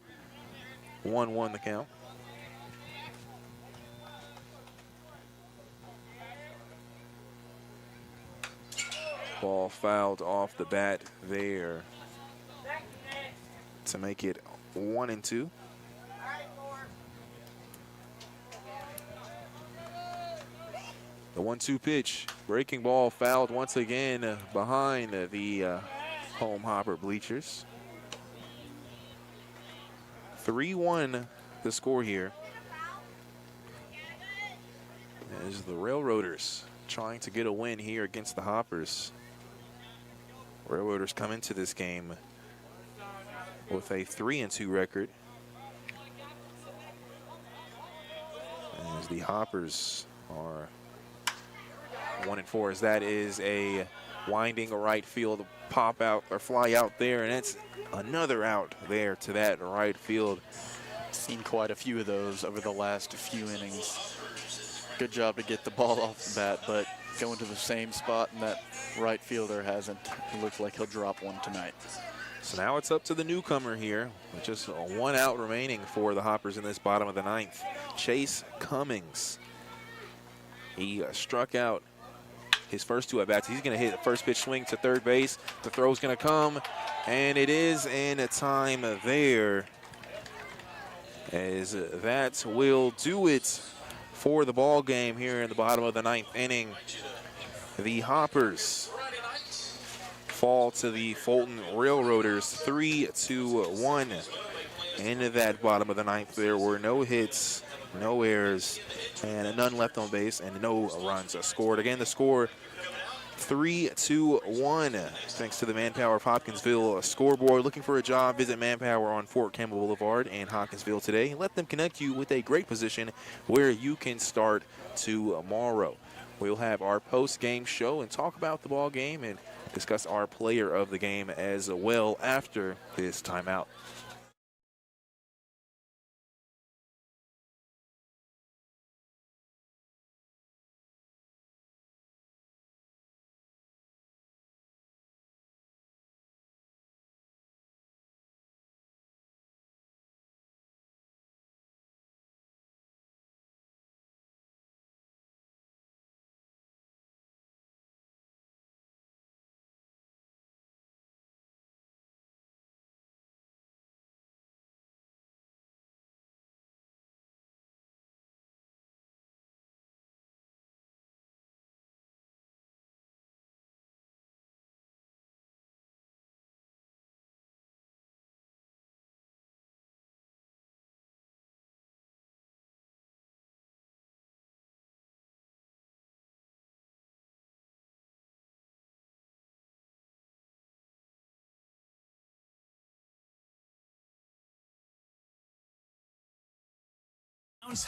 1-1 the count. Ball fouled off the bat there to make it 1-2. The 1-2 pitch, breaking ball fouled once again behind the home Hopper bleachers. 3-1 the score here. As the Railroaders trying to get a win here against the Hoppers. Railroaders come into this game with a 3-2 record. As the Hoppers are 1-4, as that is a winding right field pop out or fly out there, and it's another out there to that right field. Seen quite a few of those over the last few innings. Good job to get the ball off the bat, but going to the same spot, and that right fielder hasn't. It looks like he'll drop one tonight. So now it's up to the newcomer here, with just one out remaining for the Hoppers in this bottom of the ninth. Chase Cummings. He struck out his first two at-bats. He's going to hit the first pitch swing to third base. The throw's going to come, and it is in time there, as that will do it for the ball game here in the bottom of the ninth inning. The Hoppers fall to the Fulton Railroaders 3-1. Into that bottom of the ninth, there were no hits, no errors, and none left on base, and no runs scored. Again, the score 3-1. Thanks to the Manpower of Hopkinsville scoreboard. Looking for a job? Visit Manpower on Fort Campbell Boulevard in Hopkinsville today. Let them connect you with a great position where you can start tomorrow. We'll have our post-game show and talk about the ball game and discuss our player of the game as well after this timeout.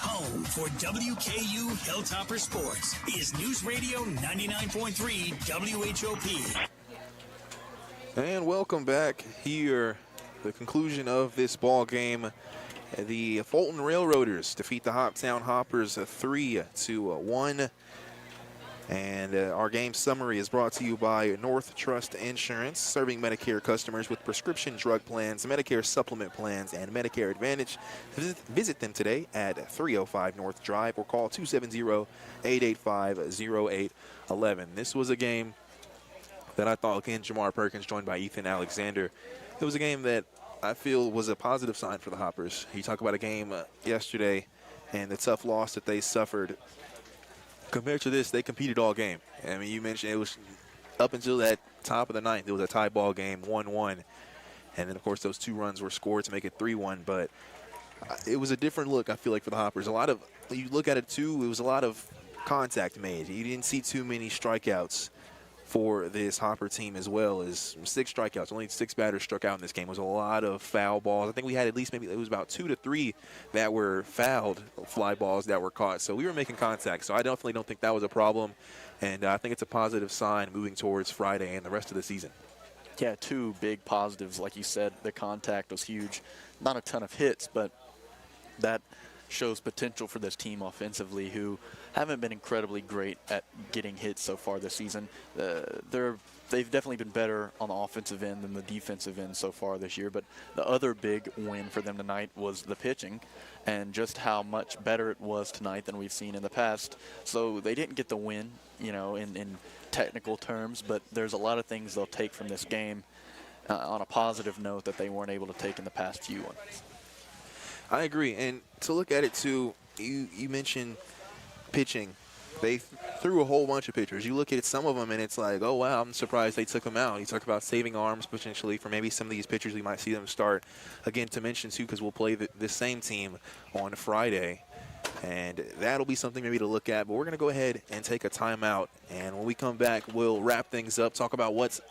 Home for WKU Hilltopper Sports is News Radio 99.3 WHOP. And welcome back here. The conclusion of this ball game. The Fulton Railroaders defeat the Hoptown Hoppers 3-1. And our game summary is brought to you by North Trust Insurance, serving Medicare customers with prescription drug plans, Medicare supplement plans, and Medicare Advantage. Visit them today at 305 North Drive or call 270-885-0811. This was a game that I thought, again, Jamar Perkins joined by Ethan Alexander. It was a game that I feel was a positive sign for the Hoppers. You talk about a game yesterday and the tough loss that they suffered. Compared to this, they competed all game. I mean, you mentioned it was up until that top of the ninth. It was a tie ball game, 1-1. And then, of course, those two runs were scored to make it 3-1. But it was a different look, I feel like, for the Hoppers. A lot of, you look at it, too, it was a lot of contact made. You didn't see too many strikeouts for this Hopper team as well. As 6 strikeouts, only 6 batters struck out in this game. It was a lot of foul balls. I think we had at least maybe it was about 2 to 3 that were fouled fly balls that were caught. So we were making contact. So I definitely don't think that was a problem. And I think it's a positive sign moving towards Friday and the rest of the season. Yeah, 2 big positives. Like you said, the contact was huge. Not a ton of hits, but that shows potential for this team offensively, who haven't been incredibly great at getting hits so far this season. They've definitely been better on the offensive end than the defensive end so far this year. But the other big win for them tonight was the pitching, and just how much better it was tonight than we've seen in the past. So they didn't get the win, you know, in technical terms, but there's a lot of things they'll take from this game on a positive note that they weren't able to take in the past few ones. I agree. And to look at it, too, you mentioned pitching. They threw a whole bunch of pitchers. You look at some of them, and it's like, oh, wow, I'm surprised they took them out. You talk about saving arms potentially for maybe some of these pitchers. We might see them start. Again, to mention, too, because we'll play the same team on Friday. And that'll be something maybe to look at. But we're going to go ahead and take a timeout. And when we come back, we'll wrap things up, talk about what's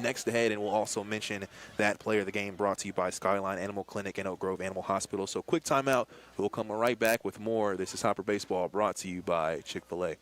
next ahead, and we'll also mention that player of the game brought to you by Skyline Animal Clinic and Oak Grove Animal Hospital. So quick timeout. We'll come right back with more. This is Hopper Baseball brought to you by Chick-fil-A.